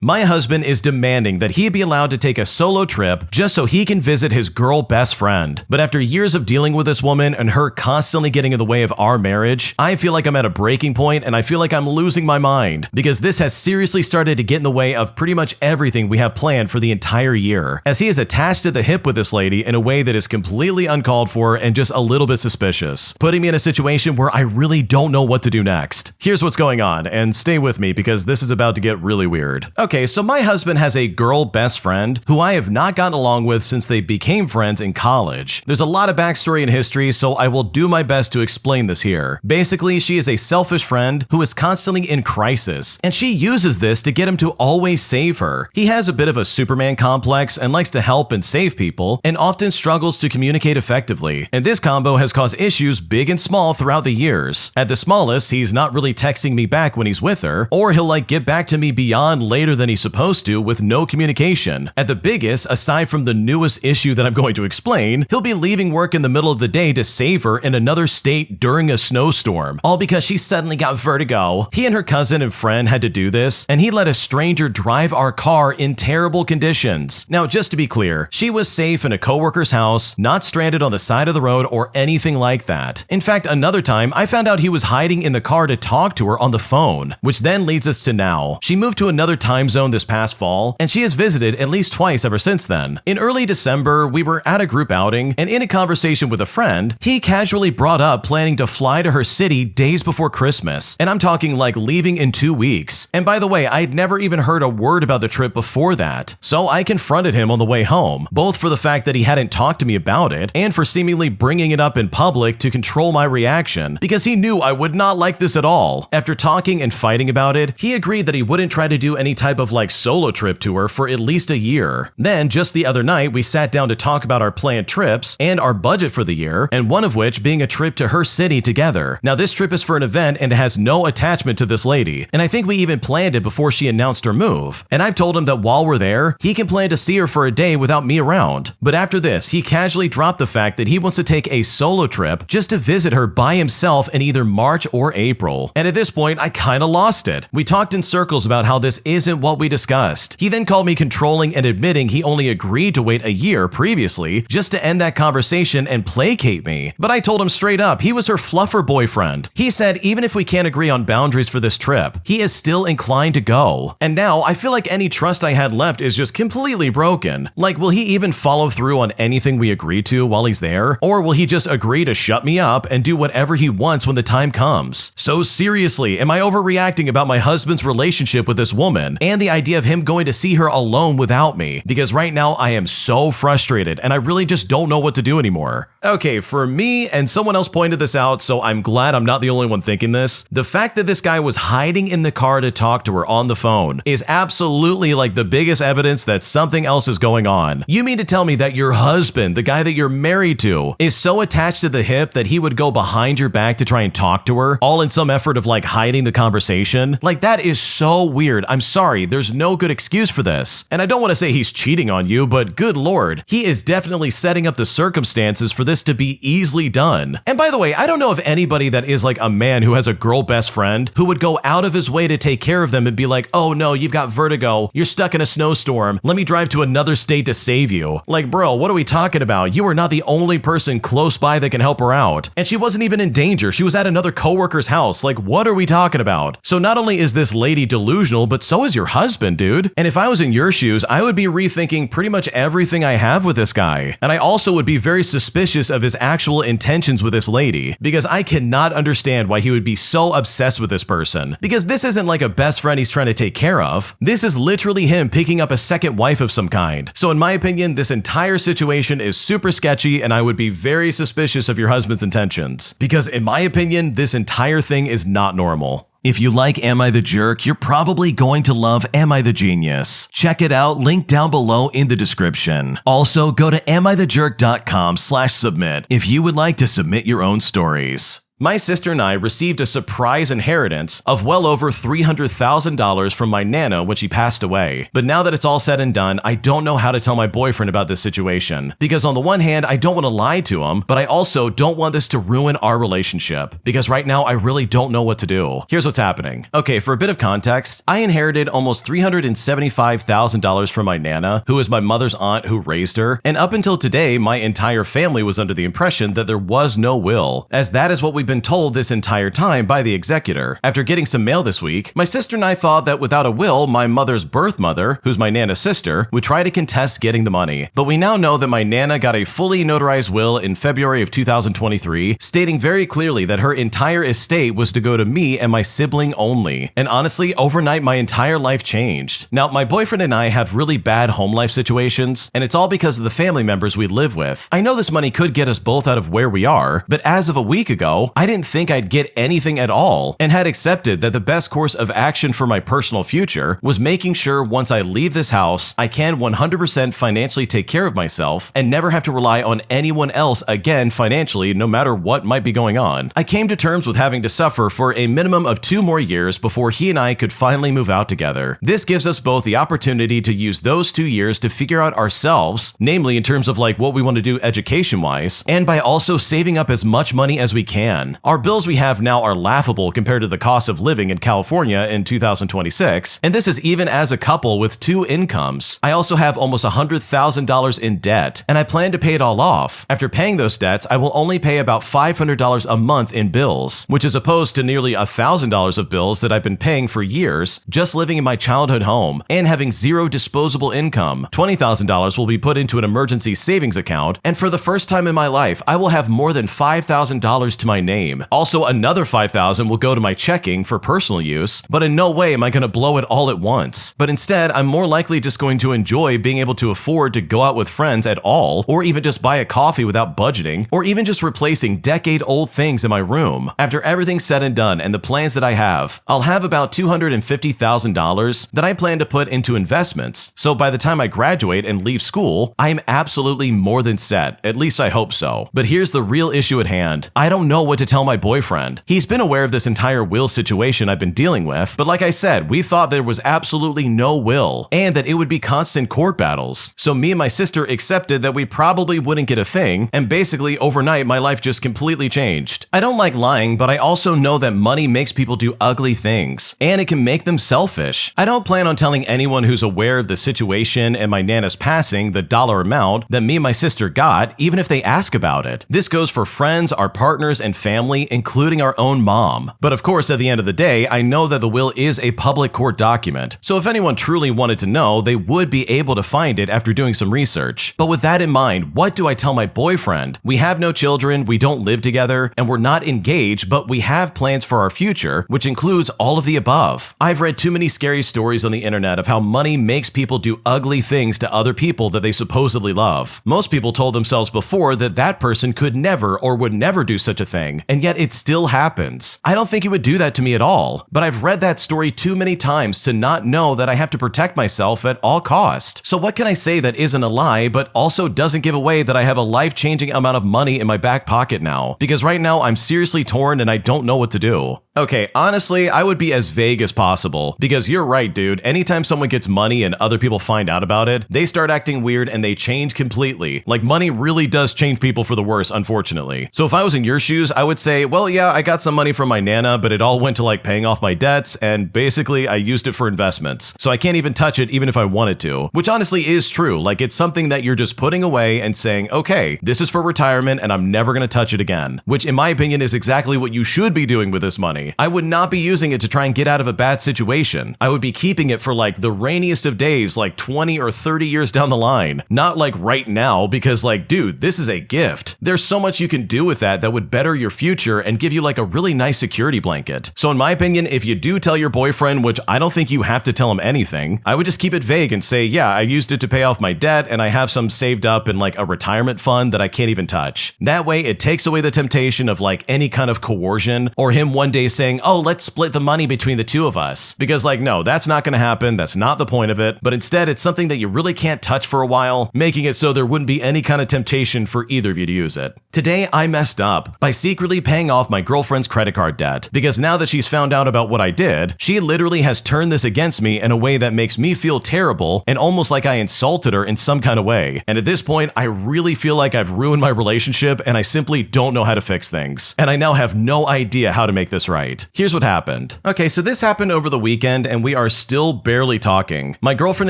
My husband is demanding that he be allowed to take a solo trip just so he can visit his girl best friend. But after years of dealing with this woman and her constantly getting in the way of our marriage, I feel like I'm at a breaking point and I feel like I'm losing my mind because this has seriously started to get in the way of pretty much everything we have planned for the entire year, as he is attached to the hip with this lady in a way that is completely uncalled for and just a little bit suspicious, putting me in a situation where I really don't know what to do next. Here's what's going on, and stay with me because this is about to get really weird. Okay, so my husband has a girl best friend who I have not gotten along with since they became friends in college. There's a lot of backstory and history, so I will do my best to explain this here. Basically, she is a selfish friend who is constantly in crisis, and she uses this to get him to always save her. He has a bit of a Superman complex and likes to help and save people, and often struggles to communicate effectively. And this combo has caused issues big and small throughout the years. At the smallest, he's not really texting me back when he's with her, or he'll get back to me beyond later than he's supposed to with no communication. At the biggest, aside from the newest issue that I'm going to explain, he'll be leaving work in the middle of the day to save her in another state during a snowstorm, all because she suddenly got vertigo. He and her cousin and friend had to do this, and he let a stranger drive our car in terrible conditions. Now, just to be clear, she was safe in a coworker's house, not stranded on the side of the road or anything like that. In fact, another time, I found out he was hiding in the car to talk to her on the phone, which then leads us to now. She moved to another time zone this past fall, and she has visited at least twice ever since then. In early December, we were at a group outing, and in a conversation with a friend, he casually brought up planning to fly to her city days before Christmas, and I'm talking like leaving in 2 weeks. And by the way, I'd never even heard a word about the trip before that, so I confronted him on the way home, both for the fact that he hadn't talked to me about it, and for seemingly bringing it up in public to control my reaction, because he knew I would not like this at all. After talking and fighting about it, he agreed that he wouldn't try to do any type of solo trip to her for at least a year. Then, just the other night, we sat down to talk about our planned trips and our budget for the year, and one of which being a trip to her city together. Now, this trip is for an event and it has no attachment to this lady, and I think we even planned it before she announced her move. And I've told him that while we're there, he can plan to see her for a day without me around. But after this, he casually dropped the fact that he wants to take a solo trip just to visit her by himself in either March or April. And at this point, I kinda lost it. We talked in circles about how this isn't what we discussed. He then called me controlling and admitting he only agreed to wait a year previously just to end that conversation and placate me. But I told him straight up he was her fluffer boyfriend. He said even if we can't agree on boundaries for this trip, he is still inclined to go. And now I feel like any trust I had left is just completely broken. Will he even follow through on anything we agree to while he's there? Or will he just agree to shut me up and do whatever he wants when the time comes? So seriously, am I overreacting about my husband's relationship with this woman and the idea of him going to see her alone without me? Because right now I am so frustrated and I really just don't know what to do anymore. Okay, for me, and someone else pointed this out, so I'm glad I'm not the only one thinking this, the fact that this guy was hiding in the car to talk to her on the phone is absolutely the biggest evidence that something else is going on. You mean to tell me that your husband, the guy that you're married to, is so attached to the hip that he would go behind your back to try and talk to her, all in some effort of hiding the conversation? That is so weird. I'm sorry, there's no good excuse for this. And I don't want to say he's cheating on you, but good lord, he is definitely setting up the circumstances for this to be easily done. And by the way, I don't know of anybody that is a man who has a girl best friend who would go out of his way to take care of them and be like, oh no, you've got vertigo, you're stuck in a snowstorm, let me drive to another state to save you. Bro, what are we talking about? You are not the only person close by that can help her out. And she wasn't even in danger. She was at another coworker's house. What are we talking about? So not only is this lady delusional, but so is your husband, dude. And if I was in your shoes, I would be rethinking pretty much everything I have with this guy. And I also would be very suspicious of his actual intentions with this lady, because I cannot understand why he would be so obsessed with this person. Because this isn't a best friend he's trying to take care of. This is literally him picking up a second wife of some kind. So in my opinion, this entire situation is super sketchy, and I would be very suspicious of your husband's intentions. Because in my opinion, this entire thing is not normal. If you like Am I the Jerk, you're probably going to love Am I the Genius. Check it out, link down below in the description. Also, go to amithejerk.com/submit if you would like to submit your own stories. My sister and I received a surprise inheritance of well over $300,000 from my Nana when she passed away. But now that it's all said and done, I don't know how to tell my boyfriend about this situation. Because on the one hand, I don't want to lie to him, but I also don't want this to ruin our relationship. Because right now, I really don't know what to do. Here's what's happening. Okay, for a bit of context, I inherited almost $375,000 from my Nana, who is my mother's aunt who raised her, and up until today, my entire family was under the impression that there was no will, as that is what we've been told this entire time by the executor. After getting some mail this week, my sister and I thought that without a will, my mother's birth mother, who's my Nana's sister, would try to contest getting the money. But we now know that my Nana got a fully notarized will in February of 2023, stating very clearly that her entire estate was to go to me and my sibling only. And honestly, overnight, my entire life changed. Now, my boyfriend and I have really bad home life situations, and it's all because of the family members we live with. I know this money could get us both out of where we are, but as of a week ago, I didn't think I'd get anything at all, and had accepted that the best course of action for my personal future was making sure once I leave this house, I can 100% financially take care of myself and never have to rely on anyone else again financially, no matter what might be going on. I came to terms with having to suffer for a minimum of 2 more years before he and I could finally move out together. This gives us both the opportunity to use those 2 years to figure out ourselves, namely in terms of like what we want to do education-wise, and by also saving up as much money as we can. Our bills we have now are laughable compared to the cost of living in California in 2026, and this is even as a couple with 2 incomes. I also have almost $100,000 in debt, and I plan to pay it all off. After paying those debts, I will only pay about $500 a month in bills, which is opposed to nearly $1,000 of bills that I've been paying for years just living in my childhood home and having zero disposable income. $20,000 will be put into an emergency savings account, and for the first time in my life, I will have more than $5,000 to my name. Also, another $5,000 will go to my checking for personal use, but in no way am I going to blow it all at once. But instead, I'm more likely just going to enjoy being able to afford to go out with friends at all, or even just buy a coffee without budgeting, or even just replacing decade-old things in my room. After everything's said and done and the plans that I have, I'll have about $250,000 that I plan to put into investments. So by the time I graduate and leave school, I am absolutely more than set. At least I hope so. But here's the real issue at hand. I don't know what to tell my boyfriend. He's been aware of this entire will situation I've been dealing with, but like I said, we thought there was absolutely no will, and that it would be constant court battles. So me and my sister accepted that we probably wouldn't get a thing, and basically overnight my life just completely changed. I don't like lying, but I also know that money makes people do ugly things, and it can make them selfish. I don't plan on telling anyone who's aware of the situation and my Nana's passing the dollar amount that me and my sister got, even if they ask about it. This goes for friends, our partners, and family, including our own mom. But of course, at the end of the day, I know that the will is a public court document, so if anyone truly wanted to know, they would be able to find it after doing some research. But with that in mind, what do I tell my boyfriend? We have no children, we don't live together, and we're not engaged, but we have plans for our future, which includes all of the above. I've read too many scary stories on the internet of how money makes people do ugly things to other people that they supposedly love. Most people told themselves before that that person could never or would never do such a thing, and yet it still happens. I don't think he would do that to me at all, but I've read that story too many times to not know that I have to protect myself at all cost. So what can I say that isn't a lie, but also doesn't give away that I have a life-changing amount of money in my back pocket now? Because right now I'm seriously torn and I don't know what to do. Okay, honestly, I would be as vague as possible, because you're right, dude. Anytime someone gets money and other people find out about it, they start acting weird and they change completely. Like, money really does change people for the worse, unfortunately. So if I was in your shoes, I would say, well, yeah, I got some money from my Nana, but it all went to like paying off my debts, and basically I used it for investments. So I can't even touch it even if I wanted to, which honestly is true. Like, it's something that you're just putting away and saying, okay, this is for retirement and I'm never going to touch it again, which in my opinion is exactly what you should be doing with this money. I would not be using it to try and get out of a bad situation. I would be keeping it for like the rainiest of days, like 20 or 30 years down the line. Not like right now, because like, dude, this is a gift. There's so much you can do with that would better your future and give you like a really nice security blanket. So in my opinion, if you do tell your boyfriend, which I don't think you have to tell him anything, I would just keep it vague and say, yeah, I used it to pay off my debt and I have some saved up in like a retirement fund that I can't even touch. That way it takes away the temptation of like any kind of coercion or him one day saying, oh, let's split the money between the two of us. Because like, no, that's not going to happen. That's not the point of it. But instead, it's something that you really can't touch for a while, making it so there wouldn't be any kind of temptation for either of you to use it. Today, I messed up by secretly paying off my girlfriend's credit card debt. Because now that she's found out about what I did, she literally has turned this against me in a way that makes me feel terrible and almost like I insulted her in some kind of way. And at this point, I really feel like I've ruined my relationship and I simply don't know how to fix things. And I now have no idea how to make this right. Here's what happened. Okay, so this happened over the weekend and we are still barely talking. My girlfriend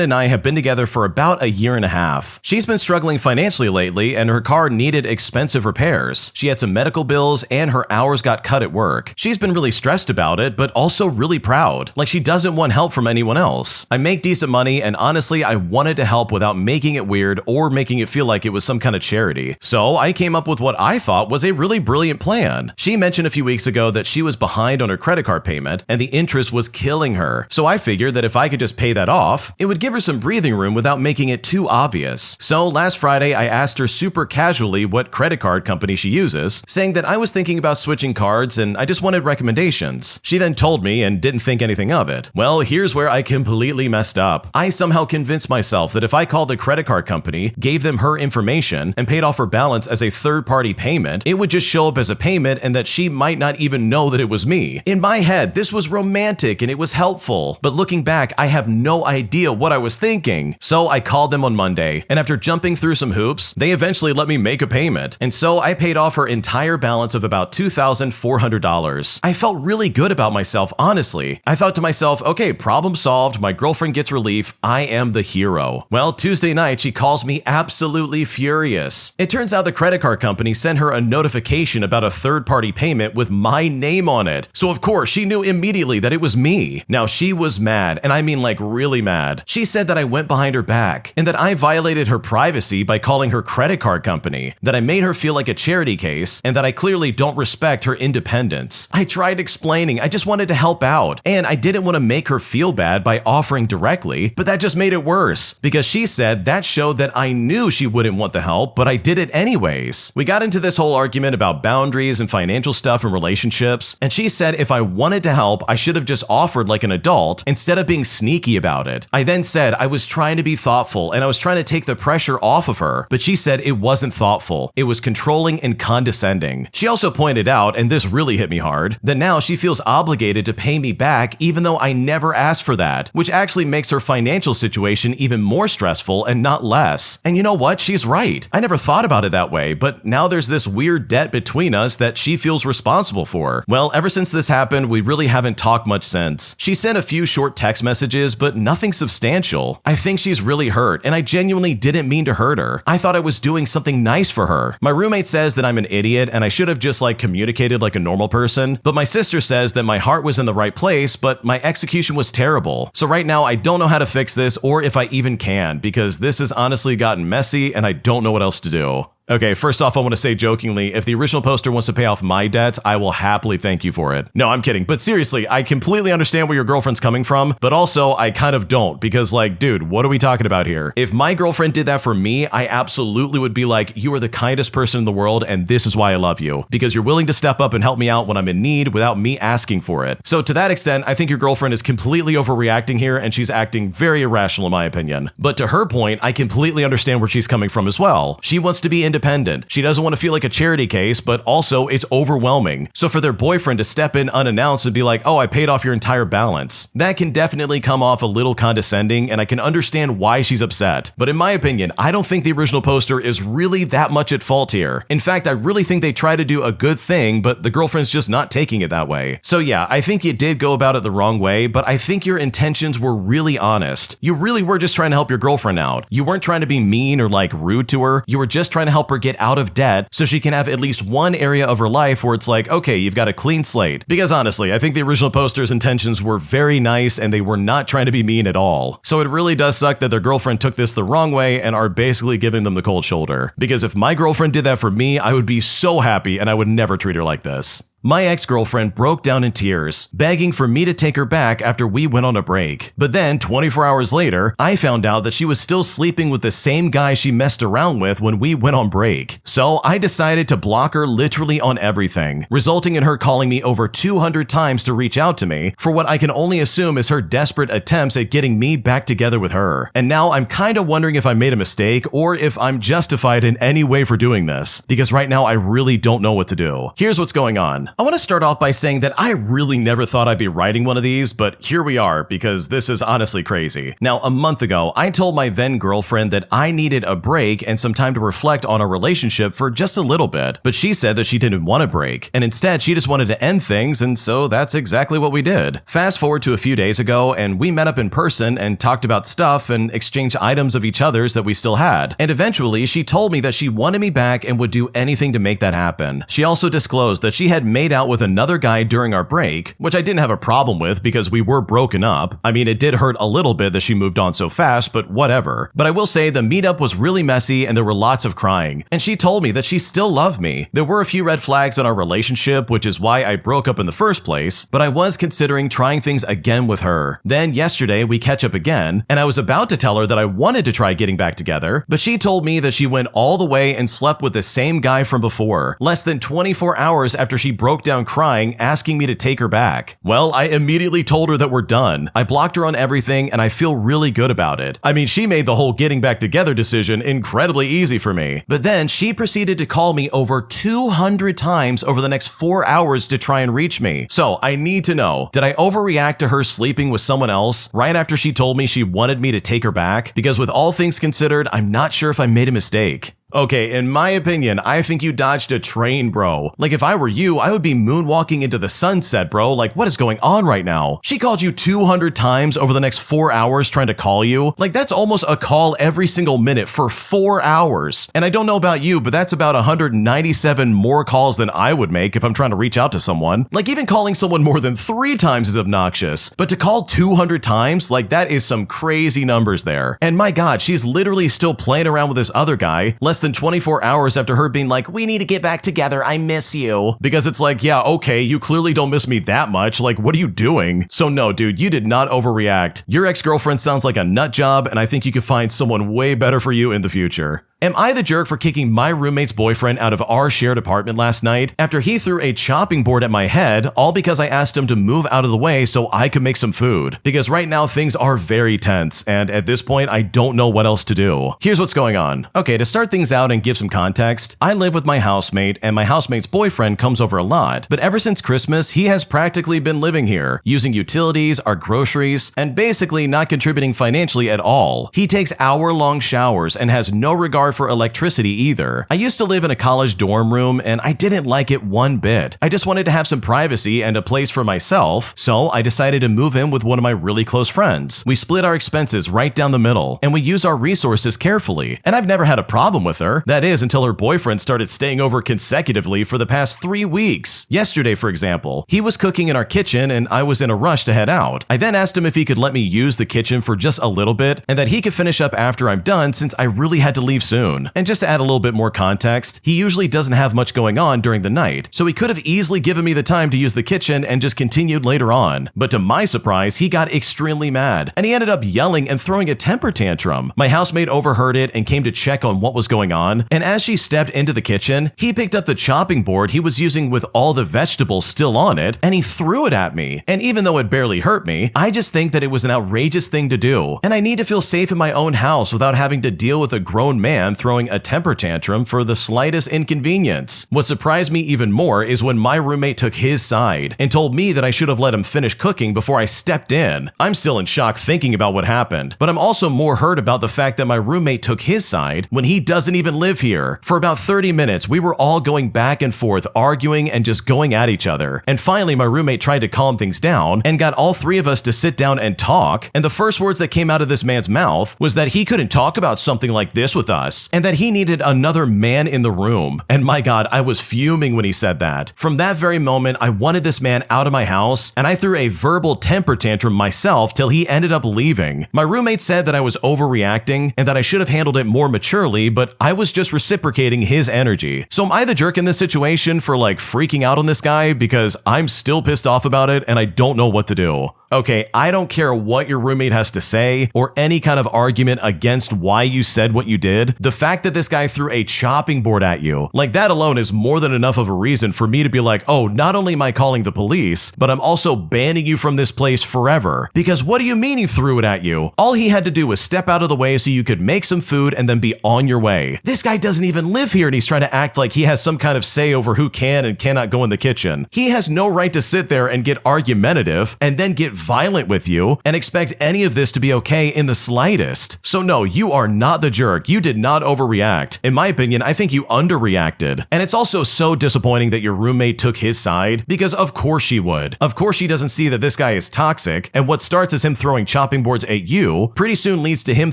and I have been together for about a year and a half. She's been struggling financially lately and her car needed expensive repairs. She had some medical bills and her hours got cut at work. She's been really stressed about it, but also really proud. Like she doesn't want help from anyone else. I make decent money and honestly, I wanted to help without making it weird or making it feel like it was some kind of charity. So I came up with what I thought was a really brilliant plan. She mentioned a few weeks ago that she was behind on her credit card payment and the interest was killing her. So I figured that if I could just pay that off, it would give her some breathing room without making it too obvious. So last Friday, I asked her super casually what credit card company she uses, saying that I was thinking about switching cards and I just wanted recommendations. She then told me and didn't think anything of it. Well, here's where I completely messed up. I somehow convinced myself that if I called the credit card company, gave them her information, and paid off her balance as a third-party payment, it would just show up as a payment and that she might not even know that it was me. In my head, this was romantic and it was helpful, but looking back, I have no idea what I was thinking. So I called them on Monday, and after jumping through some hoops, they eventually let me make a payment, and so I paid off her entire balance of about $2,400. I felt really good about myself, honestly. I thought to myself, okay, problem solved, my girlfriend gets relief, I am the hero. Well, Tuesday night, she calls me absolutely furious. It turns out the credit card company sent her a notification about a third-party payment with my name on it. So of course, she knew immediately that it was me. Now, she was mad, and I mean like really mad. She said that I went behind her back, and that I violated her privacy by calling her credit card company, that I made her feel like a charity case, and that I clearly don't respect her independence. I tried explaining, I just wanted to help out, and I didn't want to make her feel bad by offering directly, but that just made it worse, because she said that showed that I knew she wouldn't want the help, but I did it anyways. We got into this whole argument about boundaries and financial stuff and relationships, and she said if I wanted to help, I should have just offered like an adult instead of being sneaky about it. I then said I was trying to be thoughtful and I was trying to take the pressure off of her, but she said it wasn't thoughtful. It was controlling and condescending. She also pointed out, and this really hit me hard, that now she feels obligated to pay me back even though I never asked for that, which actually makes her financial situation even more stressful and not less. And you know what? She's right. I never thought about it that way, but now there's this weird debt between us that she feels responsible for. Well, ever since this happened, we really haven't talked much since. She sent a few short text messages, but nothing substantial. I think she's really hurt, and I genuinely didn't mean to hurt her. I thought I was doing something nice for her. My roommate says that I'm an idiot and I should have just like communicated like a normal person, but my sister says that my heart was in the right place, but my execution was terrible. So right now I don't know how to fix this or if I even can, because this has honestly gotten messy and I don't know what else to do. Okay, first off, I want to say jokingly, if the original poster wants to pay off my debts, I will happily thank you for it. No, I'm kidding. But seriously, I completely understand where your girlfriend's coming from, but also I kind of don't, because like, dude, what are we talking about here? If my girlfriend did that for me, I absolutely would be like, you are the kindest person in the world, and this is why I love you, because you're willing to step up and help me out when I'm in need without me asking for it. So to that extent, I think your girlfriend is completely overreacting here, and she's acting very irrational in my opinion. But to her point, I completely understand where she's coming from as well. She wants to be independent. She doesn't want to feel like a charity case, but also it's overwhelming. So for their boyfriend to step in unannounced and be like, oh, I paid off your entire balance, that can definitely come off a little condescending, and I can understand why she's upset. But in my opinion, I don't think the original poster is really that much at fault here. In fact, I really think they try to do a good thing, but the girlfriend's just not taking it that way. So yeah, I think you did go about it the wrong way, but I think your intentions were really honest. You really were just trying to help your girlfriend out. You weren't trying to be mean or like rude to her. You were just trying to help her get out of debt so she can have at least one area of her life where it's like, okay, you've got a clean slate. Because honestly, I think the original poster's intentions were very nice and they were not trying to be mean at all. So it really does suck that their girlfriend took this the wrong way and are basically giving them the cold shoulder. Because if my girlfriend did that for me, I would be so happy and I would never treat her like this. My ex-girlfriend broke down in tears, begging for me to take her back after we went on a break. But then, 24 hours later, I found out that she was still sleeping with the same guy she messed around with when we went on break. So I decided to block her literally on everything, resulting in her calling me over 200 times to reach out to me for what I can only assume is her desperate attempts at getting me back together with her. And now I'm kinda wondering if I made a mistake or if I'm justified in any way for doing this, because right now I really don't know what to do. Here's what's going on. I want to start off by saying that I really never thought I'd be writing one of these, but here we are because this is honestly crazy. Now, a month ago, I told my then girlfriend that I needed a break and some time to reflect on our relationship for just a little bit, but she said that she didn't want a break, and instead she just wanted to end things, and so that's exactly what we did. Fast forward to a few days ago, and we met up in person and talked about stuff and exchanged items of each other's that we still had. And eventually, she told me that she wanted me back and would do anything to make that happen. She also disclosed that she had made out with another guy during our break, which I didn't have a problem with because we were broken up. I mean, it did hurt a little bit that she moved on so fast, but whatever. But I will say the meetup was really messy and there were lots of crying. And she told me that she still loved me. There were a few red flags in our relationship, which is why I broke up in the first place, but I was considering trying things again with her. Then yesterday we catch up again, and I was about to tell her that I wanted to try getting back together, but she told me that she went all the way and slept with the same guy from before, less than 24 hours after she broke down crying, asking me to take her back. Well, I immediately told her that we're done. I blocked her on everything, and I feel really good about it. I mean, she made the whole getting back together decision incredibly easy for me. But then she proceeded to call me over 200 times over the next 4 hours to try and reach me. So I need to know, did I overreact to her sleeping with someone else right after she told me she wanted me to take her back? Because with all things considered, I'm not sure if I made a mistake. Okay, in my opinion, I think you dodged a train, bro. Like, if I were you, I would be moonwalking into the sunset, bro. Like, what is going on right now? She called you 200 times over the next 4 hours trying to call you. Like, that's almost a call every single minute for 4 hours. And I don't know about you, but that's about 197 more calls than I would make if I'm trying to reach out to someone. Like, even calling someone more than 3 times is obnoxious. But to call 200 times, like, that is some crazy numbers there. And my God, she's literally still playing around with this other guy less than 24 hours after her being like, we need to get back together, I miss you. Because it's like, yeah, okay, you clearly don't miss me that much, like, what are you doing? So no, dude, you did not overreact. Your ex-girlfriend sounds like a nut job, and I think you could find someone way better for you in the future. Am I the jerk for kicking my roommate's boyfriend out of our shared apartment last night after he threw a chopping board at my head, all because I asked him to move out of the way so I could make some food? Because right now things are very tense, and at this point I don't know what else to do. Here's what's going on. Okay, to start things out and give some context, I live with my housemate, and my housemate's boyfriend comes over a lot, but ever since Christmas, he has practically been living here, using utilities, our groceries, and basically not contributing financially at all. He takes hour-long showers and has no regard for electricity either. I used to live in a college dorm room and I didn't like it one bit. I just wanted to have some privacy and a place for myself, so I decided to move in with one of my really close friends. We split our expenses right down the middle, and we use our resources carefully. And I've never had a problem with her. That is, until her boyfriend started staying over consecutively for the past 3 weeks. Yesterday, for example, he was cooking in our kitchen and I was in a rush to head out. I then asked him if he could let me use the kitchen for just a little bit and that he could finish up after I'm done since I really had to leave soon. And just to add a little bit more context, he usually doesn't have much going on during the night, so he could have easily given me the time to use the kitchen and just continued later on. But to my surprise, he got extremely mad, and he ended up yelling and throwing a temper tantrum. My housemate overheard it and came to check on what was going on, and as she stepped into the kitchen, he picked up the chopping board he was using with all the vegetables still on it, and he threw it at me. And even though it barely hurt me, I just think that it was an outrageous thing to do, and I need to feel safe in my own house without having to deal with a grown man throwing a temper tantrum for the slightest inconvenience. What surprised me even more is when my roommate took his side and told me that I should have let him finish cooking before I stepped in. I'm still in shock thinking about what happened, but I'm also more hurt about the fact that my roommate took his side when he doesn't even live here. For about 30 minutes, we were all going back and forth, arguing and just going at each other. And finally, my roommate tried to calm things down and got all 3 of us to sit down and talk, and the first words that came out of this man's mouth was that he couldn't talk about something like this with us house, and that he needed another man in the room. And my God, I was fuming when he said that. From that very moment, I wanted this man out of my house, and I threw a verbal temper tantrum myself till he ended up leaving. My roommate said that I was overreacting and that I should have handled it more maturely, but I was just reciprocating his energy. So am I the jerk in this situation for like freaking out on this guy? Because I'm still pissed off about it and I don't know what to do. Okay, I don't care what your roommate has to say or any kind of argument against why you said what you did. The fact that this guy threw a chopping board at you, like that alone is more than enough of a reason for me to be like, oh, not only am I calling the police, but I'm also banning you from this place forever. Because what do you mean he threw it at you? All he had to do was step out of the way so you could make some food and then be on your way. This guy doesn't even live here and he's trying to act like he has some kind of say over who can and cannot go in the kitchen. He has no right to sit there and get argumentative and then get violent with you and expect any of this to be okay in the slightest. So no, you are not the jerk. You did not overreact. In my opinion, I think you underreacted. And it's also so disappointing that your roommate took his side, because of course she would. Of course she doesn't see that this guy is toxic, and what starts as him throwing chopping boards at you pretty soon leads to him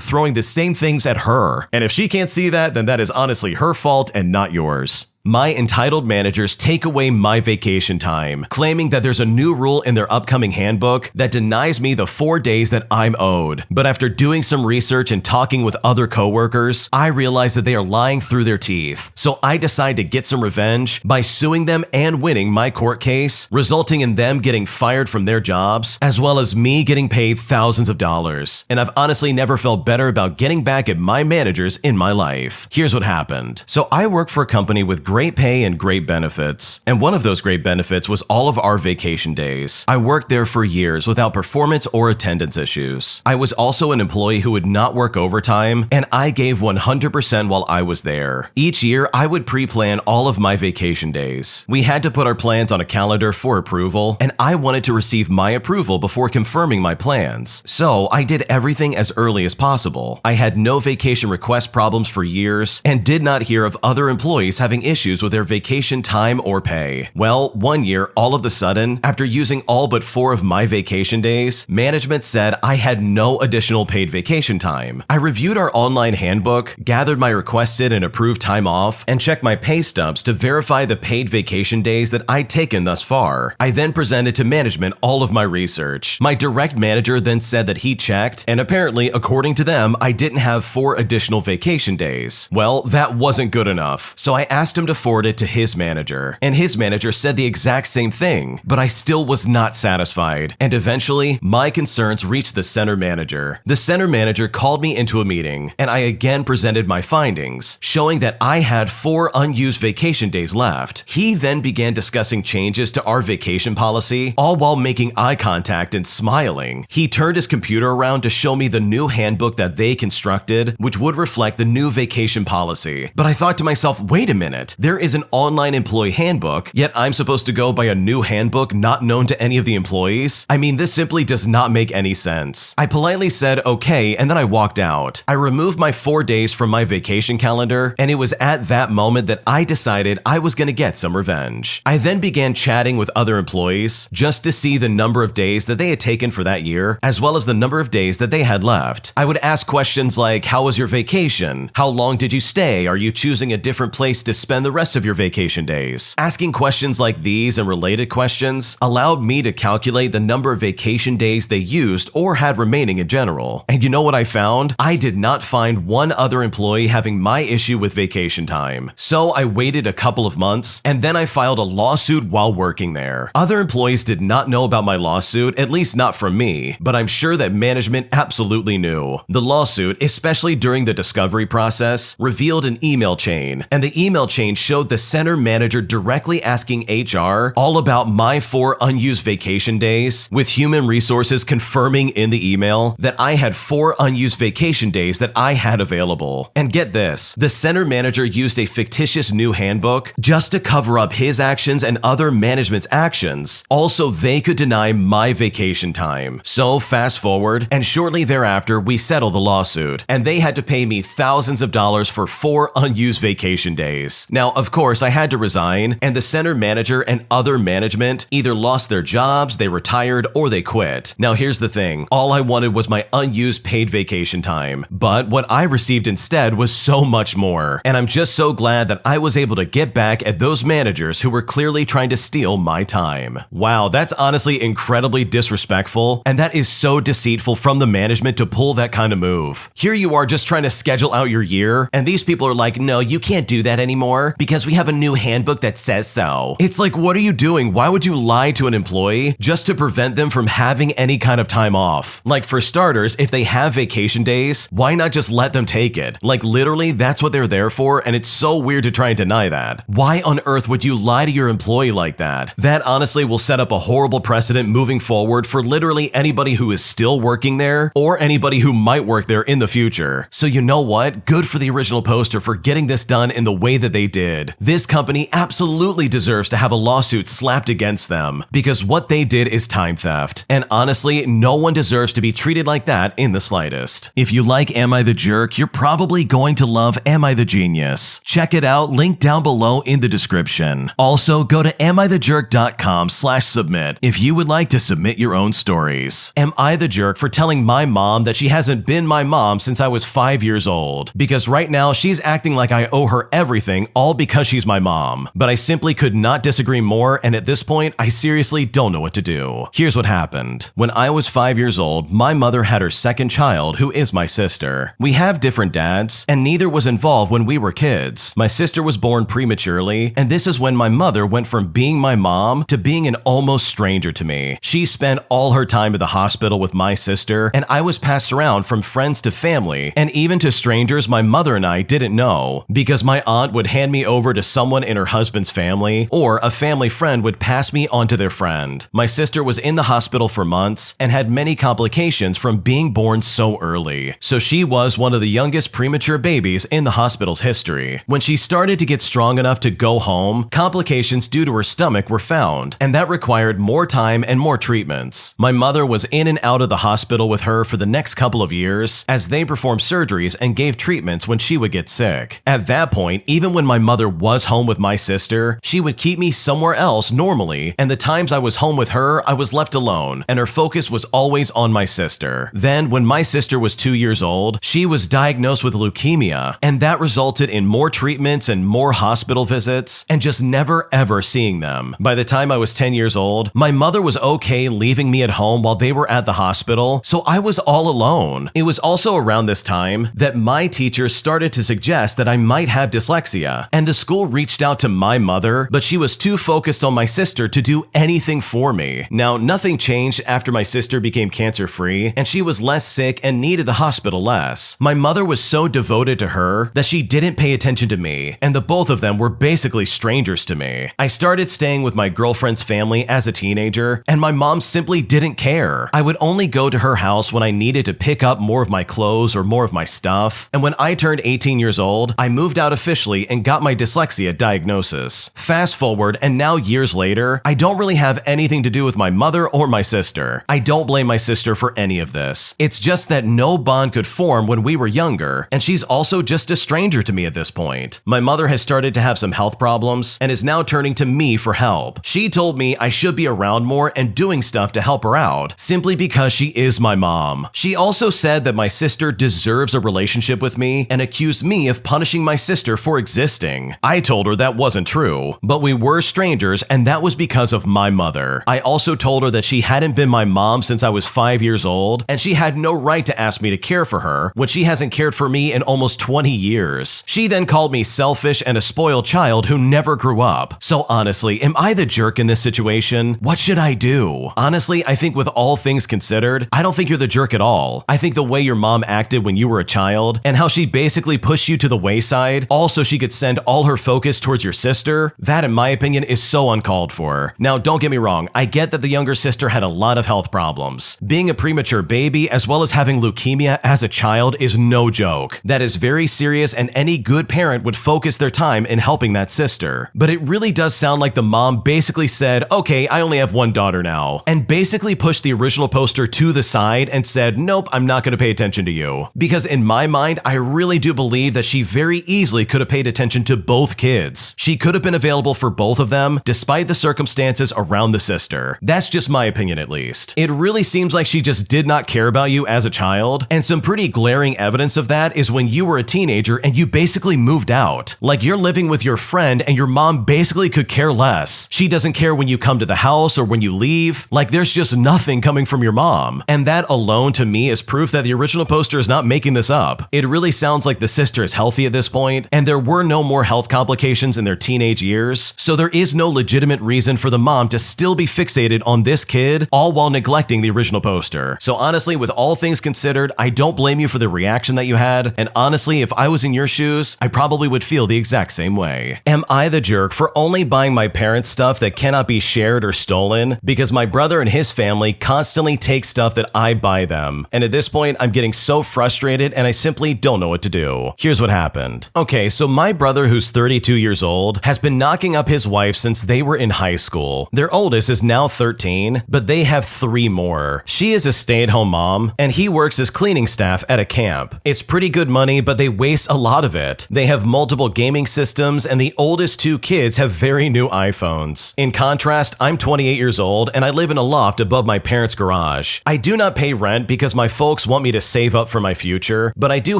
throwing the same things at her. And if she can't see that, then that is honestly her fault and not yours. My entitled managers take away my vacation time, claiming that there's a new rule in their upcoming handbook that denies me the 4 days that I'm owed. But after doing some research and talking with other coworkers, I realize that they are lying through their teeth. So I decide to get some revenge by suing them and winning my court case, resulting in them getting fired from their jobs, as well as me getting paid thousands of dollars. And I've honestly never felt better about getting back at my managers in my life. Here's what happened. So I work for a company with great pay and great benefits. And one of those great benefits was all of our vacation days. I worked there for years without performance or attendance issues. I was also an employee who would not work overtime, and I gave 100% while I was there. Each year, I would pre-plan all of my vacation days. We had to put our plans on a calendar for approval, and I wanted to receive my approval before confirming my plans. So I did everything as early as possible. I had no vacation request problems for years and did not hear of other employees having issues with their vacation time or pay. Well, one year, all of a sudden, after using all but 4 of my vacation days, management said I had no additional paid vacation time. I reviewed our online handbook, gathered my requested and approved time off, and checked my pay stubs to verify the paid vacation days that I'd taken thus far. I then presented to management all of my research. My direct manager then said that he checked, and apparently, according to them, I didn't have 4 additional vacation days. Well, that wasn't good enough, so I asked him to forward it to his manager, and his manager said the exact same thing, but I still was not satisfied, and eventually, my concerns reached the center manager. The center manager called me into a meeting, and I again presented my findings, showing that I had 4 unused vacation days left. He then began discussing changes to our vacation policy, all while making eye contact and smiling. He turned his computer around to show me the new handbook that they constructed, which would reflect the new vacation policy. But I thought to myself, wait a minute, there is an online employee handbook, yet I'm supposed to go by a new handbook not known to any of the employees? I mean, this simply does not make any sense. I politely said okay, and then I walked out. I removed my 4 days from my vacation calendar, and it was at that moment that I decided I was going to get some revenge. I then began chatting with other employees just to see the number of days that they had taken for that year, as well as the number of days that they had left. I would ask questions like, how was your vacation? How long did you stay? Are you choosing a different place to spend the rest of your vacation days? Asking questions like these and related questions allowed me to calculate the number of vacation days they used or had remaining in general. And you know what I found? I did not find one other employee having my issue with vacation time. So I waited a couple of months, and then I filed a lawsuit while working there. Other employees did not know about my lawsuit, at least not from me, but I'm sure that management absolutely knew. The lawsuit, especially during the discovery process, revealed an email chain, and the email chain showed the center manager directly asking HR all about my 4 unused vacation days, with human resources confirming in the email that I had 4 unused vacation days that I had available. And get this, the center manager used a fictitious new handbook just to cover up his actions and other management's actions. Also, they could deny my vacation time. So fast forward, and shortly thereafter, we settled the lawsuit, and they had to pay me thousands of dollars for 4 unused vacation days. Now, Now, of course, I had to resign, and the center manager and other management either lost their jobs, they retired, or they quit. Now, here's the thing. All I wanted was my unused paid vacation time, but what I received instead was so much more. And I'm just so glad that I was able to get back at those managers who were clearly trying to steal my time. Wow, that's honestly incredibly disrespectful, and that is so deceitful from the management to pull that kind of move. Here you are just trying to schedule out your year, and these people are like, no, you can't do that anymore because we have a new handbook that says so. It's like, what are you doing? Why would you lie to an employee just to prevent them from having any kind of time off? Like, for starters, if they have vacation days, why not just let them take it? Like, literally, that's what they're there for, and it's so weird to try and deny that. Why on earth would you lie to your employee like that? That honestly will set up a horrible precedent moving forward for literally anybody who is still working there or anybody who might work there in the future. So you know what? Good for the original poster for getting this done in the way that they did. This company absolutely deserves to have a lawsuit slapped against them because what they did is time theft. And honestly, no one deserves to be treated like that in the slightest. If you like Am I the Jerk, you're probably going to love Am I the Genius. Check it out, link down below in the description. Also, go to AmITheJerk.com/submit if you would like to submit your own stories. Am I the jerk for telling my mom that she hasn't been my mom since I was 5 years old? Because right now she's acting like I owe her everything all because she's my mom. But I simply could not disagree more, and at this point, I seriously don't know what to do. Here's what happened. When I was 5 years old, my mother had her second child, who is my sister. We have different dads, and neither was involved when we were kids. My sister was born prematurely, and this is when my mother went from being my mom to being an almost stranger to me. She spent all her time at the hospital with my sister, and I was passed around from friends to family, and even to strangers my mother and I didn't know, because my aunt would hand me over to someone in her husband's family, or a family friend would pass me on to their friend. My sister was in the hospital for months and had many complications from being born so early. So she was one of the youngest premature babies in the hospital's history. When she started to get strong enough to go home, complications due to her stomach were found, and that required more time and more treatments. My mother was in and out of the hospital with her for the next couple of years as they performed surgeries and gave treatments when she would get sick. At that point, even when my mother was home with my sister, she would keep me somewhere else normally, and the times I was home with her, I was left alone, and her focus was always on my sister. Then, when my sister was 2 years old, she was diagnosed with leukemia, and that resulted in more treatments and more hospital visits, and just never ever seeing them. By the time I was 10 years old, my mother was okay leaving me at home while they were at the hospital, so I was all alone. It was also around this time that my teachers started to suggest that I might have dyslexia, and the school reached out to my mother, but she was too focused on my sister to do anything for me. Now, nothing changed after my sister became cancer-free, and she was less sick and needed the hospital less. My mother was so devoted to her that she didn't pay attention to me, and the both of them were basically strangers to me. I started staying with my girlfriend's family as a teenager, and my mom simply didn't care. I would only go to her house when I needed to pick up more of my clothes or more of my stuff, and when I turned 18 years old, I moved out officially and got my dyslexia diagnosis. Fast forward, and now years later, I don't really have anything to do with my mother or my sister. I don't blame my sister for any of this. It's just that no bond could form when we were younger, and she's also just a stranger to me at this point. My mother has started to have some health problems and is now turning to me for help. She told me I should be around more and doing stuff to help her out, simply because she is my mom. She also said that my sister deserves a relationship with me and accused me of punishing my sister for existing. I told her that wasn't true, but we were strangers, and that was because of my mother. I also told her that she hadn't been my mom since I was 5 years old, and she had no right to ask me to care for her when she hasn't cared for me in almost 20 years. She then called me selfish and a spoiled child who never grew up. So honestly, am I the jerk in this situation? What should I do? Honestly, I think with all things considered, I don't think you're the jerk at all. I think the way your mom acted when you were a child, and how she basically pushed you to the wayside, all so she could send all her focus towards your sister, that in my opinion is so uncalled for. Now, don't get me wrong, I get that the younger sister had a lot of health problems. Being a premature baby, as well as having leukemia as a child, is no joke. That is very serious, and any good parent would focus their time in helping that sister. But it really does sound like the mom basically said, okay, I only have one daughter now, and basically pushed the original poster to the side and said, nope, I'm not going to pay attention to you. Because in my mind, I really do believe that she very easily could have paid attention to both kids. She could have been available for both of them despite the circumstances around the sister. That's just my opinion at least. It really seems like she just did not care about you as a child, and some pretty glaring evidence of that is when you were a teenager and you basically moved out. Like you're living with your friend and your mom basically could care less. She doesn't care when you come to the house or when you leave. Like there's just nothing coming from your mom. And that alone to me is proof that the original poster is not making this up. It really sounds like the sister is healthy at this point, and there were no more health complications in their teenage years, so there is no legitimate reason for the mom to still be fixated on this kid, all while neglecting the original poster. So honestly, with all things considered, I don't blame you for the reaction that you had, and honestly, if I was in your shoes, I probably would feel the exact same way. Am I the jerk for only buying my parents stuff that cannot be shared or stolen? Because my brother and his family constantly take stuff that I buy them, and at this point, I'm getting so frustrated and I simply don't know what to do. Here's what happened. Okay, so my brother, who's 32 years old, has been knocking up his wife since they were in high school. Their oldest is now 13, but they have 3 more. She is a stay-at-home mom, and he works as cleaning staff at a camp. It's pretty good money, but they waste a lot of it. They have multiple gaming systems, and the oldest 2 kids have very new iPhones. In contrast, I'm 28 years old, and I live in a loft above my parents' garage. I do not pay rent because my folks want me to save up for my future, but I do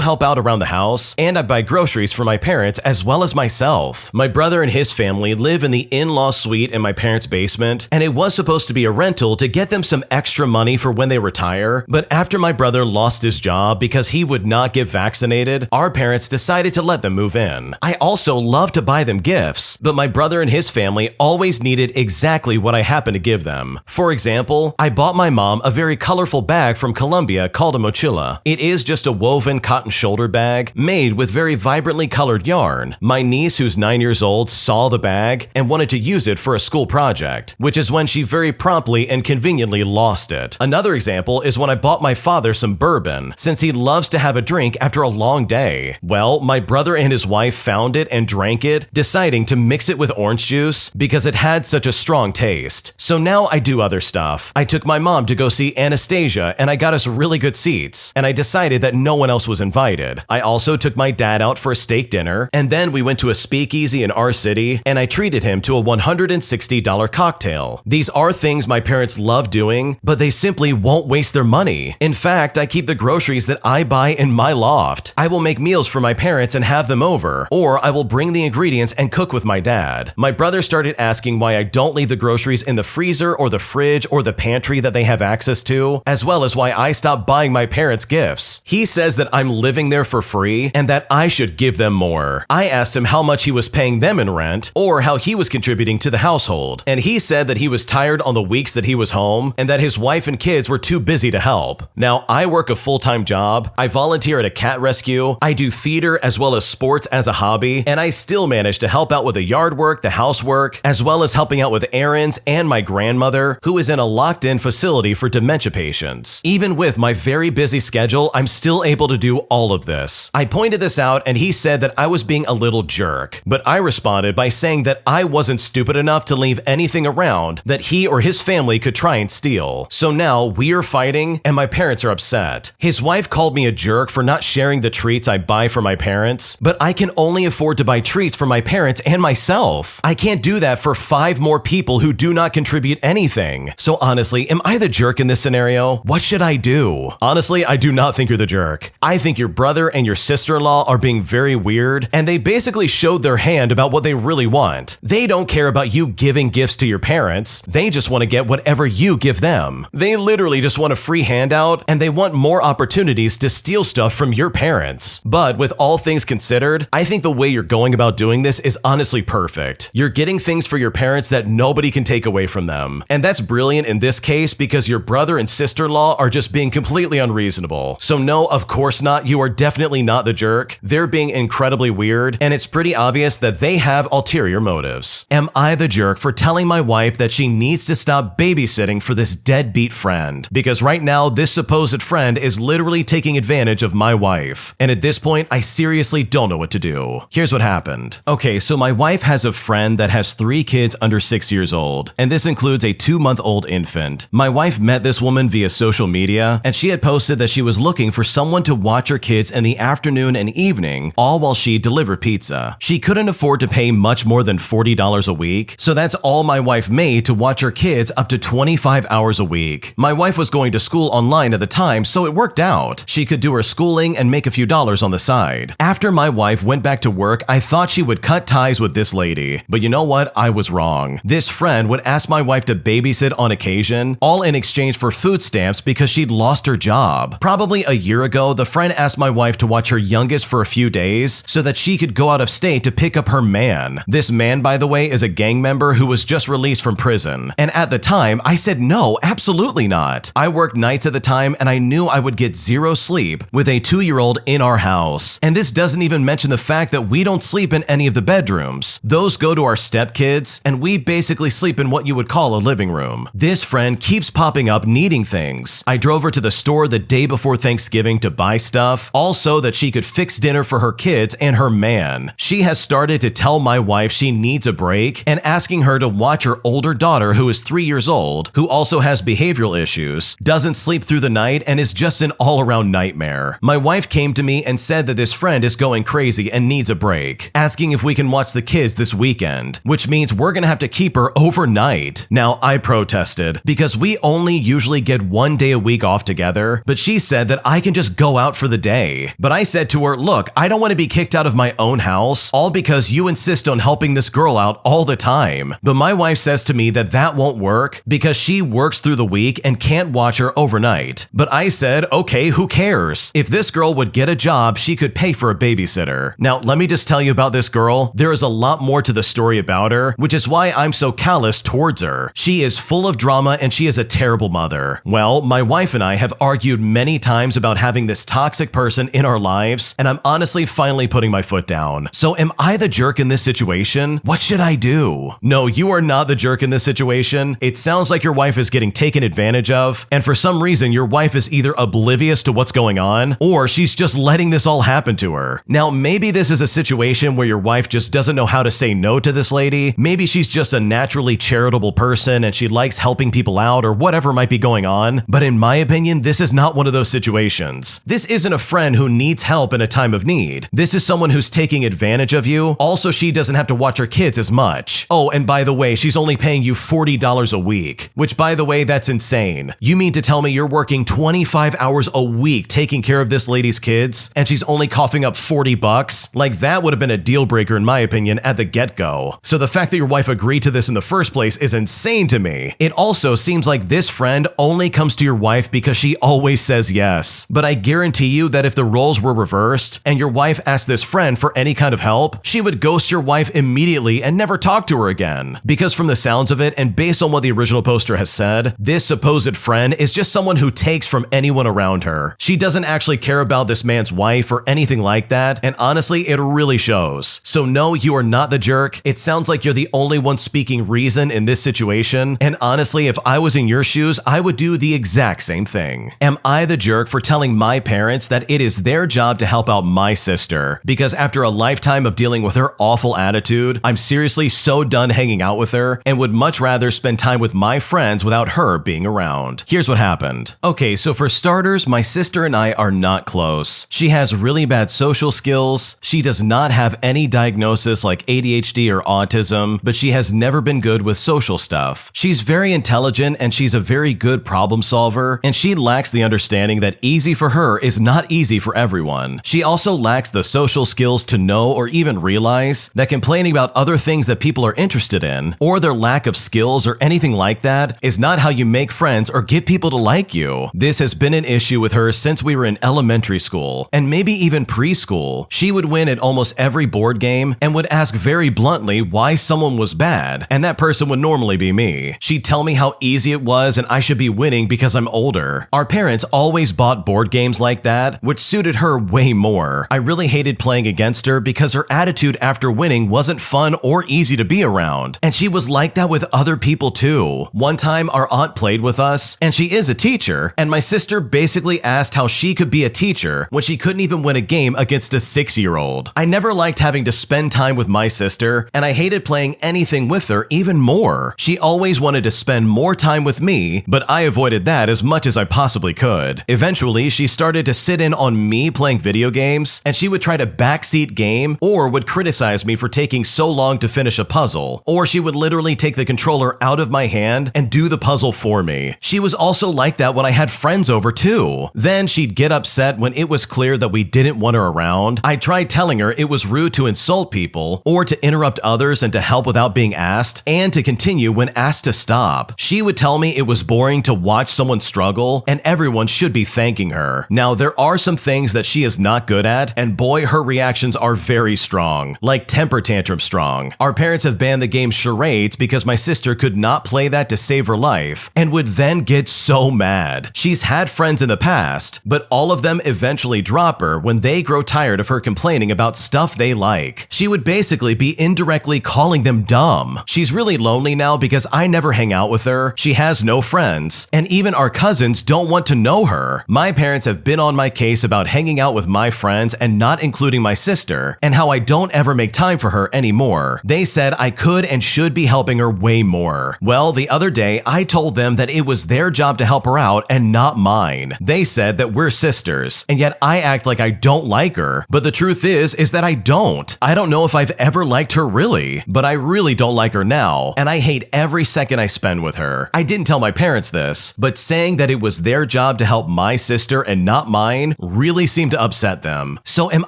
help out around the house, and I buy groceries for my parents as well as myself. My brother and his family live in the in-law suite in my parents' basement, and it was supposed to be a rental to get them some extra money for when they retire, but after my brother lost his job because he would not get vaccinated, our parents decided to let them move in. I also love to buy them gifts, but my brother and his family always needed exactly what I happened to give them. For example, I bought my mom a very colorful bag from Colombia called a mochila. It is just a woven cotton shoulder bag made with very vibrantly colored yarn. My niece, who's 9 years old, saw the bag and wanted to use it for a school project, which is when she very promptly and conveniently lost it. Another example is when I bought my father some bourbon, since he loves to have a drink after a long day. Well, my brother and his wife found it and drank it, deciding to mix it with orange juice because it had such a strong taste. So now I do other stuff. I took my mom to go see Anastasia and I got us really good seats, and I decided that no one else was invited. I also took my dad out for a steak dinner, and then we went to a speakeasy in our city and I treated him to a $160 cocktail. These are things my parents love doing, but they simply won't waste their money. In fact, I keep the groceries that I buy in my loft. I will make meals for my parents and have them over, or I will bring the ingredients and cook with my dad. My brother started asking why I don't leave the groceries in the freezer or the fridge or the pantry that they have access to, as well as why I stopped buying my parents gifts. He says that I'm living there for free and that I should give them more. I asked him how much he was paying them in rent or how he was contributing to the household, and he said that he was tired on the weeks that he was home and that his wife and kids were too busy to help. Now, I work a full-time job, I volunteer at a cat rescue, I do theater as well as sports as a hobby, and I still manage to help out with the yard work, the housework, as well as helping out with errands and my grandmother, who is in a locked-in facility for dementia patients. Even with my very busy schedule, I'm still able to do all of this. I pointed this out and he said that I was being a little jerk, but I responded by saying that I wasn't stupid enough to leave anything around that he or his family could try and steal. So now we're fighting and my parents are upset. His wife called me a jerk for not sharing the treats I buy for my parents, but I can only afford to buy treats for my parents and myself. I can't do that for 5 more people who do not contribute anything. So honestly, am I the jerk in this scenario? What should I do? Honestly, I do not think you're the jerk. I think your brother and your sister-in-law are being very weird, and they basically showed their hand about what they really want. They don't care about you giving gifts to your parents. They just want to get whatever you give them. They literally just want a free handout, and they want more opportunities to steal stuff from your parents. But with all things considered, I think the way you're going about doing this is honestly perfect. You're getting things for your parents that nobody can take away from them. And that's brilliant in this case because your brother and sister-in-law are just being completely unreasonable. So no, of course not, you are definitely not the jerk. They're being incredibly weird, and it's pretty obvious that they have ulterior motives. Am I the jerk for telling my wife that she needs to stop babysitting for this deadbeat friend? Because right now, this supposed friend is literally taking advantage of my wife. And at this point, I seriously don't know what to do. Here's what happened. Okay, so my wife has a friend that has 3 kids under 6 years old, and this includes a 2-month-old infant. My wife met this woman via social media, and she had posted that she was looking for someone to watch her kids in the afternoon and evening, all while she delivered pizza. pizza. She couldn't afford to pay much more than $40 a week, so that's all my wife made to watch her kids up to 25 hours a week. My wife was going to school online at the time, so it worked out. She could do her schooling and make a few dollars on the side. After my wife went back to work, I thought she would cut ties with this lady. But you know what? I was wrong. This friend would ask my wife to babysit on occasion, all in exchange for food stamps because she'd lost her job. Probably a year ago, the friend asked my wife to watch her youngest for a few days so that she could go out of state to pick up her man. This man, by the way, is a gang member who was just released from prison. And at the time, I said no, absolutely not. I worked nights at the time and I knew I would get zero sleep with a 2-year-old in our house. And this doesn't even mention the fact that we don't sleep in any of the bedrooms. Those go to our stepkids, and we basically sleep in what you would call a living room. This friend keeps popping up needing things. I drove her to the store the day before Thanksgiving to buy stuff, also that she could fix dinner for her kids and her man. She has started to tell my wife she needs a break and asking her to watch her older daughter, who is 3 years old, who also has behavioral issues, doesn't sleep through the night, and is just an all-around nightmare. My wife came to me and said that this friend is going crazy and needs a break, asking if we can watch the kids this weekend, which means we're gonna have to keep her overnight. Now, I protested because we only usually get 1 day a week off together, but she said that I can just go out for the day. But I said to her, look, I don't want to be kicked out of my own house, all because you insist on helping this girl out all the time. But my wife says to me that that won't work because she works through the week and can't watch her overnight. But I said, okay, who cares? If this girl would get a job, she could pay for a babysitter. Now, let me just tell you about this girl. There is a lot more to the story about her, which is why I'm so callous towards her. She is full of drama and she is a terrible mother. Well, my wife and I have argued many times about having this toxic person in our lives, and I'm honestly finally putting my foot down. So am I the jerk in this situation? What should I do? No, you are not the jerk in this situation. It sounds like your wife is getting taken advantage of, and for some reason your wife is either oblivious to what's going on, or she's just letting this all happen to her. Now, maybe this is a situation where your wife just doesn't know how to say no to this lady. Maybe she's just a naturally charitable person and she likes helping people out or whatever might be going on. But in my opinion, this is not one of those situations. This isn't a friend who needs help in a time of need. This is someone who's taking advantage of you. Also, she doesn't have to watch her kids as much. Oh, and by the way, she's only paying you $40 a week, which by the way, that's insane. You mean to tell me you're working 25 hours a week taking care of this lady's kids and she's only coughing up $40? Like, that would have been a deal breaker in my opinion at the get-go. So the fact that your wife agreed to this in the first place is insane to me. It also seems like this friend only comes to your wife because she always says yes. But I guarantee you that if the roles were reversed and your wife asked this friend for any kind of help, she would ghost your wife immediately and never talk to her again. Because from the sounds of it, and based on what the original poster has said, this supposed friend is just someone who takes from anyone around her. She doesn't actually care about this man's wife or anything like that, and honestly, it really shows. So no, you are not the jerk. It sounds like you're the only one speaking reason in this situation, and honestly, if I was in your shoes, I would do the exact same thing. Am I the jerk for telling my parents that it is their job to help out my sister? Because after a lifetime of dealing with her awful attitude, I'm seriously so done hanging out with her and would much rather spend time with my friends without her being around. Here's what happened. Okay, so for starters, my sister and I are not close. She has really bad social skills. She does not have any diagnosis like ADHD or autism, but she has never been good with social stuff. She's very intelligent and she's a very good problem solver, and she lacks the understanding that easy for her is not easy for everyone. She also lacks the social skills to know or even realize that complaining about other things that people are interested in, or their lack of skills or anything like that, is not how you make friends or get people to like you. This has been an issue with her since we were in elementary school, and maybe even preschool. She would win at almost every board game and would ask very bluntly why someone was bad, and that person would normally be me. She'd tell me how easy it was and I should be winning because I'm older. Our parents always bought board games like that, which suited her way more. I really hated playing against her because her attitude after winning wasn't fun or easy to be around, and she was like that with other people too. One time our aunt played with us, and she is a teacher, and my sister basically asked how she could be a teacher when she couldn't even win a game against a 6-year-old. I never liked having to spend time with my sister, and I hated playing anything with her even more. She always wanted to spend more time with me, but I avoided that as much as I possibly could. Eventually, she started to sit in on me playing video games, and she would try to backseat games game, or would criticize me for taking so long to finish a puzzle, or she would literally take the controller out of my hand and do the puzzle for me. She was also like that when I had friends over too. Then she'd get upset when it was clear that we didn't want her around. I tried telling her it was rude to insult people, or to interrupt others and to help without being asked, and to continue when asked to stop. She would tell me it was boring to watch someone struggle, and everyone should be thanking her. Now, there are some things that she is not good at, and boy, her reactions are very strong, like temper tantrum strong. Our parents have banned the game charades because my sister could not play that to save her life, and would then get so mad. She's had friends in the past, but all of them eventually drop her when they grow tired of her complaining about stuff they like. She would basically be indirectly calling them dumb. She's really lonely now because I never hang out with her, she has no friends, and even our cousins don't want to know her. My parents have been on my case about hanging out with my friends and not including my sister, and how I don't ever make time for her anymore. They said I could and should be helping her way more. Well, the other day I told them that it was their job to help her out and not mine. They said that we're sisters, and yet I act like I don't like her, but the truth is that I don't. I don't know if I've ever liked her really, but I really don't like her now, and I hate every second I spend with her. I didn't tell my parents this, but saying that it was their job to help my sister and not mine really seemed to upset them. So am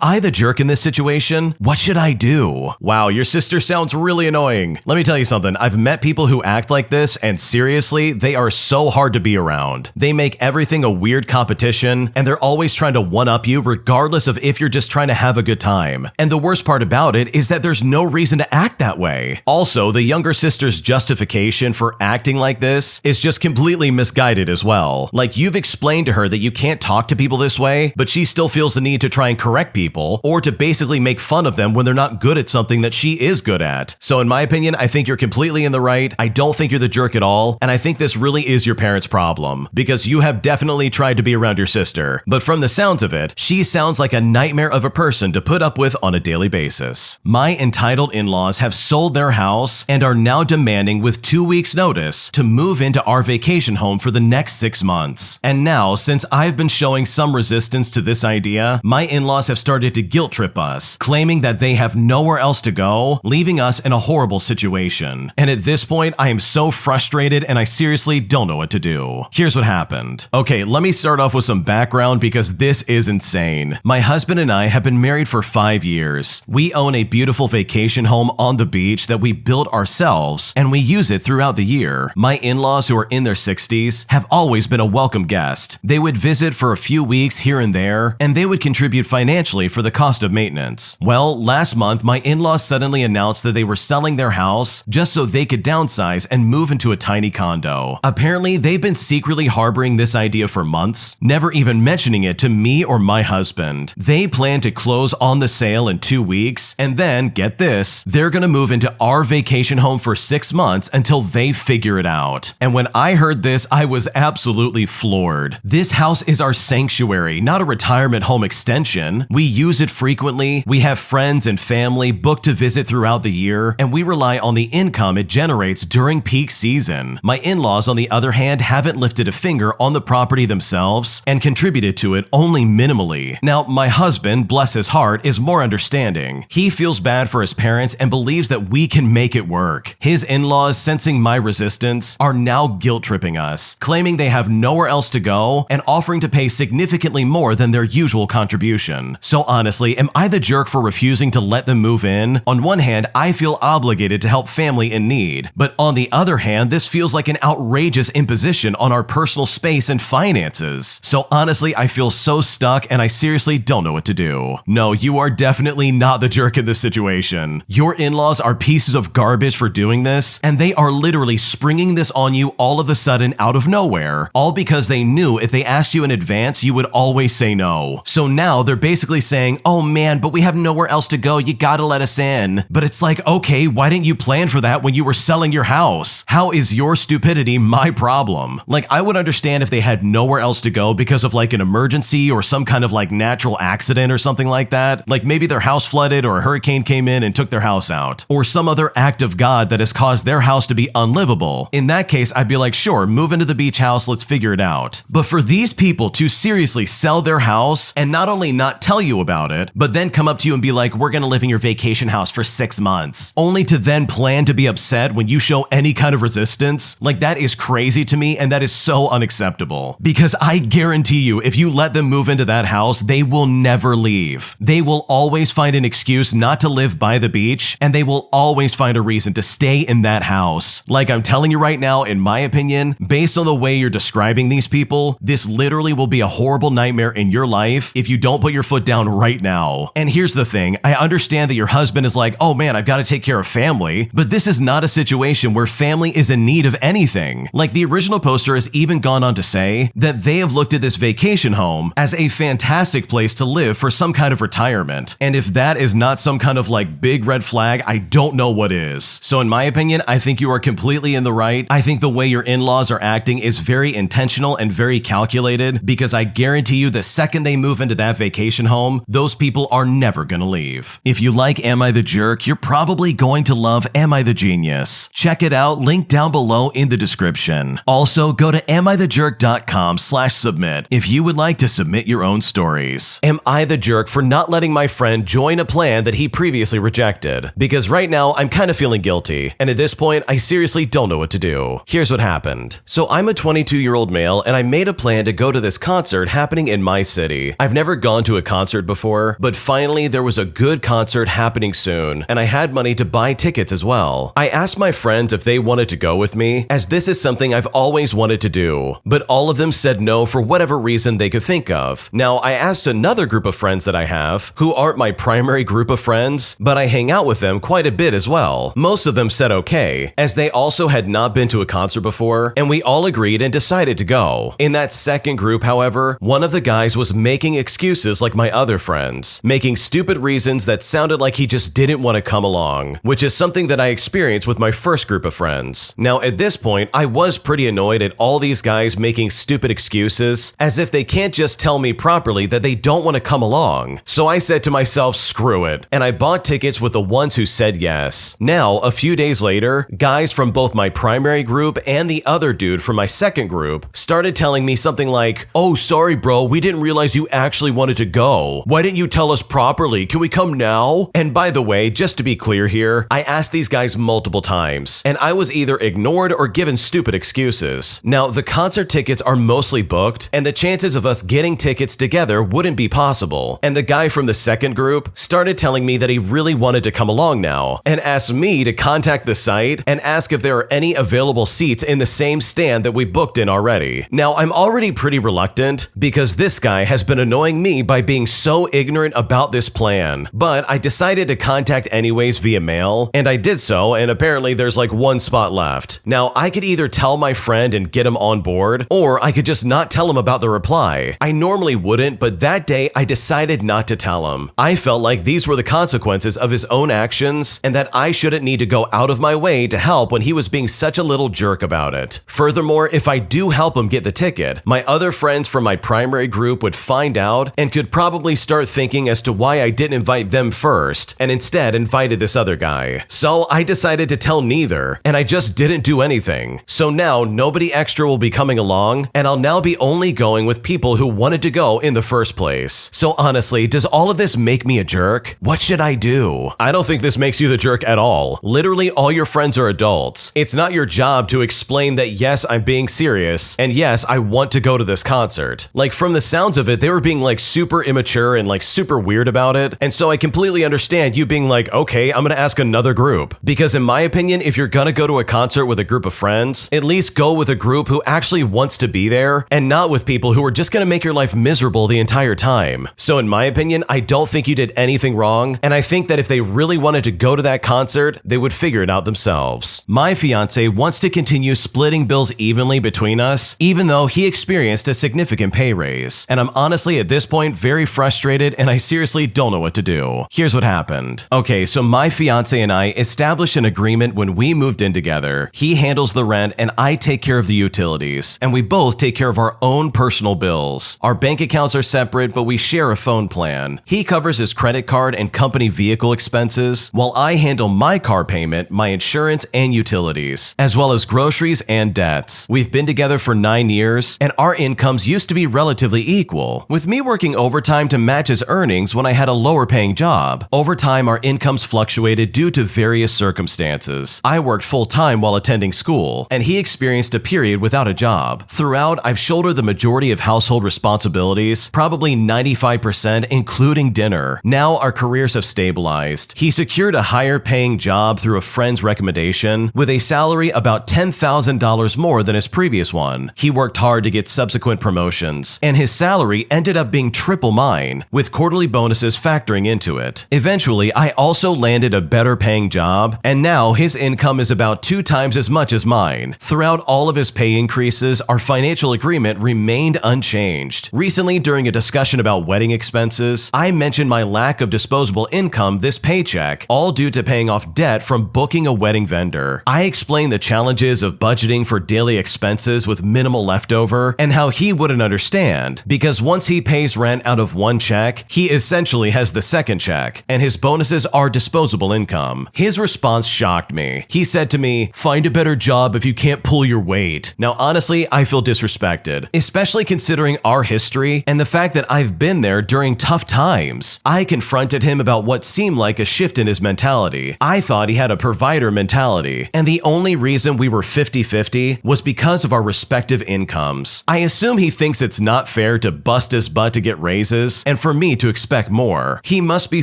I the jerk in this situation? What should I do? Wow, your sister sounds really annoying. Let me tell you something, I've met people who act like this, and seriously, they are so hard to be around. They make everything a weird competition, and they're always trying to one-up you regardless of if you're just trying to have a good time. And the worst part about it is that there's no reason to act that way. Also, the younger sister's justification for acting like this is just completely misguided as well. Like, you've explained to her that you can't talk to people this way, but she still feels the need to try and correct people, or to basically make fun of them when they're not good at something that she is good at. So in my opinion, I think you're completely in the right. I don't think you're the jerk at all, and I think this really is your parents' problem, because you have definitely tried to be around your sister. But from the sounds of it, she sounds like a nightmare of a person to put up with on a daily basis. My entitled in-laws have sold their house and are now demanding with 2 weeks notice to move into our vacation home for the next 6 months. And now, since I've been showing some resistance to this idea, my in-laws have started to guilt trip us, claiming that they have nowhere else to go, leaving us in a horrible situation. And at this point, I am so frustrated and I seriously don't know what to do. Here's what happened. Okay, let me start off with some background because this is insane. My husband and I have been married for 5 years. We own a beautiful vacation home on the beach that we built ourselves, and we use it throughout the year. My in-laws, who are in their 60s, have always been a welcome guest. They would visit for a few weeks here and there, and they would contribute financially for the cost of maintenance. Well, last month, my in-laws suddenly announced that they were selling their house just so they could downsize and move into a tiny condo. Apparently, they've been secretly harboring this idea for months, never even mentioning it to me or my husband. They plan to close on the sale in 2 weeks, and then, get this, they're gonna move into our vacation home for 6 months until they figure it out. And when I heard this, I was absolutely floored. This house is our sanctuary, not a retirement home extension. We use it frequently, we have friends and family booked to visit throughout the year, and we rely on the income it generates during peak season. My in-laws, on the other hand, haven't lifted a finger on the property themselves and contributed to it only minimally. Now, my husband, bless his heart, is more understanding. He feels bad for his parents and believes that we can make it work. His in-laws, sensing my resistance, are now guilt-tripping us, claiming they have nowhere else to go and offering to pay significantly more than their usual contribution. So honestly, am I the jerk for refusing to let them move in? On one hand, I feel obligated to help family in need, but on the other hand, this feels like an outrageous imposition on our personal space and finances. So honestly, I feel so stuck and I seriously don't know what to do. No, you are definitely not the jerk in this situation. Your in-laws are pieces of garbage for doing this, and they are literally springing this on you all of a sudden out of nowhere, all because they knew if they asked you in advance, you would always say no. So now they're basically saying, oh man, but we have nowhere else to go, you gotta let us in. But it's like, okay, why didn't you plan for that when you were selling your house? How is your stupidity my problem? Like, I would understand if they had nowhere else to go because of like an emergency or some kind of like natural accident or something like that. Like maybe their house flooded or a hurricane came in and took their house out, or some other act of God that has caused their house to be unlivable. In that case, I'd be like, sure, move into the beach house, let's figure it out. But for these people to seriously sell their house and not only not tell you about it, but then come up to you and be like, we're gonna live in your vacation house for 6 months, only to then plan to be upset when you show any kind of resistance. Like, that is crazy to me, and that is so unacceptable. Because I guarantee you, if you let them move into that house, they will never leave. They will always find an excuse not to live by the beach, and they will always find a reason to stay in that house. Like, I'm telling you right now, in my opinion, based on the way you're describing these people, this literally will be a horrible nightmare in your life if you don't put your foot down right now. And here's the thing, I understand that your husband is like, oh man, I've got to take care of family, but this is not a situation where family is in need of anything. Like, the original poster has even gone on to say that they have looked at this vacation home as a fantastic place to live for some kind of retirement. And if that is not some kind of like big red flag, I don't know what is. So in my opinion, I think you are completely in the right. I think the way your in-laws are acting is very intentional and very calculated, because I guarantee you the second they move into that vacation home, those people are never gonna leave. If you like Am I the Jerk, you're probably going to love Am I the Genius. Check it out, link down below in the description. Also, go to AmITheJerk.com/submit if you would like to submit your own stories. Am I the jerk for not letting my friend join a plan that he previously rejected? Because right now, I'm kind of feeling guilty, and at this point, I seriously don't know what to do. Here's what happened. So I'm a 22-year-old male, and I made a plan to go to this concert happening in my city. I've never gone to a concert before, but finally there was a good concert happening soon, and I had money to buy tickets as well. I asked my friends if they wanted to go with me, as this is something I've always wanted to do, but all of them said no for whatever reason they could think of. Now, I asked another group of friends that I have, who aren't my primary group of friends, but I hang out with them quite a bit as well. Most of them said okay, as they also had not been to a concert before, and we all agreed and decided to go. In that second group, however, one of the guys was making excuses like my other friends, making stupid reasons that sounded like he just didn't want to come along, which is something that I experienced with my first group of friends. Now, at this point, I was pretty annoyed at all these guys making stupid excuses, as if they can't just tell me properly that they don't want to come along. So I said to myself, screw it, and I bought tickets with the ones who said yes. Now, a few days later, guys from both my primary group and the other dude from my second group started telling me something like, oh, sorry bro, we didn't realize you actually wanted to go. Why didn't you tell us properly? Can we come now? And by the way, just to be clear here, I asked these guys multiple times, and I was either ignored or given stupid excuses. Now, the concert tickets are mostly booked, and the chances of us getting tickets together wouldn't be possible. And the guy from the second group started telling me that he really wanted to come along now, and asked me to contact the site and ask if there are any available seats in the same stand that we booked in already. Now, I'm already pretty reluctant because this guy has been annoying me by being so ignorant about this plan, but I decided to contact anyways via mail, and I did so, and apparently there's like one spot left. Now, I could either tell my friend and get him on board, or I could just not tell him about the reply. I normally wouldn't, but that day I decided not to tell him. I felt like these were the consequences of his own actions, and that I shouldn't need to go out of my way to help when he was being such a little jerk about it. Furthermore, if I do help him get the ticket, my other friends from my primary group would find out and could probably start thinking as to why I didn't invite them first, and instead invited this other guy. So I decided to tell neither, and I just didn't do anything. So now nobody extra will be coming along, and I'll now be only going with people who wanted to go in the first place. So honestly, does all of this make me a jerk? What should I do? I don't think this makes you the jerk at all. Literally, all your friends are adults. It's not your job to explain that yes, I'm being serious, and yes, I want to go to this concert. Like, from the sounds of it, they were being like super immature and like super weird about it, and so I completely understand you being like, okay, I'm gonna ask another group. Because in my opinion, if you're gonna go to a concert with a group of friends, at least go with a group who actually wants to be there, and not with people who are just gonna make your life miserable the entire time. So in my opinion, I don't think you did anything wrong, and I think that if they really wanted to go to that concert, they would figure it out themselves. My fiance wants to continue splitting bills evenly between us, even though he experienced a significant pay raise. And I'm honestly at this point very frustrated, and I seriously don't know what to do. Here's what happened. Okay, so my fiance and I established an agreement when we moved in together. He handles the rent and I take care of the utilities, and we both take care of our own personal bills. Our bank accounts are separate, but we share a phone plan. He covers his credit card and company vehicle expenses, while I handle my car payment, my insurance, and utilities, as well as groceries and debts. We've been together for 9 years, and our incomes used to be relatively equal, with me working overtime to match his earnings when I had a lower paying job. Over time, our incomes fluctuated due to various circumstances. I worked full-time while attending school, and he experienced a period without a job. Throughout, I've shouldered the majority of household responsibilities, probably 95%, including dinner. Now our careers have stabilized. He secured a higher paying job through a friend's recommendation with a salary about $10,000 more than his previous one. He worked hard to get subsequent promotions, and his salary ended up being triple mine, with quarterly bonuses factoring into it. Eventually, I also landed a better paying job, and now his income is about 2 times as much as mine. Throughout all of his pay increases, our financial agreement remained unchanged. Recently, during a discussion about wedding expenses, I mentioned my lack of disposable income this paycheck, all due to paying off debt from booking a wedding vendor. I explained the challenges of budgeting for daily expenses with minimal leftover, and how he wouldn't understand, because once he pays rent out of one check, he essentially has the second check, and his bonuses are disposable income. His response shocked me. He said to me, "Find a better job if you can't pull your weight." Now honestly, I feel disrespected, especially considering our history and the fact that I've been there during tough times. I confronted him about what seemed like a shift in his mentality. I thought he had a provider mentality, and the only reason we were 50-50 was because of our respective incomes. I assume he thinks it's not fair to bust his butt to get raises, and for me to expect more. He must be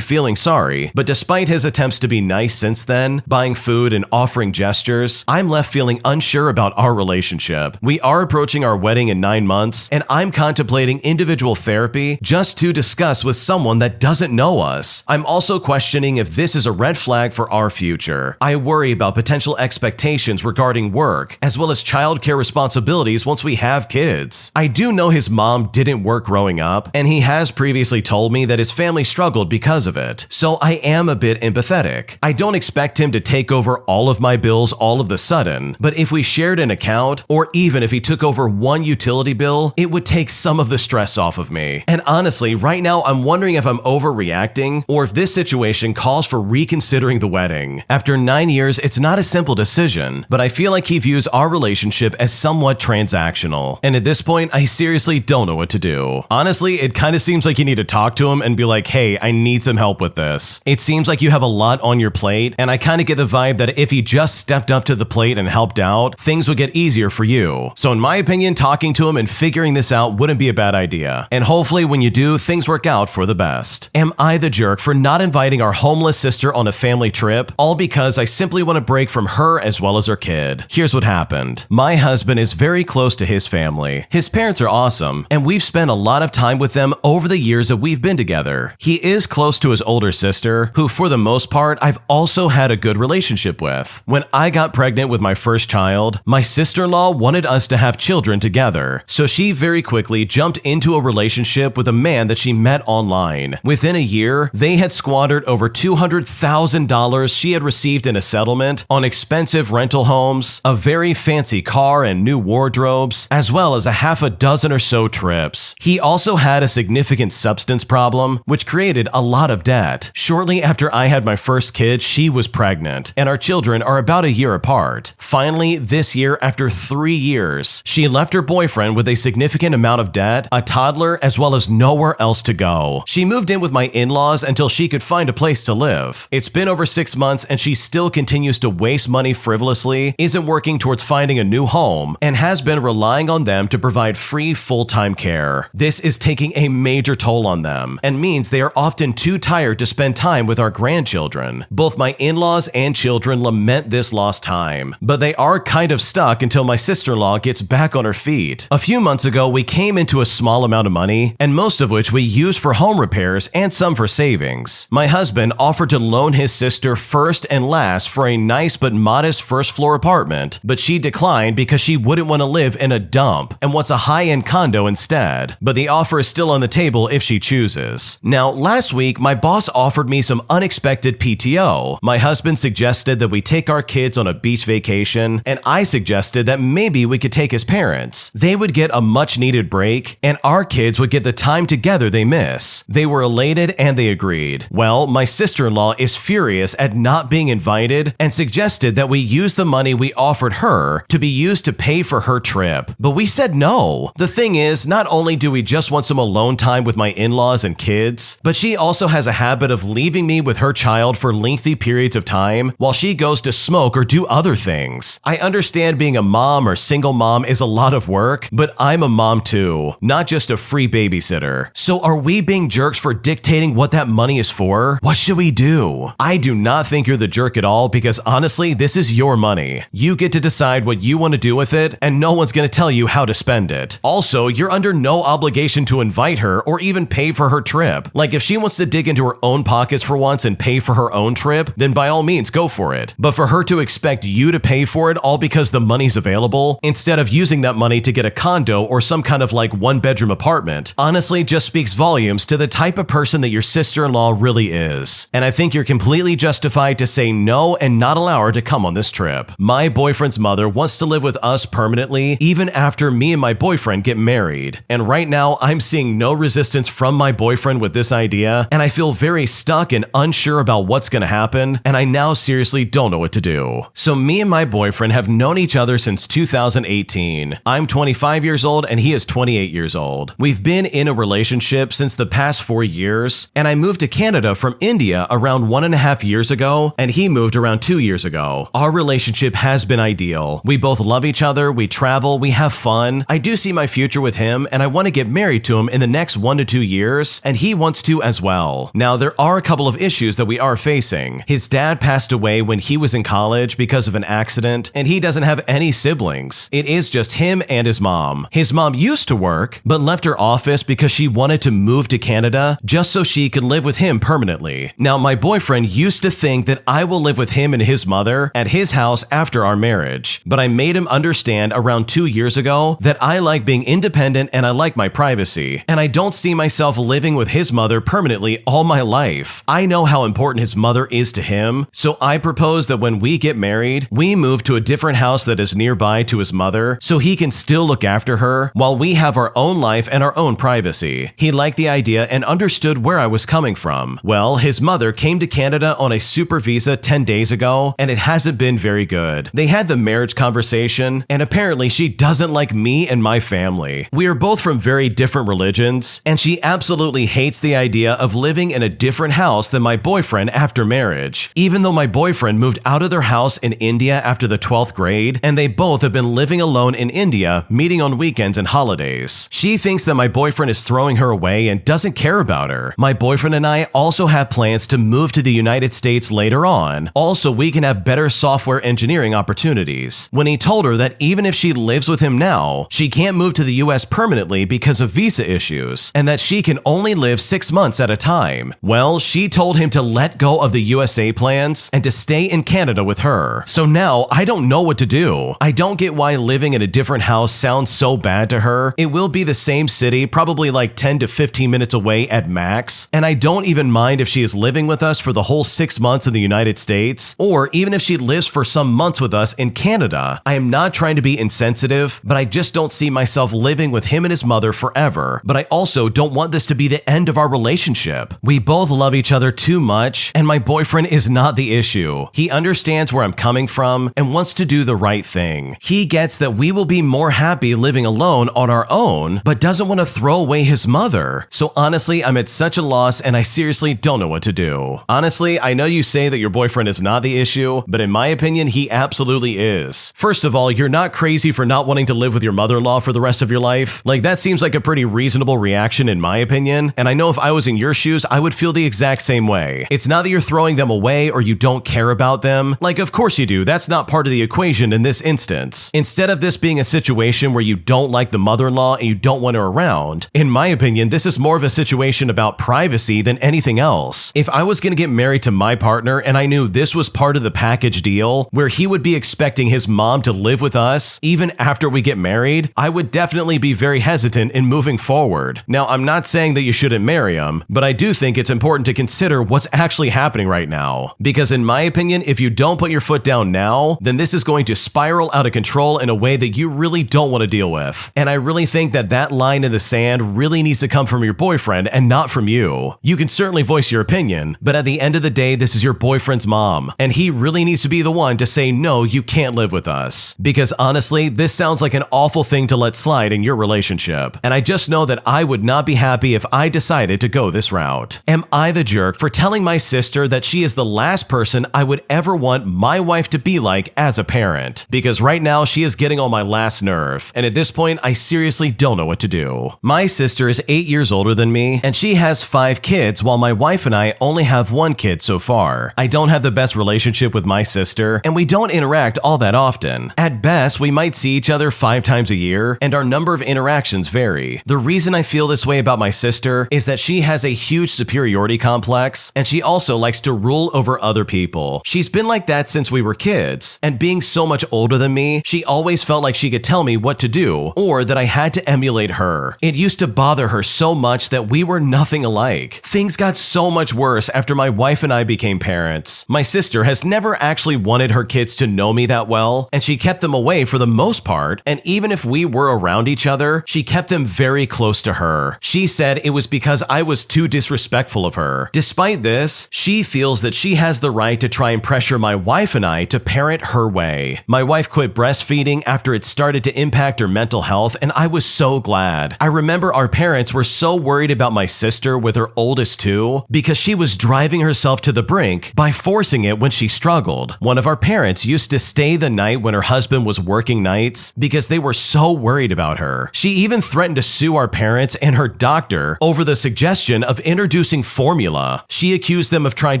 feeling sorry, but despite his attempts to be nice since then, buying food and offering gestures, I'm left feeling unsure about our relationship. We are approaching our wedding in 9 months, and I'm contemplating individual therapy just to discuss with someone that doesn't know us. I'm also questioning if this is a red flag for our future. I worry about potential expectations regarding work, as well as childcare responsibilities once we have kids. I do know his mom didn't work growing up, and he has previously told me that his family struggled because of it, so I am a bit empathetic. I don't expect him to take over all of my bills all of the sudden, but if we shared an account, or even if he took over one utility bill, it would take some of the stress off of me. And honestly, right now I'm wondering if I'm overreacting, or if this situation calls for reconsidering the wedding. After 9 years, it's not a simple decision, but I feel like he views our relationship as somewhat transactional, and at this point, I seriously don't know what to do. Honestly, it kind of seems like you need to talk to him and be like, "Hey, I need some help with this." It seems like you have a lot on your plate, and I kind of get the vibe that if he just stepped up to the plate and helped out, things would get easier for you. So in my opinion, talking to him and figuring this out wouldn't be a bad idea. And hopefully when you do, things work out for the best. Am I the jerk for not inviting our homeless sister on a family trip, all because I simply want to break from her as well as her kid? Here's what happened. My husband is very close to his family. His parents are awesome, and we've spent a lot of time with them over the years that we've been together. He is close to his older sister, who for the most part, I've also had a good relationship with. When I got pregnant with my first child, my sister-in-law wanted us to have children together, so she very quickly jumped into a relationship with a man that she met online. Within a year, they had squandered over $200,000 she had received in a settlement on expensive rental homes, a very fancy car and new wardrobes, as well as a half a dozen or so trips. He also had a significant substance problem, which created a lot of debt. Shortly after I had my first kid, she was pregnant, and our children are about a year apart. Finally, this year, after 3 years, she left her boyfriend with a significant amount of debt, a toddler, as well as nowhere else to go. She moved in with my in-laws until she could find a place to live. It's been over 6 months, and she still continues to waste money frivolously, isn't working towards finding a new home, and has been relying on them to provide free full-time care. This is taking a major toll on them, and means they are often too tired to spend time with our grandchildren. Both my in-laws and children lament this lost time, but they are kind of stuck until my sister-in-law gets back on her feet. A few months ago, we came into a small amount of money, and most of which we used for home repairs and some for savings. My husband offered to loan his sister first and last for a nice but modest first-floor apartment, but she declined because she wouldn't want to live in a dump and wants a high-end condo instead, but the offer is still on the table if she chooses. Now, last week, my boss offered me some unexpected PTO. My husband suggested that we take our kids on a beach vacation, and I suggested that maybe we could take his parents. They would get a much-needed break, and our kids would get the time together they miss. They were elated and they agreed. Well, my sister-in-law is furious at not being invited and suggested that we use the money we offered her to be used to pay for her trip. But we said no. The thing is, not only do we just want some alone time with my in-laws and kids, is. But she also has a habit of leaving me with her child for lengthy periods of time while she goes to smoke or do other things. I understand being a mom or single mom is a lot of work, but I'm a mom too, not just a free babysitter. So are we being jerks for dictating what that money is for? What should we do? I do not think you're the jerk at all because honestly, this is your money. You get to decide what you want to do with it, and no one's going to tell you how to spend it. Also, you're under no obligation to invite her or even pay for her trip. Like if she wants to dig into her own pockets for once and pay for her own trip, then by all means go for it. But for her to expect you to pay for it all because the money's available, instead of using that money to get a condo or some kind of like one-bedroom apartment, honestly just speaks volumes to the type of person that your sister-in-law really is. And I think you're completely justified to say no and not allow her to come on this trip. My boyfriend's mother wants to live with us permanently even after me and my boyfriend get married. And right now, I'm seeing no resistance from my boyfriend with this idea, and I feel very stuck and unsure about what's going to happen, and I now seriously don't know what to do. So me and my boyfriend have known each other since 2018. I'm 25 years old and he is 28 years old. We've been in a relationship since the past 4 years, and I moved to Canada from India around 1.5 years ago, and he moved around 2 years ago. Our relationship has been ideal. We both love each other, we travel, we have fun. I do see my future with him, and I want to get married to him in the next 1 to 2 years, and he wants to as well. Now, there are a couple of issues that we are facing. His dad passed away when he was in college because of an accident, and he doesn't have any siblings. It is just him and his mom. His mom used to work, but left her office because she wanted to move to Canada just so she could live with him permanently. Now, my boyfriend used to think that I will live with him and his mother at his house after our marriage, but I made him understand around 2 years ago that I like being independent and I like my privacy, and I don't see myself living with his mother permanently all my life. I know how important his mother is to him, so I propose that when we get married, we move to a different house that is nearby to his mother so he can still look after her while we have our own life and our own privacy. He liked the idea and understood where I was coming from. Well, his mother came to Canada on a super visa 10 days ago, and it hasn't been very good. They had the marriage conversation, and apparently she doesn't like me and my family. We are both from very different religions, and she absolutely hates the idea of living in a different house than my boyfriend after marriage. Even though my boyfriend moved out of their house in India after the 12th grade, and they both have been living alone in India, meeting on weekends and holidays. She thinks that my boyfriend is throwing her away and doesn't care about her. My boyfriend and I also have plans to move to the United States later on. Also, we can have better software engineering opportunities. When he told her that even if she lives with him now, she can't move to the US permanently because of visa issues, and that she can only live 6 months at a time. Well, she told him to let go of the USA plans and to stay in Canada with her. So now I don't know what to do. I don't get why living in a different house sounds so bad to her. It will be the same city, probably like 10 to 15 minutes away at max, and I don't even mind if she is living with us for the whole 6 months in the United States, or even if she lives for some months with us in Canada. I am not trying to be insensitive, but I just don't see myself living with him and his mother forever. But I also don't want this to be the end of our relationship. We both love each other too much, and my boyfriend is not the issue. He understands where I'm coming from and wants to do the right thing. He gets that we will be more happy living alone on our own, but doesn't want to throw away his mother. So honestly, I'm at such a loss and I seriously don't know what to do. Honestly, I know you say that your boyfriend is not the issue, but in my opinion, he absolutely is. First of all, you're not crazy for not wanting to live with your mother-in-law for the rest of your life. Like, that seems like a pretty reasonable reaction in my opinion, and I know if I was in your shoes, I would feel the exact same way. It's not that you're throwing them away or you don't care about them. Like, of course you do. That's not part of the equation in this instance. Instead of this being a situation where you don't like the mother-in-law and you don't want her around, in my opinion, this is more of a situation about privacy than anything else. If I was going to get married to my partner and I knew this was part of the package deal, where he would be expecting his mom to live with us even after we get married, I would definitely be very hesitant in moving forward. Now, I'm not saying that you shouldn't marry him, but I do think it's important to consider what's actually happening right now. Because in my opinion, if you don't put your foot down now, then this is going to spiral out of control in a way that you really don't want to deal with. And I really think that that line in the sand really needs to come from your boyfriend and not from you. You can certainly voice your opinion, but at the end of the day, this is your boyfriend's mom, and he really needs to be the one to say, no, you can't live with us. Because honestly, this sounds like an awful thing to let slide in your relationship. And I just know that I would not be happy if I decided decided to go this route. Am I the jerk for telling my sister that she is the last person I would ever want my wife to be like as a parent? Because right now she is getting on my last nerve, and at this point I seriously don't know what to do. My sister is 8 years older than me, and she has 5 kids while my wife and I only have 1 kid so far. I don't have the best relationship with my sister, and we don't interact all that often. At best, we might see each other 5 times a year, and our number of interactions vary. The reason I feel this way about my sister is that she has a huge superiority complex, and she also likes to rule over other people. She's been like that since we were kids, and being so much older than me, she always felt like she could tell me what to do, or that I had to emulate her. It used to bother her so much that we were nothing alike. Things got so much worse after my wife and I became parents. My sister has never actually wanted her kids to know me that well, and she kept them away for the most part, and even if we were around each other, she kept them very close to her. She said it was because I was too disrespectful of her. Despite this, she feels that she has the right to try and pressure my wife and I to parent her way. My wife quit breastfeeding after it started to impact her mental health, and I was so glad. I remember our parents were so worried about my sister with her oldest 2 because she was driving herself to the brink by forcing it when she struggled. One of our parents used to stay the night when her husband was working nights because they were so worried about her. She even threatened to sue our parents and her doctor over the suggestion of introducing formula. She accused them of trying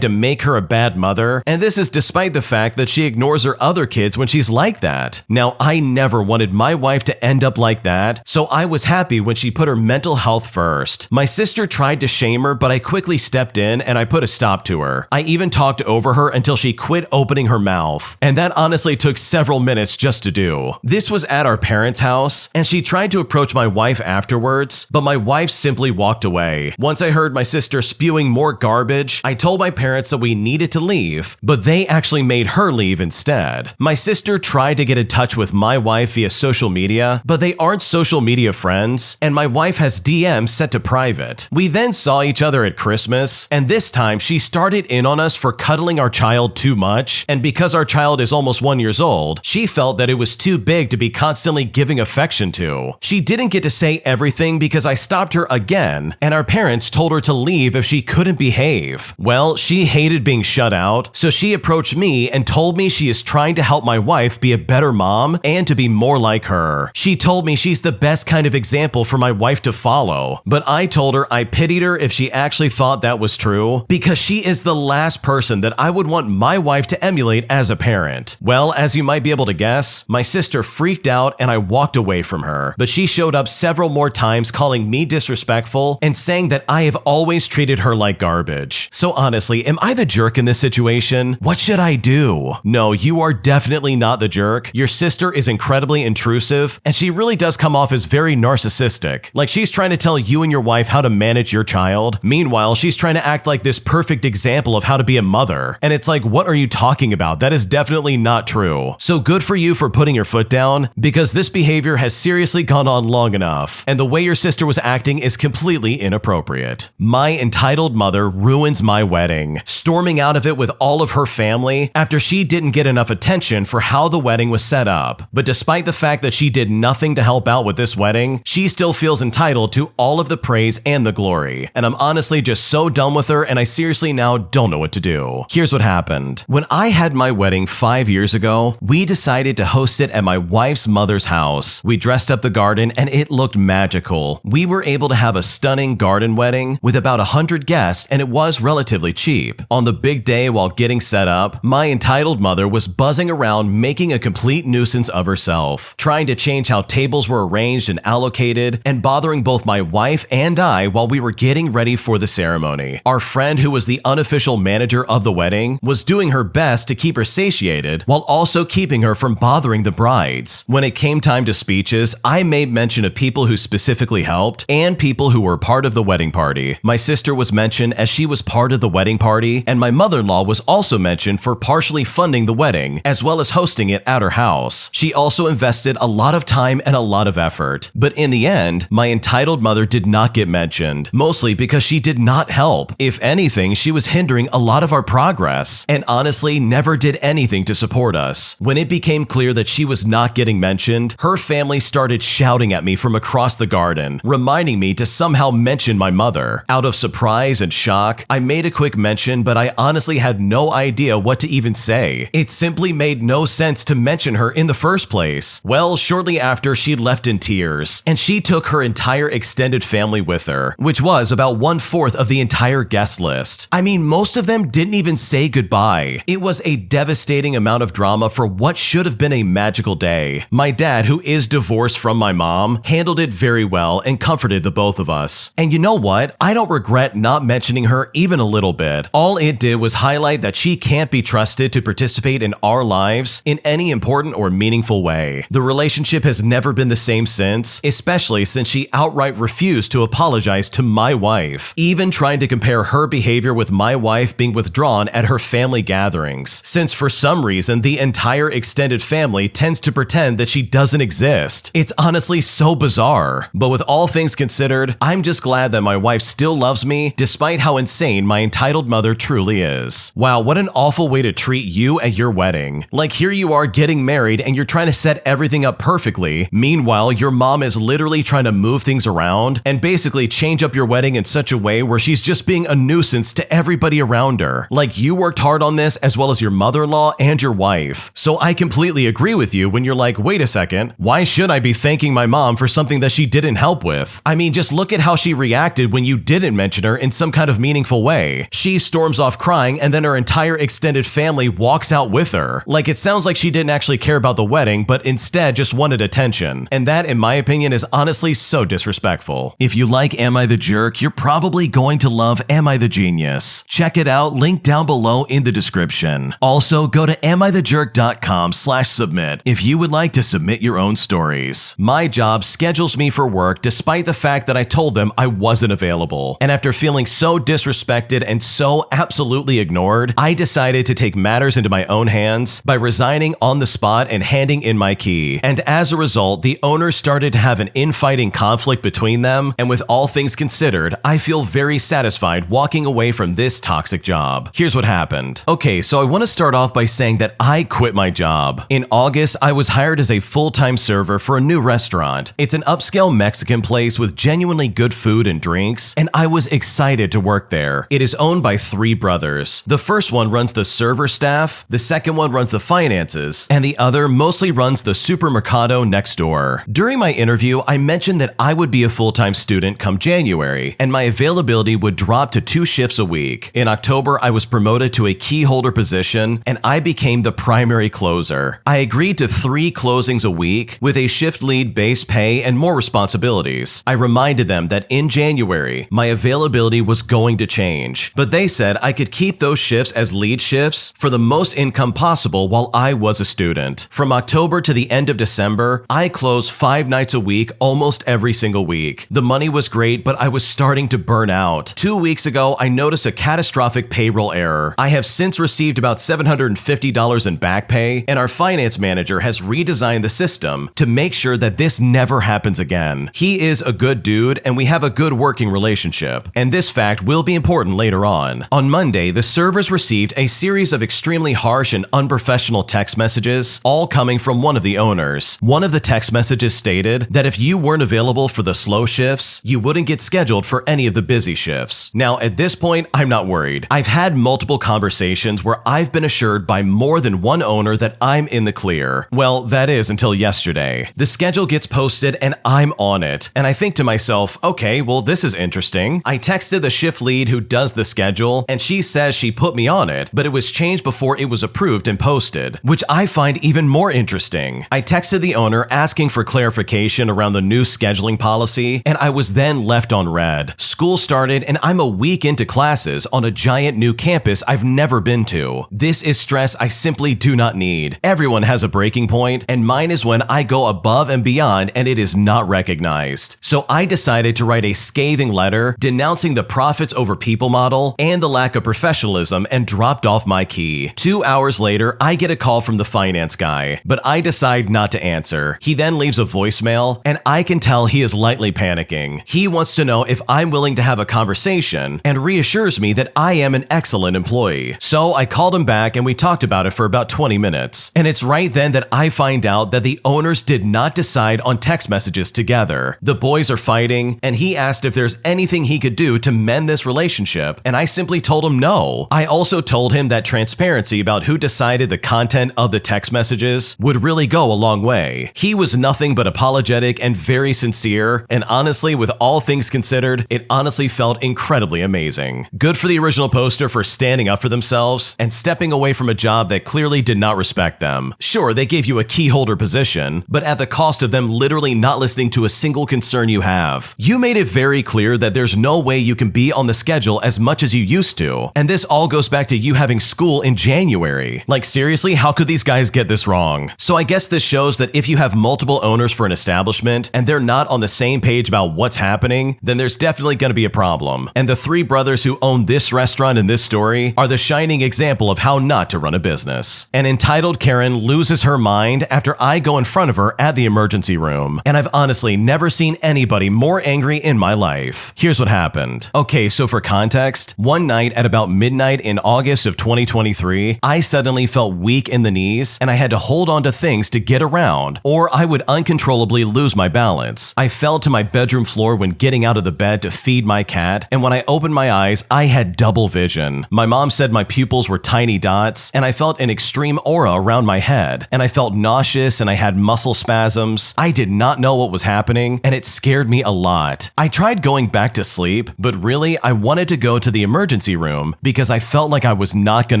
to make her a bad mother, and this is despite the fact that she ignores her other kids when she's like that. Now, I never wanted my wife to end up like that, so I was happy when she put her mental health first. My sister tried to shame her, but I quickly stepped in and I put a stop to her. I even talked over her until she quit opening her mouth, and that honestly took several minutes just to do. This was at our parents' house, and she tried to approach my wife afterwards, but my wife simply walked away. Once I heard my sister spewing more garbage, I told my parents that we needed to leave, but they actually made her leave instead. My sister tried to get in touch with my wife via social media, but they aren't social media friends, and my wife has DMs set to private. We then saw each other at Christmas, and this time she started in on us for cuddling our child too much, and because our child is almost 1 year old, she felt that it was too big to be constantly giving affection to. She didn't get to say everything because I stopped her again, and our parents told her to leave if she couldn't behave. Well, she hated being shut out, so she approached me and told me she is trying to help my wife be a better mom and to be more like her. She told me she's the best kind of example for my wife to follow, but I told her I pitied her if she actually thought that was true, because she is the last person that I would want my wife to emulate as a parent. Well, as you might be able to guess, my sister freaked out and I walked away from her, but she showed up several more times calling me disrespectful and saying that I have always treated her like garbage. So honestly, am I the jerk in this situation? What should I do? No, you are definitely not the jerk. Your sister is incredibly intrusive, and she really does come off as very narcissistic. Like she's trying to tell you and your wife how to manage your child. Meanwhile, she's trying to act like this perfect example of how to be a mother. And it's like, what are you talking about? That is definitely not true. So good for you for putting your foot down, because this behavior has seriously gone on long enough, and the way your sister was acting is completely inappropriate. My entitled mother ruins my wedding, storming out of it with all of her family after she didn't get enough attention for how the wedding was set up. But despite the fact that she did nothing to help out with this wedding, she still feels entitled to all of the praise and the glory. And I'm honestly just so done with her, and I seriously now don't know what to do. Here's what happened. When I had my wedding 5 years ago, we decided to host it at my wife's mother's house. We dressed up the garden and it looked magical. We were able to have a stunning garden wedding with about 100 guests, and it was relatively cheap. On the big day while getting set up, my entitled mother was buzzing around making a complete nuisance of herself, trying to change how tables were arranged and allocated, and bothering both my wife and I while we were getting ready for the ceremony. Our friend, who was the unofficial manager of the wedding, was doing her best to keep her satiated while also keeping her from bothering the brides. When it came time to speeches, I made mention of people who specifically helped and people who were part of the wedding party. My sister was mentioned as she was part of the wedding party, and my mother-in-law was also mentioned for partially funding the wedding as well as hosting it at her house. She also invested a lot of time and a lot of effort, but in the end, my entitled mother did not get mentioned, mostly because she did not help. If anything, she was hindering a lot of our progress, and honestly never did anything to support us. When it became clear that she was not getting mentioned, her family started shouting at me from across the garden, reminding me to somehow mention mention my mother. Out of surprise and shock, I made a quick mention, but I honestly had no idea what to even say. It simply made no sense to mention her in the first place. Well, shortly after, she left in tears, and she took her entire extended family with her, which was about 1/4 of the entire guest list. I mean, most of them didn't even say goodbye. It was a devastating amount of drama for what should have been a magical day. My dad, who is divorced from my mom, handled it very well and comforted the both of us. And you know what? I don't regret not mentioning her even a little bit. All it did was highlight that she can't be trusted to participate in our lives in any important or meaningful way. The relationship has never been the same since, especially since she outright refused to apologize to my wife, even trying to compare her behavior with my wife being withdrawn at her family gatherings, since for some reason the entire extended family tends to pretend that she doesn't exist. It's honestly so bizarre. But with all things considered, I'm just glad that my wife still loves me despite how insane my entitled mother truly is. Wow, what an awful way to treat you at your wedding. Like, here you are getting married and you're trying to set everything up perfectly. Meanwhile, your mom is literally trying to move things around and basically change up your wedding in such a way where she's just being a nuisance to everybody around her. Like, you worked hard on this as well as your mother-in-law and your wife. So I completely agree with you when you're like, wait a second, why should I be thanking my mom for something that she didn't help with? I mean, just look at how she reacted when you didn't mention her in some kind of meaningful way. She storms off crying and then her entire extended family walks out with her. Like, it sounds like she didn't actually care about the wedding, but instead just wanted attention. And that, in my opinion, is honestly so disrespectful. If you like Am I the Jerk, you're probably going to love Am I the Genius. Check it out, link down below in the description. Also, go to AmITheJerk.com/submit if you would like to submit your own stories. My job schedules me for work despite the fact that I told them I wasn't available. And after feeling so disrespected and so absolutely ignored, I decided to take matters into my own hands by resigning on the spot and handing in my key. And as a result, the owners started to have an infighting conflict between them, and with all things considered, I feel very satisfied walking away from this toxic job. Here's what happened. Okay, so I want to start off by saying that I quit my job. In August, I was hired as a full-time server for a new restaurant. It's an upscale Mexican place with genuinely good food and drinks, and I was excited to work there. It is owned by 3 brothers. The first one runs the server staff, the second one runs the finances, and the other mostly runs the supermercado next door. During my interview, I mentioned that I would be a full-time student come January, and my availability would drop to 2 shifts a week. In October, I was promoted to a key holder position, and I became the primary closer. I agreed to 3 closings a week with a shift lead base pay and more responsibilities. I reminded them that in January, my availability was going to change, but they said I could keep those shifts as lead shifts for the most income possible while I was a student. From October to the end of December, I closed 5 nights a week almost every single week. The money was great, but I was starting to burn out. 2 weeks ago, I noticed a catastrophic payroll error. I have since received about $750 in back pay, and our finance manager has redesigned the system to make sure that this never happens again. He is a good dude, and we have a good working relationship, and this fact will be important later on. On Monday, the servers received a series of extremely harsh and unprofessional text messages, all coming from one of the owners. One of the text messages stated that if you weren't available for the slow shifts, you wouldn't get scheduled for any of the busy shifts. Now, at this point, I'm not worried. I've had multiple conversations where I've been assured by more than one owner that I'm in the clear. Well, that is until yesterday. The schedule gets posted and I'm on it. And I think to myself, okay, well, this is interesting. I texted the shift lead who does the schedule, and she says she put me on it, but it was changed before it was approved and posted, which I find even more interesting. I texted the owner asking for clarification around the new scheduling policy, and I was then left on red. School started, and I'm a week into classes on a giant new campus I've never been to. This is stress I simply do not need. Everyone has a breaking point, and mine is when I go above and beyond and it is not recognized. So I decided to write a scathing letter denouncing the profits over people model and the lack of professionalism and dropped off my key. 2 hours later, I get a call from the finance guy, but I decide not to answer. He then leaves a voicemail, and I can tell he is lightly panicking. He wants to know if I'm willing to have a conversation and reassures me that I am an excellent employee. So I called him back and we talked about it for about 20 minutes. And it's right then that I find out that the owners did not decide on text messages together. The boys are fighting, and he asked if there's anything he could do to mend this relationship, and I simply told him no. I also told him that transparency about who decided the content of the text messages would really go a long way. He was nothing but apologetic and very sincere, and honestly, with all things considered, it honestly felt incredibly amazing. Good for the original poster for standing up for themselves and stepping away from a job that clearly did not respect them. Sure, they gave you a key holder position, but at the cost of them literally not listening to a single concern you have. You made it very clear that there's no way you can be on the schedule as much as you used to, and this all goes back to you having school in January. Like seriously, how could these guys get this wrong? So I guess this shows that if you have multiple owners for an establishment and they're not on the same page about what's happening, then there's definitely going to be a problem. And the three brothers who own this restaurant in this story are the shining example of how not to run a business. An entitled Karen loses her mind after I go in front of her at the emergency room, and I've honestly never seen anybody more angry in my life. Here's what happened. Okay, so for context, one night at about midnight in August of 2023, I suddenly felt weak in the knees and I had to hold on to things to get around, or I would uncontrollably lose my balance. I fell to my bedroom floor when getting out of the bed to feed my cat, and when I opened my eyes, I had double vision. My mom said my pupils were tiny dots, and I felt an extreme aura around my head, and I felt nauseous and I had muscle spasms. I did not know what was happening, and it scared me a lot. I tried going back to sleep, but really, I wanted to go to the emergency room because I felt like I was not going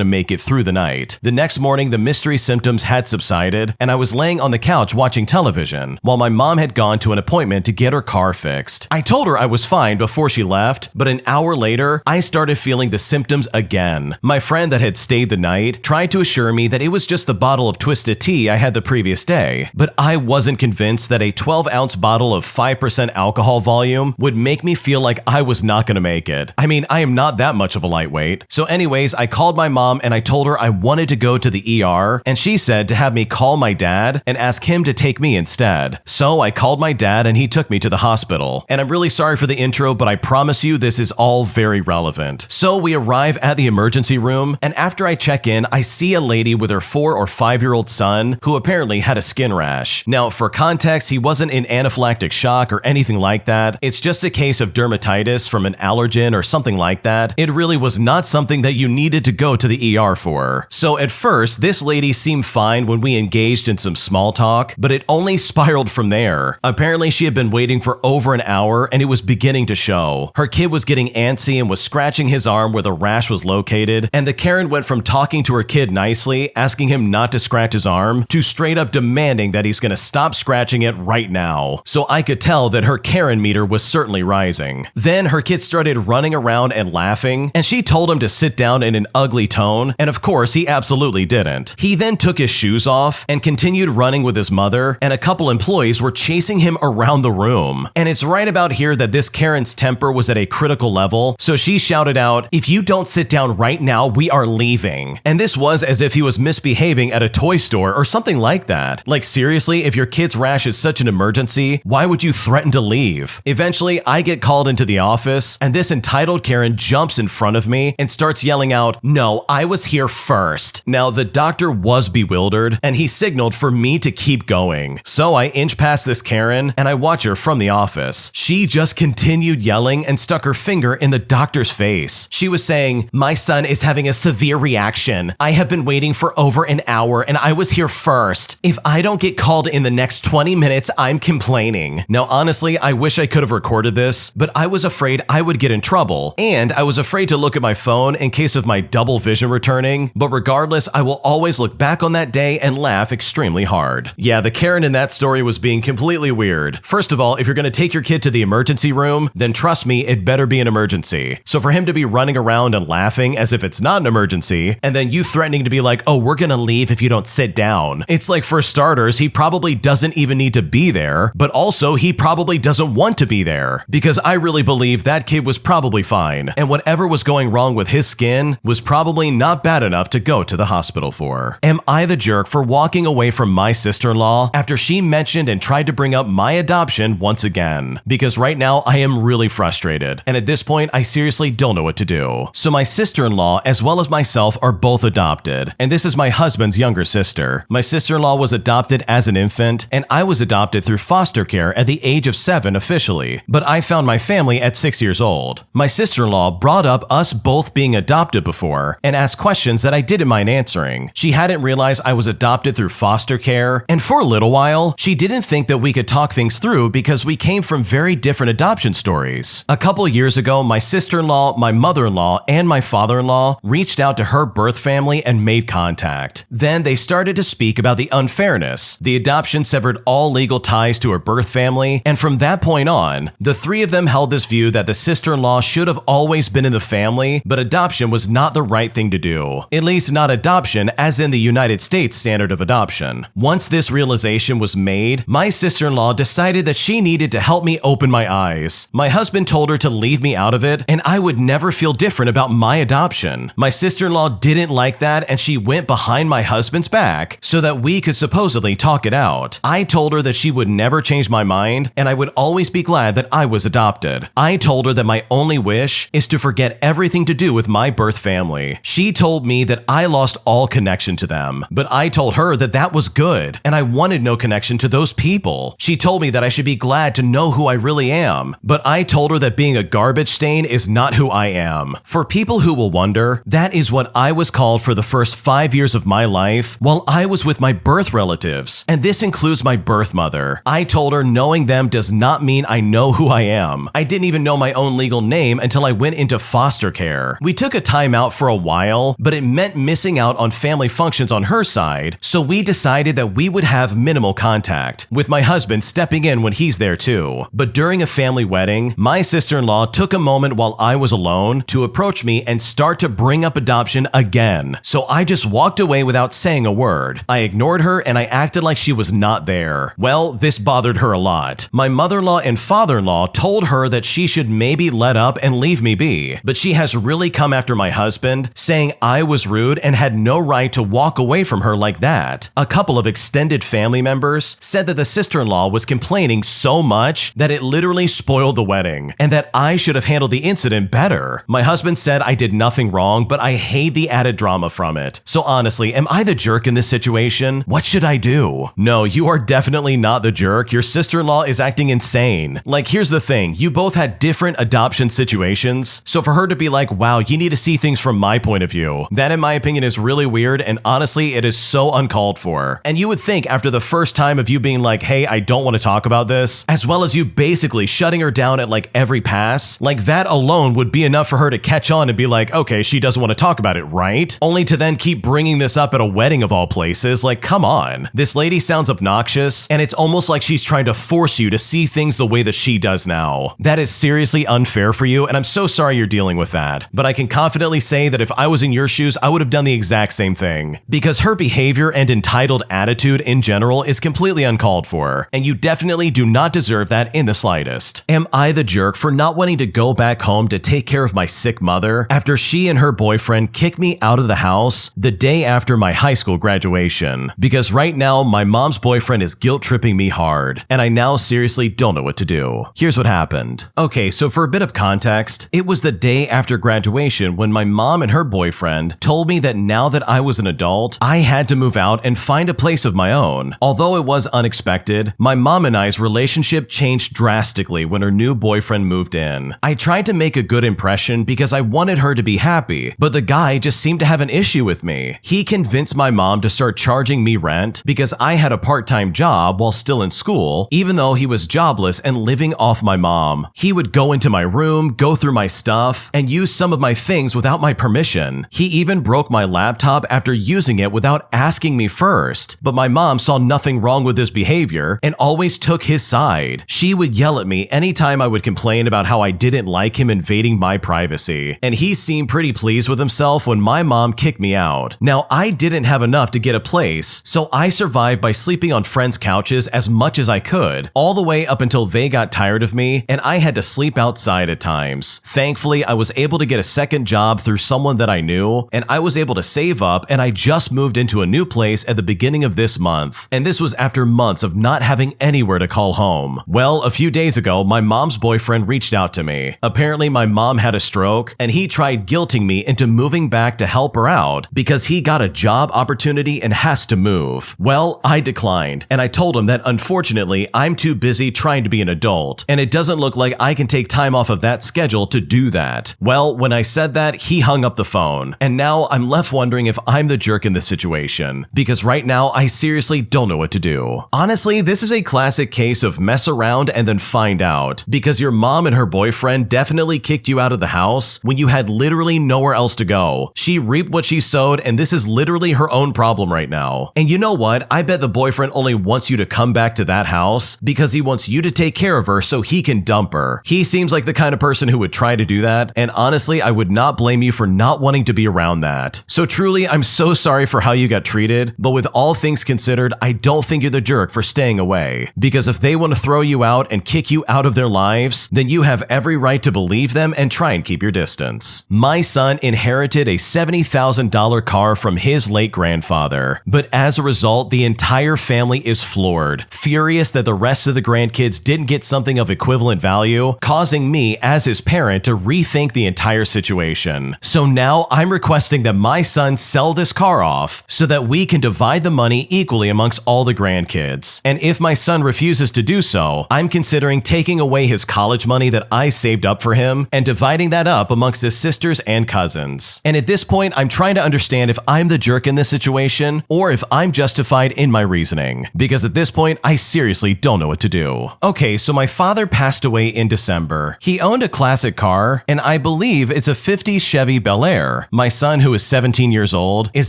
to make it through the night. The next morning, the mystery symptoms had subsided, and I was laying on the couch watching television, while my mom had gone to an appointment to get her car fixed. I told her I was fine before she left, but an hour later, I started feeling the symptoms again. My friend that had stayed the night tried to assure me that it was just the bottle of twisted tea I had the previous day, but I wasn't convinced that a 12-ounce bottle of 5% alcohol volume would make me feel like I was not going to make it. I mean, I am not that much of a lightweight. So anyways, I called my mom and I told her I wanted to go to the ER, and she said to have me call my dad and ask him to take me instead. So I called my dad and he took me to the hospital. And I'm really sorry for the intro, but I promise you this is all very relevant. So we arrive at the emergency room, and after I check in, I see a lady with her 4 or 5-year-old son who apparently had a skin rash. Now, for context, he wasn't in anaphylactic shock or anything like that. It's just a case of dermatitis from an allergen or something like that. It really was not something that you needed to go to the ER for. So at first, this lady seemed fine when we engaged in some small talk, but it only spiraled from there. Apparently, she had been waiting for over an hour and it was beginning to show. Her kid was getting antsy and was scratching his arm where the rash was located, and the Karen went from talking to her kid nicely, asking him not to scratch his arm, to straight up demanding that he's gonna stop scratching it right now. So I could tell that her Karen meter was certainly rising. Then her kid started running around and laughing, and she told him to sit down in an ugly tone, and of course he absolutely didn't. He then took his shoes off and continued running with his mother, and a couple employees were chasing him around the room. And it's right about here that this Karen's temper was at a critical level, so she shouted out, "If you don't sit down right now, we are leaving." And this was as if he was misbehaving at a toy store or something like that. Like seriously, if your kid's rash is such an emergency, why would you threaten to leave? Eventually, I get called into the office, and this entitled Karen jumps in front of me and starts yelling out, "No, I was here first." Now, the doctor was bewildered, and he signaled for me to keep going. So I inch past this Karen, and I watch her from the office. She just continued yelling and stuck her finger in the doctor's face. She was saying, "My son is having a severe reaction. I have been waiting for over an hour, and I was here first. If I don't get called in the next 20 minutes, I'm complaining." Now, honestly, I wish I could have recorded this, but I was afraid I would get in trouble, and I was afraid to look at my phone in case of my double vision returning, but regardless, I will always look back on that day and laugh extremely hard. Yeah, the Karen in that story was being completely weird. First of all, if you're gonna take your kid to the emergency room, then trust me, it better be an emergency. So for him to be running around and laughing as if it's not an emergency, and then you threatening to be like, "Oh, we're gonna leave if you don't sit down." It's like, for starters, he probably doesn't even need to be there, but also he probably doesn't want to be there, because I really believe that kid was probably fine, and whatever was going wrong with his skin was probably not bad enough to go to the hospital for. Am I the jerk for walking away from my sister-in-law after she mentioned and tried to bring up my adoption once again? Because right now I am really frustrated, and at this point I seriously don't know what to do. So my sister-in-law as well as myself are both adopted, and this is my husband's younger sister. My sister-in-law was adopted as an infant, and I was adopted through foster care at the age of 7 officially, but I I found my family at 6 years old. My sister-in-law brought up us both being adopted before and asked questions that I didn't mind answering. She hadn't realized I was adopted through foster care, and for a little while, she didn't think that we could talk things through because we came from very different adoption stories. A couple years ago, my sister-in-law, my mother-in-law, and my father-in-law reached out to her birth family and made contact. Then they started to speak about the unfairness. The adoption severed all legal ties to her birth family, and from that point on, the three of them held this view that the sister-in-law should have always been in the family, but adoption was not the right thing to do. At least not adoption as in the United States standard of adoption. Once this realization was made, my sister-in-law decided that she needed to help me open my eyes. My husband told her to leave me out of it, and I would never feel different about my adoption. My sister-in-law didn't like that, and she went behind my husband's back so that we could supposedly talk it out. I told her that she would never change my mind, and I would always be glad that I was adopted. I told her that my only wish is to forget everything to do with my birth family. She told me that I lost all connection to them, but I told her that that was good, and I wanted no connection to those people. She told me that I should be glad to know who I really am, but I told her that being a garbage stain is not who I am. For people who will wonder, that is what I was called for the first 5 years of my life while I was with my birth relatives, and this includes my birth mother. I told her knowing them does not mean I know who I am. I didn't even know my own legal name until I went into foster care. We took a time out for a while, but it meant missing out on family functions on her side, so we decided that we would have minimal contact, with my husband stepping in when he's there too. But during a family wedding, my sister-in-law took a moment while I was alone to approach me and start to bring up adoption again. So I just walked away without saying a word. I ignored her and I acted like she was not there. Well, this bothered her a lot. My mother-in-law and father-in-law told her that she should maybe let up and leave me be, but she has really come after my husband, saying I was rude and had no right to walk away from her like that. A couple of extended family members said that the sister-in-law was complaining so much that it literally spoiled the wedding, and that I should have handled the incident better. My husband said I did nothing wrong, but I hate the added drama from it. So honestly, am I the jerk in this situation? What should I do? No, you are definitely not the jerk. Your sister-in-law is acting insane. Like, here's the thing. You both had different adoption situations, so for her to be like, wow, you need to see things from my point of view, that in my opinion is really weird, and honestly, it is so uncalled for. And you would think after the first time of you being like, hey, I don't want to talk about this, as well as you basically shutting her down at like every pass, like that alone would be enough for her to catch on and be like, okay, she doesn't want to talk about it, right? Only to then keep bringing this up at a wedding of all places. Like, come on. This lady sounds obnoxious, and it's almost like she's trying to force you to see things the way that she does now. That is seriously unfair for you, and I'm so sorry you're dealing with that. But I can confidently say that if I was in your shoes, I would have done the exact same thing. Because her behavior and entitled attitude in general is completely uncalled for, and you definitely do not deserve that in the slightest. Am I the jerk for not wanting to go back home to take care of my sick mother after she and her boyfriend kicked me out of the house the day after my high school graduation? Because right now, my mom's boyfriend is guilt-tripping me hard, and I now seriously don't know what to do. Here's what happened. Okay, so for a bit of context, it was the day after graduation when my mom and her boyfriend told me that now that I was an adult, I had to move out and find a place of my own. Although it was unexpected, my mom and I's relationship changed drastically when her new boyfriend moved in. I tried to make a good impression because I wanted her to be happy, but the guy just seemed to have an issue with me. He convinced my mom to start charging me rent because I had a part-time job while still in school, even though he was jobless and living off my mom. He would go into my room, go through my stuff, and use some of my things without my permission. He even broke my laptop after using it without asking me first, but my mom saw nothing wrong with his behavior and always took his side. She would yell at me anytime I would complain about how I didn't like him invading my privacy, and he seemed pretty pleased with himself when my mom kicked me out. Now, I didn't have enough to get a place, so I survived by sleeping on friends' couches as much as I could, all the way up until they got tired of me and I had to sleep outside at times. Thankfully, I was able to get a second job through someone that I knew, and I was able to save up, and I just moved into a new place at the beginning of this month. And this was after months of not having anywhere to call home. Well, a few days ago, my mom's boyfriend reached out to me. Apparently, my mom had a stroke, and he tried guilting me into moving back to help her out because he got a job opportunity and has to move. Well, I declined, and I told him that unfortunately, I'm too busy trying to be an adult, and it it doesn't look like I can take time off of that schedule to do that. Well, when I said that, he hung up the phone, and now I'm left wondering if I'm the jerk in this situation, because right now I seriously don't know what to do. Honestly, this is a classic case of mess around and then find out, because your mom and her boyfriend definitely kicked you out of the house when you had literally nowhere else to go. She reaped what she sowed, and this is literally her own problem right now. And you know what? I bet the boyfriend only wants you to come back to that house because he wants you to take care of her so he can dump her. He seems like the kind of person who would try to do that, and honestly, I would not blame you for not wanting to be around that. So truly, I'm so sorry for how you got treated, but with all things considered, I don't think you're the jerk for staying away. Because if they want to throw you out and kick you out of their lives, then you have every right to believe them and try and keep your distance. My son inherited a $70,000 car from his late grandfather, but as a result, the entire family is floored, furious that the rest of the grandkids didn't get something of equivalent value, causing me as his parent to rethink the entire situation. So now I'm requesting that my son sell this car off so that we can divide the money equally amongst all the grandkids. And if my son refuses to do so, I'm considering taking away his college money that I saved up for him and dividing that up amongst his sisters and cousins. And at this point, I'm trying to understand if I'm the jerk in this situation or if I'm justified in my reasoning, because at this point, I seriously don't know what to do. Okay, so my father passed away in December. He owned a classic car, and I believe it's a 50s Chevy Bel Air. My son, who is 17 years old, is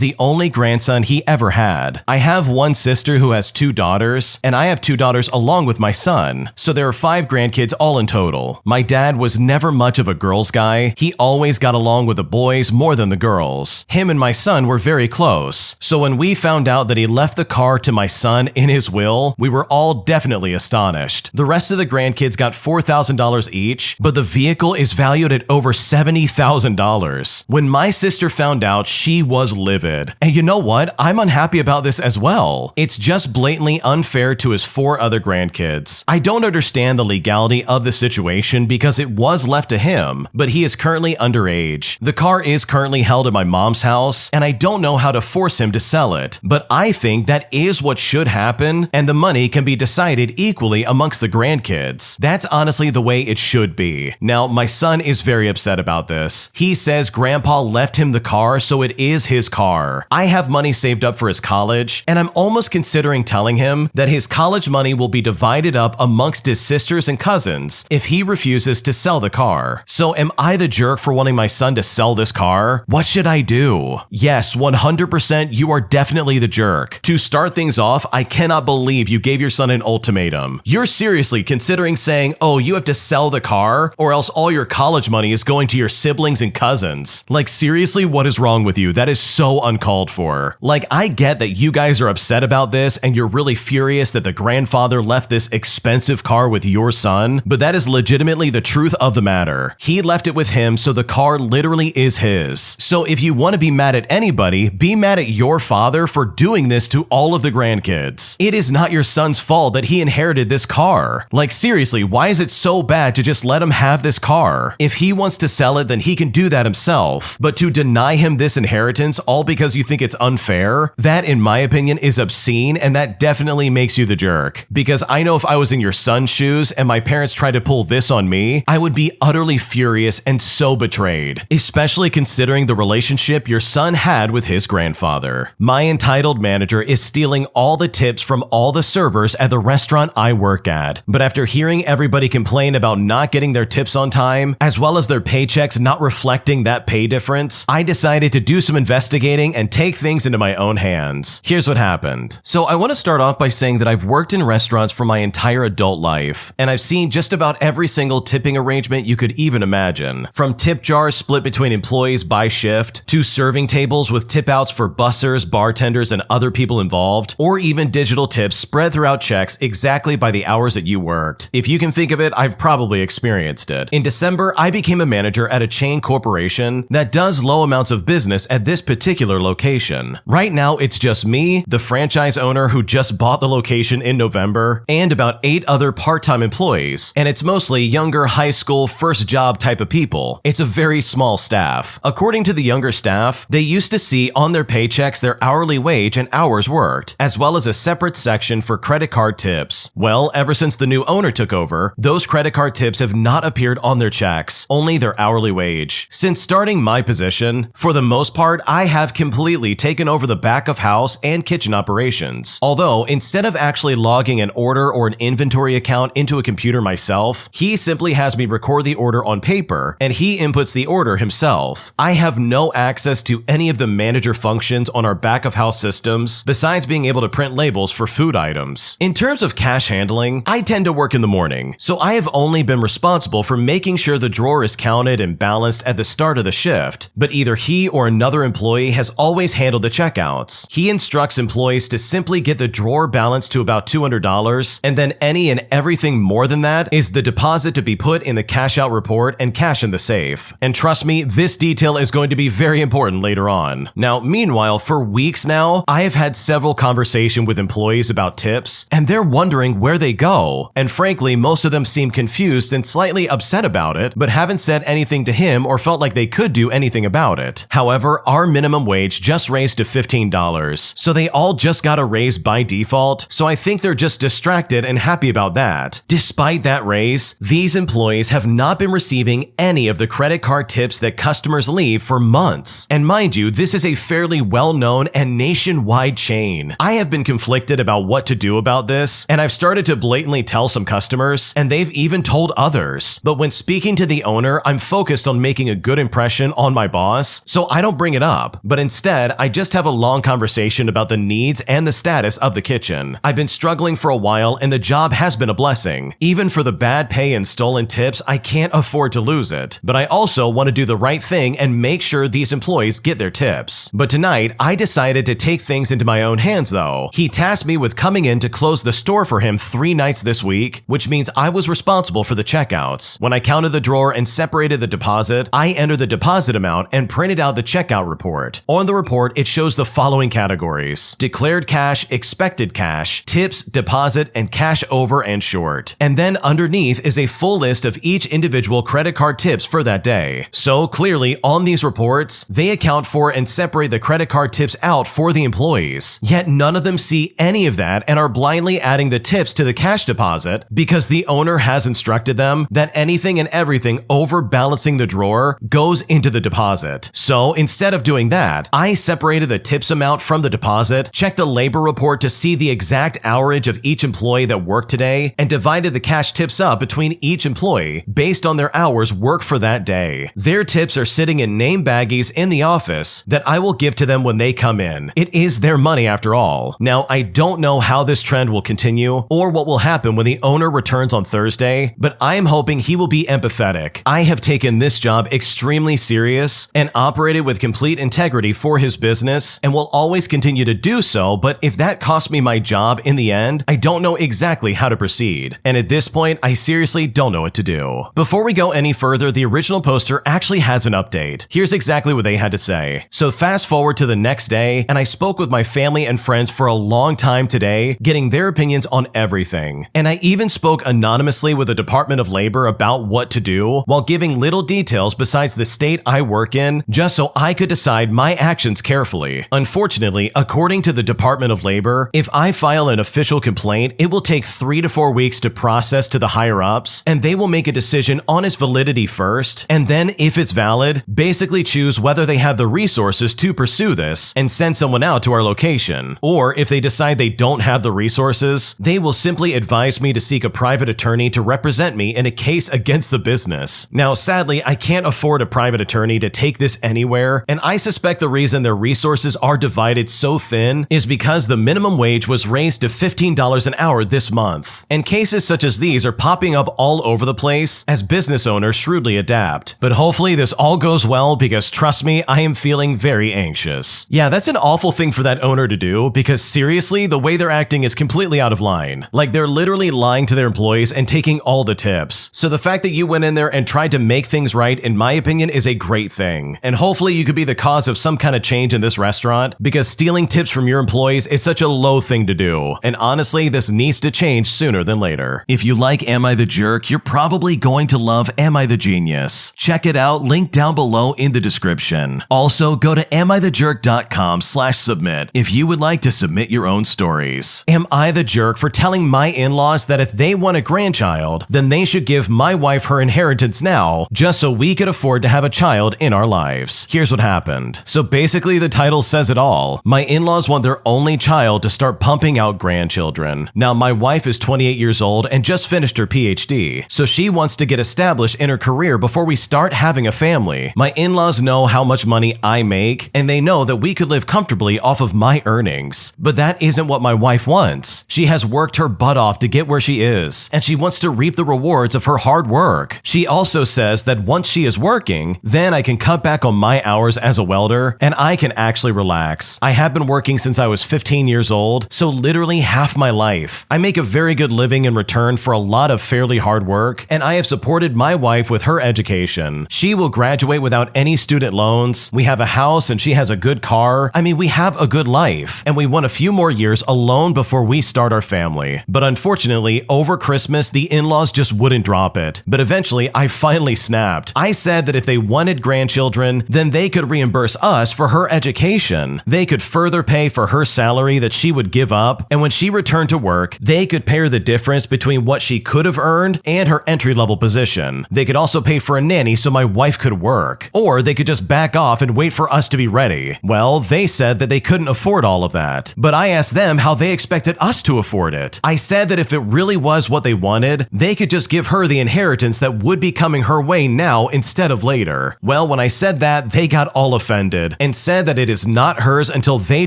the only grandson he ever had. I have one sister who has 2 daughters, and I have 2 daughters along with my son, so there are 5 grandkids all in total. My dad was never much of a girls guy. He always got along with the boys more than the girls. Him and my son were very close, so when we found out that he left the car to my son in his will, we were all definitely astonished. The rest of the grandkids got $4,000 each, but the vehicle is valued at over $70,000. When my sister found out, she was livid. And you know what? I'm unhappy about this as well. It's just blatantly unfair to his 4 other grandkids. I don't understand the legality of the situation because it was left to him, but he is currently underage. The car is currently held at my mom's house, and I don't know how to force him to sell it, but I think that is what should happen, and the money can be decided equally amongst the grandkids. That's honestly the way it should be. Now, my son is very upset about this. He says grandpa left him the car, so it is his car. I have money saved up for his college, and I'm almost considering telling him that his college money will be divided up amongst his sisters and cousins if he refuses to sell the car. So am I the jerk for wanting my son to sell this car? What should I do? Yes, 100% you are definitely the jerk. To start things off, I cannot believe you gave your son an ultimatum. You're seriously considering saying, oh, you have to sell the car or else all your college money is going to your siblings and cousins. Like seriously, what is wrong with you? That is so uncalled for. Like I get that you guys are upset about this and you're really furious that the grandfather left this expensive car with your son, but that is legitimately the truth of the matter. He left it with him, so the car literally is his. So if you want to be mad at anybody, be mad at your father for doing this to all of the grandkids. It is not your son's fault that he inherited this car. Like seriously, why is it so bad to just let him have this car? If he wants to sell it, then he can do that himself. But to deny him this inheritance all because you think it's unfair, that in my opinion is obscene, and that definitely makes you the jerk. Because I know if I was in your son's shoes and my parents tried to pull this on me, I would be utterly furious and so betrayed, especially considering the relationship your son had with his grandfather. My entitled manager is stealing all the tips from all the servers at the restaurant I work at. But after hearing everybody complain about not getting their tips on time, as well as their paychecks not reflecting that pay difference, I decided to do some investigating and take things into my own hands. Here's what happened. So I want to start off by saying that I've worked in restaurants for my entire adult life, and I've seen just about every single tipping arrangement you could even imagine. From tip jars split between employees by shift, to serving tables with tip outs for bussers, bartenders, and other people involved, or even digital tips spread throughout checks exactly by the hours that you worked. If you can think of it, I've probably experienced it. In December, I became a manager at a chain corporation that does low amounts of business at this particular location. Right now, it's just me, the franchise owner who just bought the location in November, and about 8 other part-time employees, and it's mostly younger high school first job type of people. It's a very small staff. According to the younger staff, they used to see on their paychecks their hourly wage and hours worked, as well as a separate section for credit card tips. Well, ever since the new owner took over, over, those credit card tips have not appeared on their checks, only their hourly wage. Since starting my position, for the most part, I have completely taken over the back of house and kitchen operations. Although, instead of actually logging an order or an inventory account into a computer myself, he simply has me record the order on paper, and he inputs the order himself. I have no access to any of the manager functions on our back of house systems, besides being able to print labels for food items. In terms of cash handling, I tend to work in the morning, so I have only been responsible for making sure the drawer is counted and balanced at the start of the shift, but either he or another employee has always handled the checkouts. He instructs employees to simply get the drawer balanced to about $200, and then any and everything more than that is the deposit to be put in the cash out report and cash in the safe. And trust me, this detail is going to be very important later on. Now, meanwhile, for weeks now, I have had several conversations with employees about tips, and they're wondering where they go. And frankly, most of them seem confused and slightly upset about it, but haven't said anything to him or felt like they could do anything about it. However, our minimum wage just raised to $15, so they all just got a raise by default, so I think they're just distracted and happy about that. Despite that raise, these employees have not been receiving any of the credit card tips that customers leave for months. And mind you, this is a fairly well-known and nationwide chain. I have been conflicted about what to do about this, and I've started to blatantly tell some customers, and they've even told others. But when speaking to the owner, I'm focused on making a good impression on my boss, so I don't bring it up. But instead, I just have a long conversation about the needs and the status of the kitchen. I've been struggling for a while, and the job has been a blessing. Even for the bad pay and stolen tips, I can't afford to lose it. But I also want to do the right thing and make sure these employees get their tips. But tonight, I decided to take things into my own hands though. He tasked me with coming in to close the store for him 3 nights this week, which means I was responsible for the checkouts. When I counted the drawer and separated the deposit, I entered the deposit amount and printed out the checkout report. On the report, it shows the following categories: declared cash, expected cash, tips, deposit, and cash over and short. And then underneath is a full list of each individual credit card tips for that day. So clearly, on these reports, they account for and separate the credit card tips out for the employees. Yet none of them see any of that and are blindly adding the tips to the cash deposit because the owner has instructed them that anything and everything over balancing the drawer goes into the deposit. So instead of doing that, I separated the tips amount from the deposit, checked the labor report to see the exact hourage of each employee that worked today, and divided the cash tips up between each employee based on their hours worked for that day. Their tips are sitting in name baggies in the office that I will give to them when they come in. It is their money after all. Now, I don't know how this trend will continue or what will happen when the owner returns on Thursday, but I am hoping he will be empathetic. I have taken this job extremely serious and operated with complete integrity for his business and will always continue to do so, but if that costs me my job in the end, I don't know exactly how to proceed. And at this point, I seriously don't know what to do. Before we go any further, the original poster actually has an update. Here's exactly what they had to say. So fast forward to the next day, and I spoke with my family and friends for a long time today, getting their opinions on everything. And I even spoke anonymously with the Department of Labor about what to do, while giving little details besides the state I work in, just so I could decide my actions carefully. Unfortunately, according to the Department of Labor, if I file an official complaint, it will take 3 to 4 weeks to process to the higher-ups, and they will make a decision on its validity first, and then if it's valid, basically choose whether they have the resources to pursue this and send someone out to our location. Or if they decide they don't have the resources, they will simply advise me to seek a private attorney to represent me in a case against the business. Now, sadly, I can't afford a private attorney to take this anywhere, and I suspect the reason their resources are divided so thin is because the minimum wage was raised to $15 an hour this month. And cases such as these are popping up all over the place as business owners shrewdly adapt. But hopefully this all goes well, because trust me, I am feeling very anxious. Yeah, that's an awful thing for that owner to do, because seriously, the way they're acting is completely out of line. Like, they're literally lying to their employees and taking all the tips. So the fact that you went in there and tried to make things right, in my opinion, is a great thing. And hopefully you could be the cause of some kind of change in this restaurant, because stealing tips from your employees is such a low thing to do. And honestly, this needs to change sooner than later. If you like Am I the Jerk, you're probably going to love Am I the Genius. Check it out, link down below in the description. Also, go to AmITheJerk.com/submit if you would like to submit your own stories. Am I the jerk for telling my in-laws that if they want want a grandchild, then they should give my wife her inheritance now, just so we could afford to have a child in our lives. Here's what happened. So basically the title says it all. My in-laws want their only child to start pumping out grandchildren. Now my wife is 28 years old and just finished her PhD, so she wants to get established in her career before we start having a family. My in-laws know how much money I make, and they know that we could live comfortably off of my earnings. But that isn't what my wife wants. She has worked her butt off to get where she is, and she wants to reap the rewards of her hard work. She also says that once she is working, then I can cut back on my hours as a welder, and I can actually relax. I have been working since I was 15 years old, so literally half my life. I make a very good living in return for a lot of fairly hard work, and I have supported my wife with her education. She will graduate without any student loans. We have a house and she has a good car. I mean, we have a good life, and we want a few more years alone before we start our family. But unfortunately, over Christmas, the in-laws just wouldn't drop it. But eventually, I finally snapped. I said that if they wanted grandchildren, then they could reimburse us for her education. They could further pay for her salary that she would give up, and when she returned to work, they could pay her the difference between what she could have earned and her entry-level position. They could also pay for a nanny so my wife could work, or they could just back off and wait for us to be ready. Well, they said that they couldn't afford all of that, but I asked them how they expected us to afford it. I said that if it really was what they wanted, they could just give her the inheritance that would be coming her way now instead of later. Well, when I said that, they got all offended and said that it is not hers until they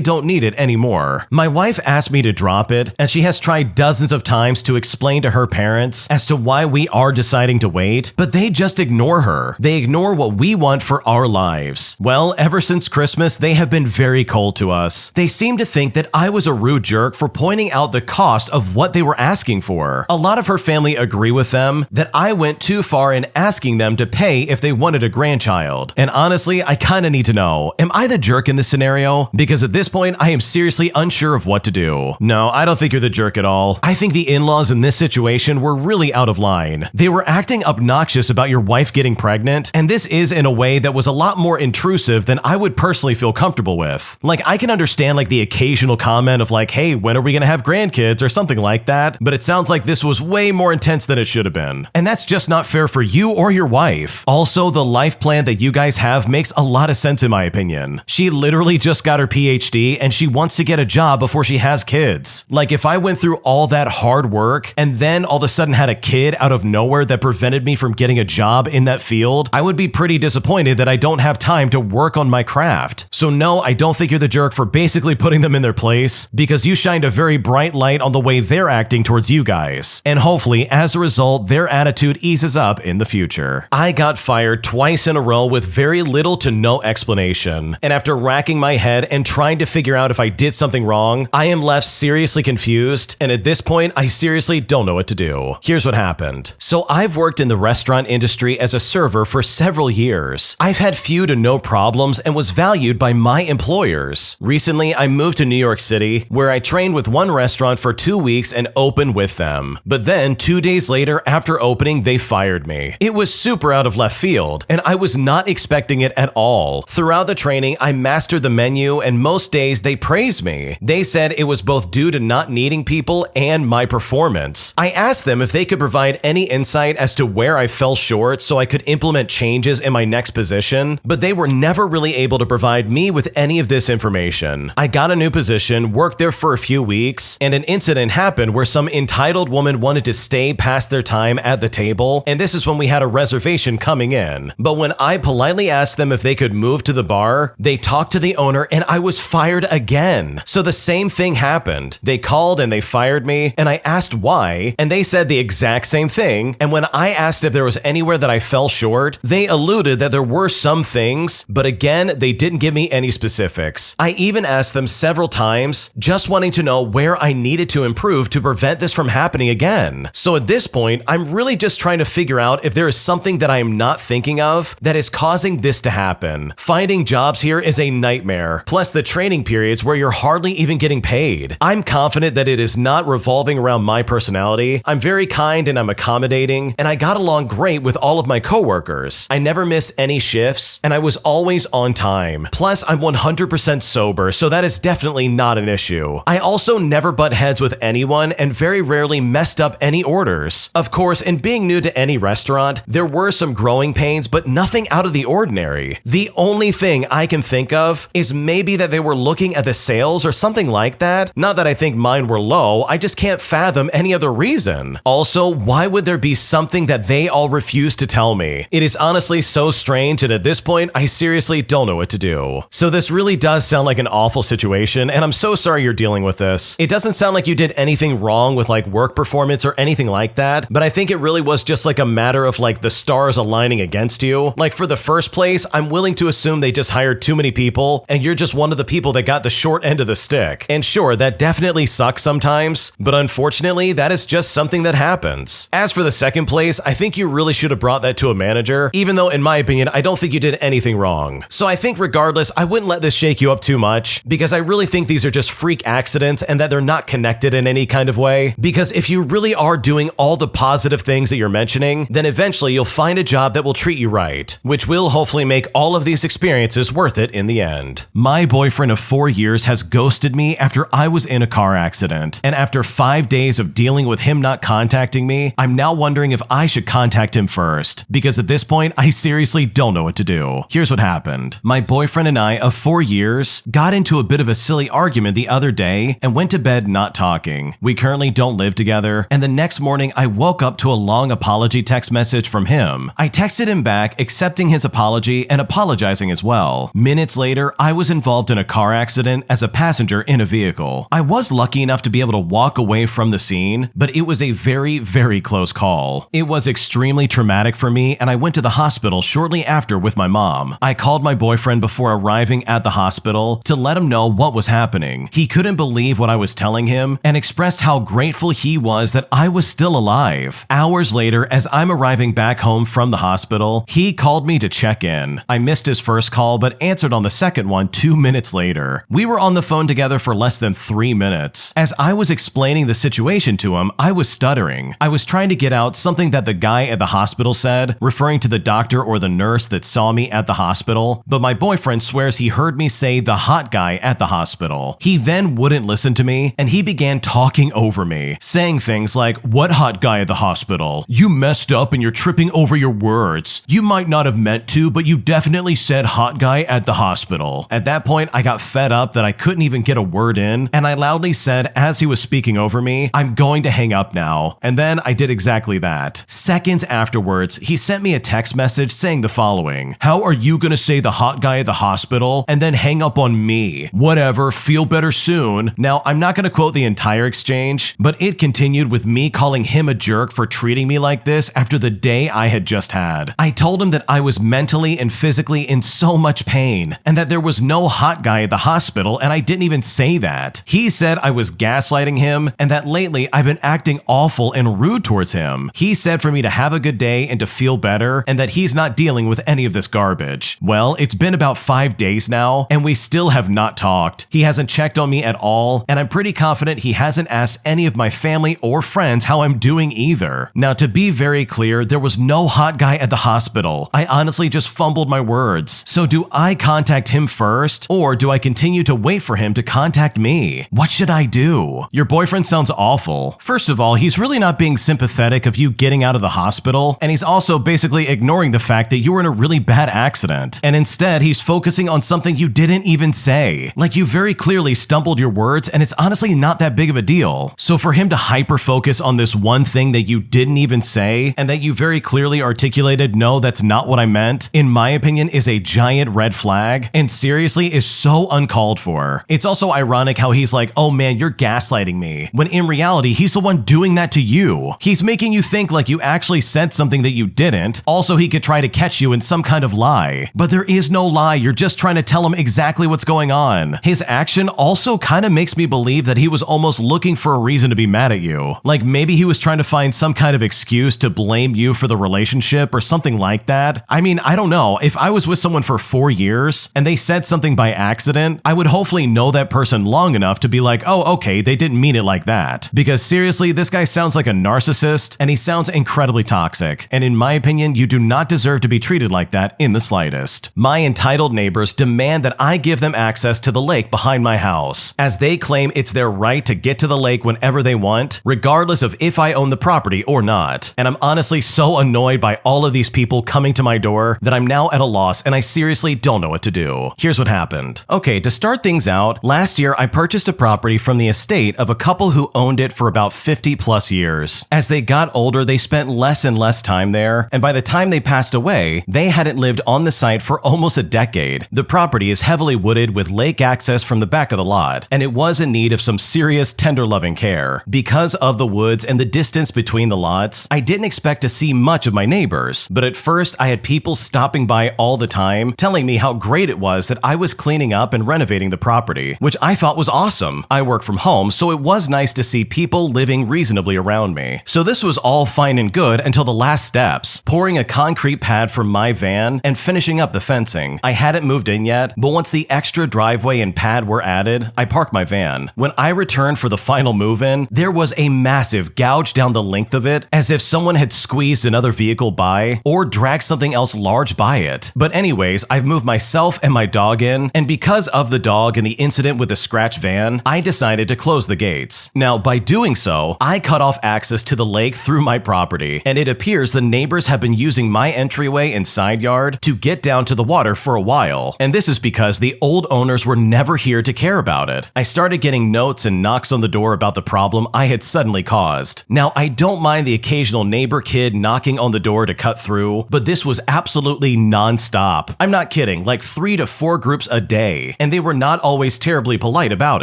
don't need it anymore. My wife asked me to drop it, and she has tried dozens of times to explain to her parents as to why we are deciding to wait, but they just ignore her. They ignore what we want for our lives. Well, ever since Christmas, they have been very cold to us. They seem to think that I was a rude jerk for pointing out the cost of what they were asking for. A lot of her family agree with them that I went too far in asking them to pay if they wanted a grandchild. And honestly, I kinda need to know, am I the jerk in this scenario? Because at this point, I am seriously unsure of what to do. No, I don't think you're the jerk at all. I think the in-laws in this situation were really out of line. They were acting obnoxious about your wife getting pregnant, and this is in a way that was a lot more intrusive than I would personally feel comfortable with. Like, I can understand like the occasional comment of like, hey, when are we gonna have grandkids or something like that, but it sounds like this was way more intense than it should have been. And that's just not fair for you or your wife. Also, the life plan that you guys have makes a lot of sense in my opinion. She literally just got her PhD and she wants to get a job before she has kids. Like, if I went through all that hard work and then all of a sudden had a kid out of nowhere that prevented me from getting a job in that field, I would be pretty disappointed that I don't have time to work on my craft. So no, I don't think you're the jerk for basically putting them in their place, because you shined a very bright light on the way they're acting towards you guys. And hopefully, as a result, their attitude eases up in the future. I got fired twice in a row with very little to no explanation. And after racking my head and trying to figure out if I did something wrong, I am left seriously confused, and at this point, I seriously don't know what to do. Here's what happened. So I've worked in the restaurant industry as a server for several years. I've had few to no problems and was valued by my employers. Recently, I moved to New York City, where I trained with one restaurant for 2 weeks and opened with them. But then, 2 days later after opening, they fired me. It was super out of left field, and I was not expecting it at all. Throughout the training, I mastered the menu, and most days they praised me. They said it was both due to not needing people and my performance. I asked them if they could provide any insight as to where I fell short so I could implement changes in my next position, but they were never really able to provide me with any of this information. I got a new position, worked there for a few weeks, and an incident happened where some entitled woman wanted to stay past their time at the table, and this is when we had a reservation coming in. But when I politely asked them if they could move to the bar, they talked to the owner and I was fired again. So the same thing happened. They called and they fired me, and I asked why, and they said the exact same thing, and when I asked if there was anywhere that I fell short, they alluded that there were some things, but again, they didn't give me any specifics. I even asked them several times, just wanting to know where I needed to improve to prevent this from happening again. So at this point, I'm really just trying to figure out if there is something that I am not thinking of that is causing this to happen. Finding jobs here is a nightmare, plus the training periods where you're hardly even getting paid. I'm confident that it is not revolving around my personality. I'm very kind and I'm accommodating, and I got along great with all of my coworkers. I never missed any shifts, and I was always on time. Plus, I'm 100% sober, so that is definitely not an issue. I also never butt heads with anyone and very rarely mess messed up any orders. Of course, in being new to any restaurant, there were some growing pains, but nothing out of the ordinary. The only thing I can think of is maybe that they were looking at the sales or something like that. Not that I think mine were low, I just can't fathom any other reason. Also, why would there be something that they all refuse to tell me? It is honestly so strange, and at this point, I seriously don't know what to do. So this really does sound like an awful situation, and I'm so sorry you're dealing with this. It doesn't sound like you did anything wrong with like work performance or anything like that, but I think it really was just like a matter of like the stars aligning against you. Like for the first place, I'm willing to assume they just hired too many people, and you're just one of the people that got the short end of the stick. And sure, that definitely sucks sometimes, but unfortunately, that is just something that happens. As for the second place, I think you really should have brought that to a manager, even though in my opinion, I don't think you did anything wrong. So I think regardless, I wouldn't let this shake you up too much, because I really think these are just freak accidents and that they're not connected in any kind of way. Because if you really are doing all the positive things that you're mentioning, then eventually you'll find a job that will treat you right, which will hopefully make all of these experiences worth it in the end. My boyfriend of 4 years has ghosted me after I was in a car accident, and after 5 days of dealing with him not contacting me, I'm now wondering if I should contact him first, because at this point, I seriously don't know what to do. Here's what happened. My boyfriend and I of 4 years got into a bit of a silly argument the other day and went to bed not talking. We currently don't live together, and the next morning I woke up to a long apology text message from him. I texted him back accepting his apology and apologizing as well. Minutes later, I was involved in a car accident as a passenger in a vehicle. I was lucky enough to be able to walk away from the scene, but it was a very, very close call. It was extremely traumatic for me, and I went to the hospital shortly after with my mom. I called my boyfriend before arriving at the hospital to let him know what was happening. He couldn't believe what I was telling him and expressed how grateful he was that I was still alive. Hours later, as I'm arriving back home from the hospital, he called me to check in. I missed his first call but answered on the second one 2 minutes later. We were on the phone together for less than 3 minutes. As I was explaining the situation to him, I was stuttering. I was trying to get out something that the guy at the hospital said, referring to the doctor or the nurse that saw me at the hospital, but my boyfriend swears he heard me say the hot guy at the hospital. He then wouldn't listen to me, and he began talking over me, saying things like, "What hot guy at the hospital? You messed up and you're tripping over your words. You might not have meant to, but you definitely said hot guy at the hospital." At that point, I got fed up that I couldn't even get a word in, and I loudly said as he was speaking over me, "I'm going to hang up now." And then I did exactly that. Seconds afterwards, he sent me a text message saying the following: "How are you gonna say the hot guy at the hospital and then hang up on me? Whatever, feel better soon." Now, I'm not gonna quote the entire exchange, but it continued with me calling him a jerk for treating me like this after the day I had just had. I told him that I was mentally and physically in so much pain, and that there was no hot guy at the hospital, and I didn't even say that. He said I was gaslighting him, and that lately I've been acting awful and rude towards him. He said for me to have a good day and to feel better, and that he's not dealing with any of this garbage. Well, it's been about 5 days now, and we still have not talked. He hasn't checked on me at all, and I'm pretty confident he hasn't asked any of my family or friends how I'm doing either. Now, to be very clear, there was no hot guy at the hospital. I honestly just fumbled my words. So do I contact him first, or do I continue to wait for him to contact me? What should I do? Your boyfriend sounds awful. First of all, he's really not being sympathetic of you getting out of the hospital, and he's also basically ignoring the fact that you were in a really bad accident. And instead, he's focusing on something you didn't even say. Like, you very clearly stumbled your words, and it's honestly not that big of a deal. So for him to hyper-focus on this one thing that you didn't even say, and that you very clearly articulated, "No, that's not what I meant," in my opinion, is a giant red flag, and seriously is so uncalled for. It's also ironic how he's like, "Oh man, you're gaslighting me," when in reality, he's the one doing that to you. He's making you think like you actually said something that you didn't. Also, he could try to catch you in some kind of lie. But there is no lie, you're just trying to tell him exactly what's going on. His action also kind of makes me believe that he was almost looking for a reason to be mad at you. Like maybe he was trying to find some kind of excuse to blame you for the relationship or something like that. I mean, I don't know. If I was with someone for 4 years and they said something by accident, I would hopefully know that person long enough to be like, oh, okay, they didn't mean it like that. Because seriously, this guy sounds like a narcissist and he sounds incredibly toxic. And in my opinion, you do not deserve to be treated like that in the slightest. My entitled neighbors demand that I give them access to the lake behind my house, as they claim it's their right to get to the lake whenever they want, regardless regardless of if I own the property or not. And I'm honestly so annoyed by all of these people coming to my door that I'm now at a loss and I seriously don't know what to do. Here's what happened. Okay, to start things out, last year I purchased a property from the estate of a couple who owned it for about 50 plus years. As they got older, they spent less and less time there, and by the time they passed away, they hadn't lived on the site for almost a decade. The property is heavily wooded with lake access from the back of the lot, and it was in need of some serious tender loving care. Because of the woods and the distance between the lots, I didn't expect to see much of my neighbors, but at first I had people stopping by all the time telling me how great it was that I was cleaning up and renovating the property, which I thought was awesome. I work from home, so it was nice to see people living reasonably around me. So this was all fine and good until the last steps, pouring a concrete pad for my van and finishing up the fencing. I hadn't moved in yet, but once the extra driveway and pad were added, I parked my van. When I returned for the final move-in, there was a massive gouge down the length of it, as if someone had squeezed another vehicle by or dragged something else large by it. But anyways, I've moved myself and my dog in, and because of the dog and the incident with the scratch van, I decided to close the gates. Now, by doing so, I cut off access to the lake through my property, and it appears the neighbors have been using my entryway and side yard to get down to the water for a while, and this is because the old owners were never here to care about it. I started getting notes and knocks on the door about the problem I had suddenly caused. Now, I don't mind the occasional neighbor kid knocking on the door to cut through, but this was absolutely non-stop. I'm not kidding, like 3 to 4 groups a day, and they were not always terribly polite about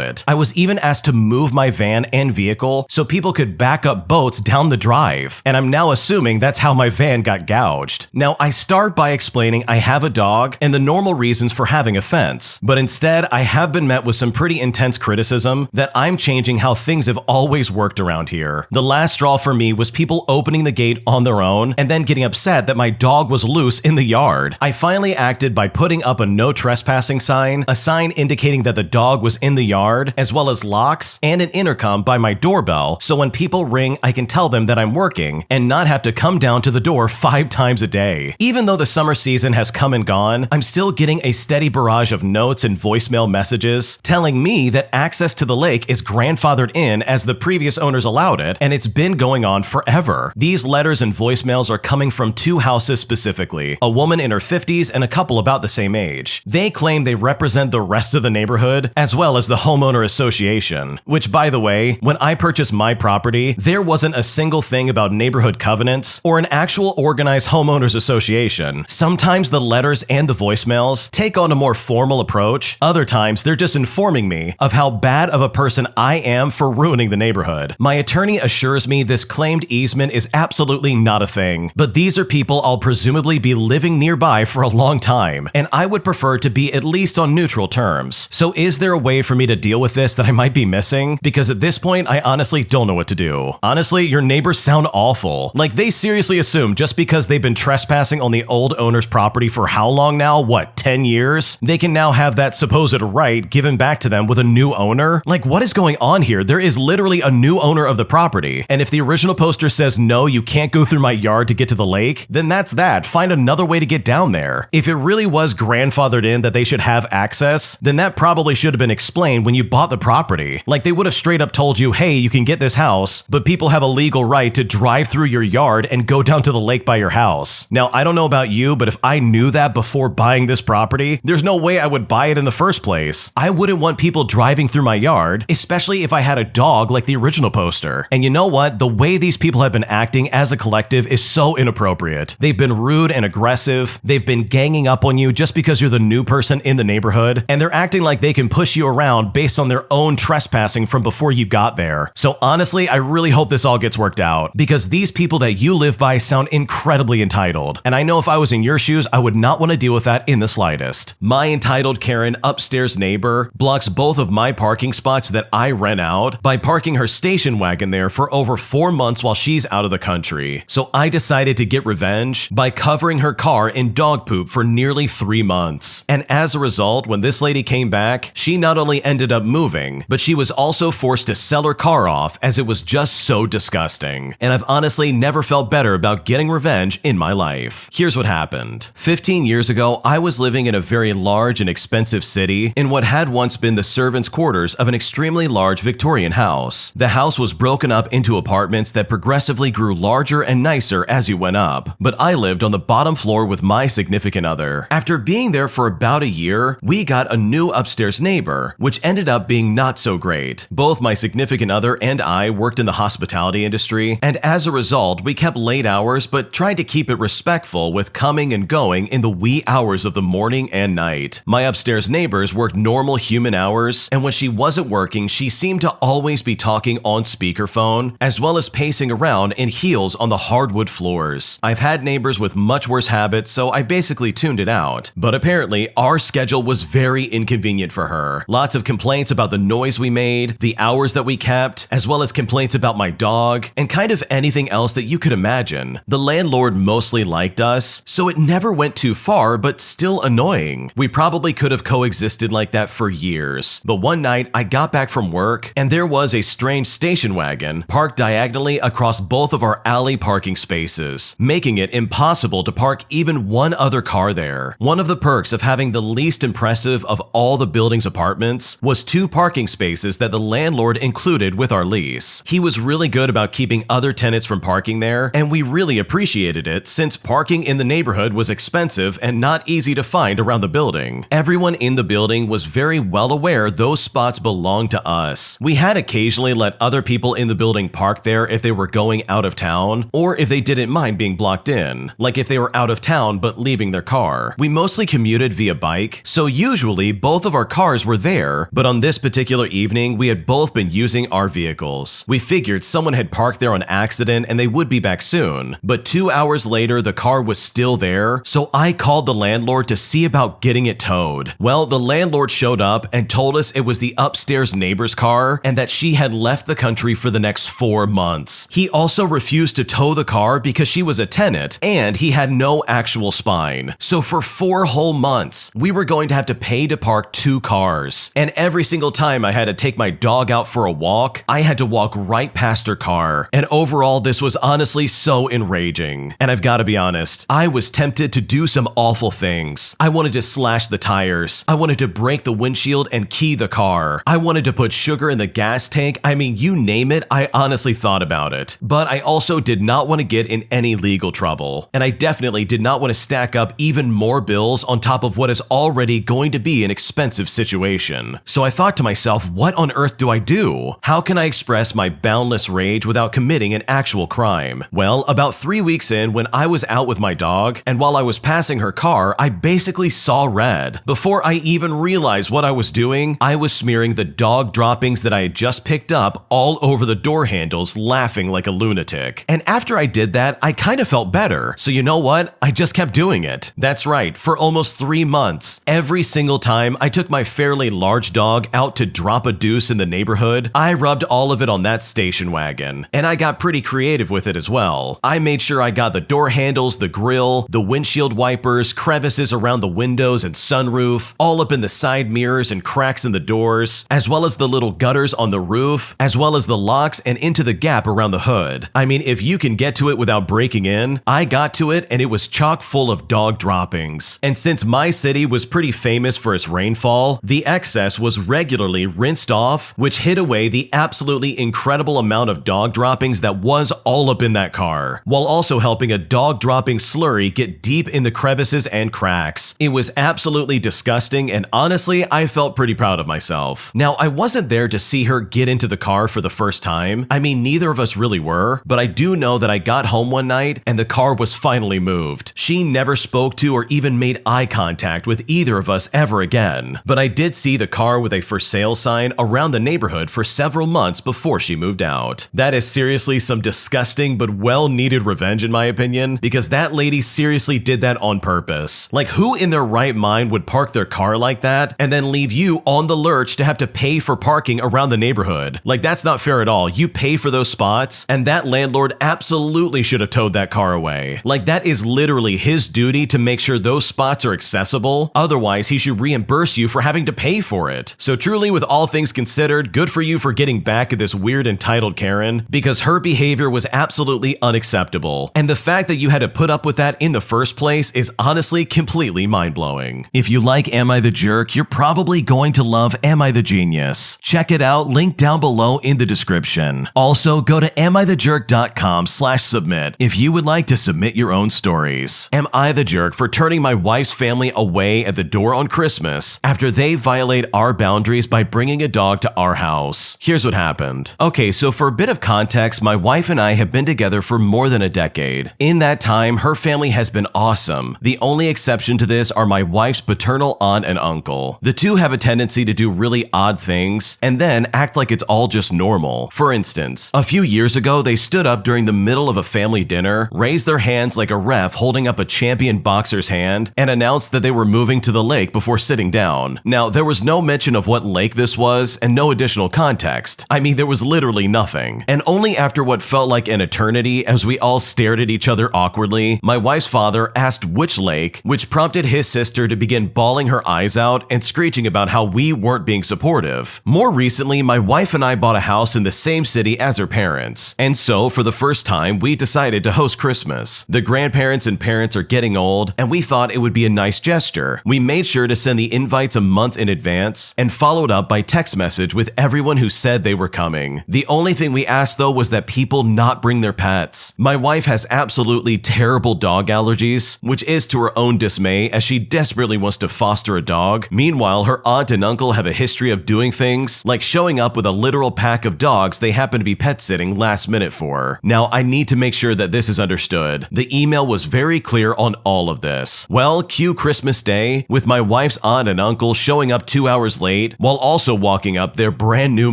it. I was even asked to move my van and vehicle so people could back up boats down the drive, and I'm now assuming that's how my van got gouged. Now, I start by explaining I have a dog and the normal reasons for having a fence, but instead I have been met with some pretty intense criticism that I'm changing how things have always worked around here. The last straw for me was people opening the gate on their own and then getting upset that my dog was loose in the yard. I finally acted by putting up a no trespassing sign, a sign indicating that the dog was in the yard, as well as locks and an intercom by my doorbell, so when people ring, I can tell them that I'm working and not have to come down to the door 5 times a day. Even though the summer season has come and gone, I'm still getting a steady barrage of notes and voicemail messages telling me that access to the lake is grandfathered in as the previous owners allowed it, and it's been going on forever. These letters and voicemails are coming from 2 houses specifically, a woman in her 50s and a couple about the same age. They claim they represent the rest of the neighborhood, as well as the homeowner association, which, by the way, when I purchased my property, there wasn't a single thing about neighborhood covenants or an actual organized homeowners association. Sometimes the letters and the voicemails take on a more formal approach. Other times, they're just informing me of how bad of a person I am for ruining the neighborhood. My attorney assures me this claimed easement is absolutely not a thing, but these are people I'll presumably be living nearby for a long time, and I would prefer to be at least on neutral terms. So is there a way for me to deal with this that I might be missing? Because at this point, I honestly don't know what to do. Honestly, your neighbors sound awful. Like, they seriously assume just because they've been trespassing on the old owner's property for how long now? What, 10 years? They can now have that supposed right given back to them with a new owner? Like, what is going on here? There is literally a new owner of the property, and if the original poster says no, you can't go through my yard to get to the lake, then that's that. Find another way to get down there. If it really was grandfathered in that they should have access, then that probably should have been explained when you bought the property. Like, they would have straight up told you, hey, you can get this house, but people have a legal right to drive through your yard and go down to the lake by your house. Now, I don't know about you, but if I knew that before buying this property, there's no way I would buy it in the first place. I wouldn't want people driving through my yard, especially if I had a dog like the original poster. And you know what? The way these people have been acting as a collective is so inappropriate. They've been rude and aggressive. They've been ganging up on you just because you're the new person in the neighborhood, and they're acting like they can push you around based on their own trespassing from before you got there. So honestly, I really hope this all gets worked out, because these people that you live by sound incredibly entitled, and I know if I was in your shoes, I would not want to deal with that in the slightest. My entitled Karen upstairs neighbor blocks both of my parking spots that I rent out by parking her station wagon there for over 4 months while she's out of the country. So I decided to get revenge by covering her car in dog poop for nearly 3 months. And as a result, when this lady came back, she not only ended up moving, but she was also forced to sell her car off as it was just so disgusting. And I've honestly never felt better about getting revenge in my life. Here's what happened. 15 years ago, I was living in a very large and expensive city in what had once been the servants' quarters of an extremely large Victorian house. The house was was broken up into apartments that progressively grew larger and nicer as you went up, but I lived on the bottom floor with my significant other. After being there for about a year, we got a new upstairs neighbor, which ended up being not so great. Both my significant other and I worked in the hospitality industry, and as a result, we kept late hours but tried to keep it respectful with coming and going in the wee hours of the morning and night. My upstairs neighbors worked normal human hours, and when she wasn't working, she seemed to always be talking on speakerphone, as well as pacing around in heels on the hardwood floors. I've had neighbors with much worse habits, so I basically tuned it out. But apparently, our schedule was very inconvenient for her. Lots of complaints about the noise we made, the hours that we kept, as well as complaints about my dog, and kind of anything else that you could imagine. The landlord mostly liked us, so it never went too far, but still annoying. We probably could have coexisted like that for years. But one night, I got back from work, and there was a strange station wagon parked diagonally across both of our alley parking spaces, making it impossible to park even one other car there. One of the perks of having the least impressive of all the building's apartments was 2 parking spaces that the landlord included with our lease. He was really good about keeping other tenants from parking there, and we really appreciated it since parking in the neighborhood was expensive and not easy to find around the building. Everyone in the building was very well aware those spots belonged to us. We had occasionally let other people in the building park there if they were going out of town, or if they didn't mind being blocked in, like if they were out of town but leaving their car. We mostly commuted via bike, so usually both of our cars were there, but on this particular evening, we had both been using our vehicles. We figured someone had parked there on accident and they would be back soon, but 2 hours later, the car was still there, so I called the landlord to see about getting it towed. Well, the landlord showed up and told us it was the upstairs neighbor's car and that she had left the country for the next 4 months. He also refused to tow the car because she was a tenant and he had no actual spine. So for 4 whole months, we were going to have to pay to park 2 cars. And every single time I had to take my dog out for a walk, I had to walk right past her car. And overall, this was honestly so enraging. And I've got to be honest, I was tempted to do some awful things. I wanted to slash the tires. I wanted to break the windshield and key the car. I wanted to put sugar in the gas tank. I mean, you name it, I honestly thought about it. But I also did not want to get in any legal trouble. And I definitely did not want to stack up even more bills on top of what is already going to be an expensive situation. So I thought to myself, what on earth do I do? How can I express my boundless rage without committing an actual crime? Well, about 3 weeks in, when I was out with my dog, and while I was passing her car, I basically saw red. Before I even realized what I was doing, I was smearing the dog droppings that I had just picked up all over the door handles, laughing like a lunatic. And after I did that, I kind of felt better. So you know what? I just kept doing it. That's right, for almost 3 months. Every single time I took my fairly large dog out to drop a deuce in the neighborhood, I rubbed all of it on that station wagon. And I got pretty creative with it as well. I made sure I got the door handles, the grill, the windshield wipers, crevices around the windows and sunroof, all up in the side mirrors and cracks in the doors, as well as the little gutters on the roof, as well as the locks and into the gap around the hood. I mean, if you can get to it without breaking in, I got to it and it was chock full of dog droppings. And since my city was pretty famous for its rainfall, the excess was regularly rinsed off, which hid away the absolutely incredible amount of dog droppings that was all up in that car, while also helping a dog dropping slurry get deep in the crevices and cracks. It was absolutely disgusting, and honestly, I felt pretty proud of myself. Now, I wasn't there to see her get into the car for the first time. I mean, neither of us really were, but I do know that I got home one night and the car was finally moved. She never spoke to or even made eye contact with either of us ever again, but I did see the car with a for sale sign around the neighborhood for several months before she moved out. That is seriously some disgusting but well-needed revenge in my opinion, because that lady seriously did that on purpose. Like, who in their right mind would park their car like that and then leave you on the lurch to have to pay for parking around the neighborhood? Like, that's not fair at all. You pay for those spots, and that landlord absolutely should have towed that car away. Like, that is literally his duty to make sure those spots are accessible uncle. Otherwise, he should reimburse you for having to pay for it. So truly, with all things considered, good for you for getting back at this weird entitled Karen, because her behavior was absolutely unacceptable. And the fact that you had to put up with that in the first place is honestly completely mind-blowing. If you like Am I the Jerk, you're probably going to love Am I the Genius. Check it out, link down below in the description. Also, go to amithejerk.com/submit if you would like to submit your own stories. Am I the jerk for turning my wife's family away at the door on Christmas after they violate our boundaries by bringing a dog to our house? Here's what happened. Okay, so for a bit of context, my wife and I have been together for more than a decade. In that time, her family has been awesome. The only exception to this are my wife's paternal aunt and uncle. The two have a tendency to do really odd things and then act like it's all just normal. For instance, a few years ago, they stood up during the middle of a family dinner, raised their hands like a ref holding up a champion boxer's hand, and announced that they were moving to the lake before sitting down. Now, there was no mention of what lake this was and no additional context. I mean, there was literally nothing. And only after what felt like an eternity, as we all stared at each other awkwardly, my wife's father asked which lake, which prompted his sister to begin bawling her eyes out and screeching about how we weren't being supportive. More recently, my wife and I bought a house in the same city as her parents. And so, for the first time, we decided to host Christmas. The grandparents and parents are getting old, and we thought it would be a nice gesture. We made sure to send the invites a month in advance and followed up by text message with everyone who said they were coming. The only thing we asked though was that people not bring their pets. My wife has absolutely terrible dog allergies, which is to her own dismay as she desperately wants to foster a dog. Meanwhile, her aunt and uncle have a history of doing things like showing up with a literal pack of dogs they happen to be pet sitting last minute for. Now, I need to make sure that this is understood. The email was very clear on all of this. Well, cue Christmas Day, with my wife's aunt and uncle showing up 2 hours late while also walking up their brand new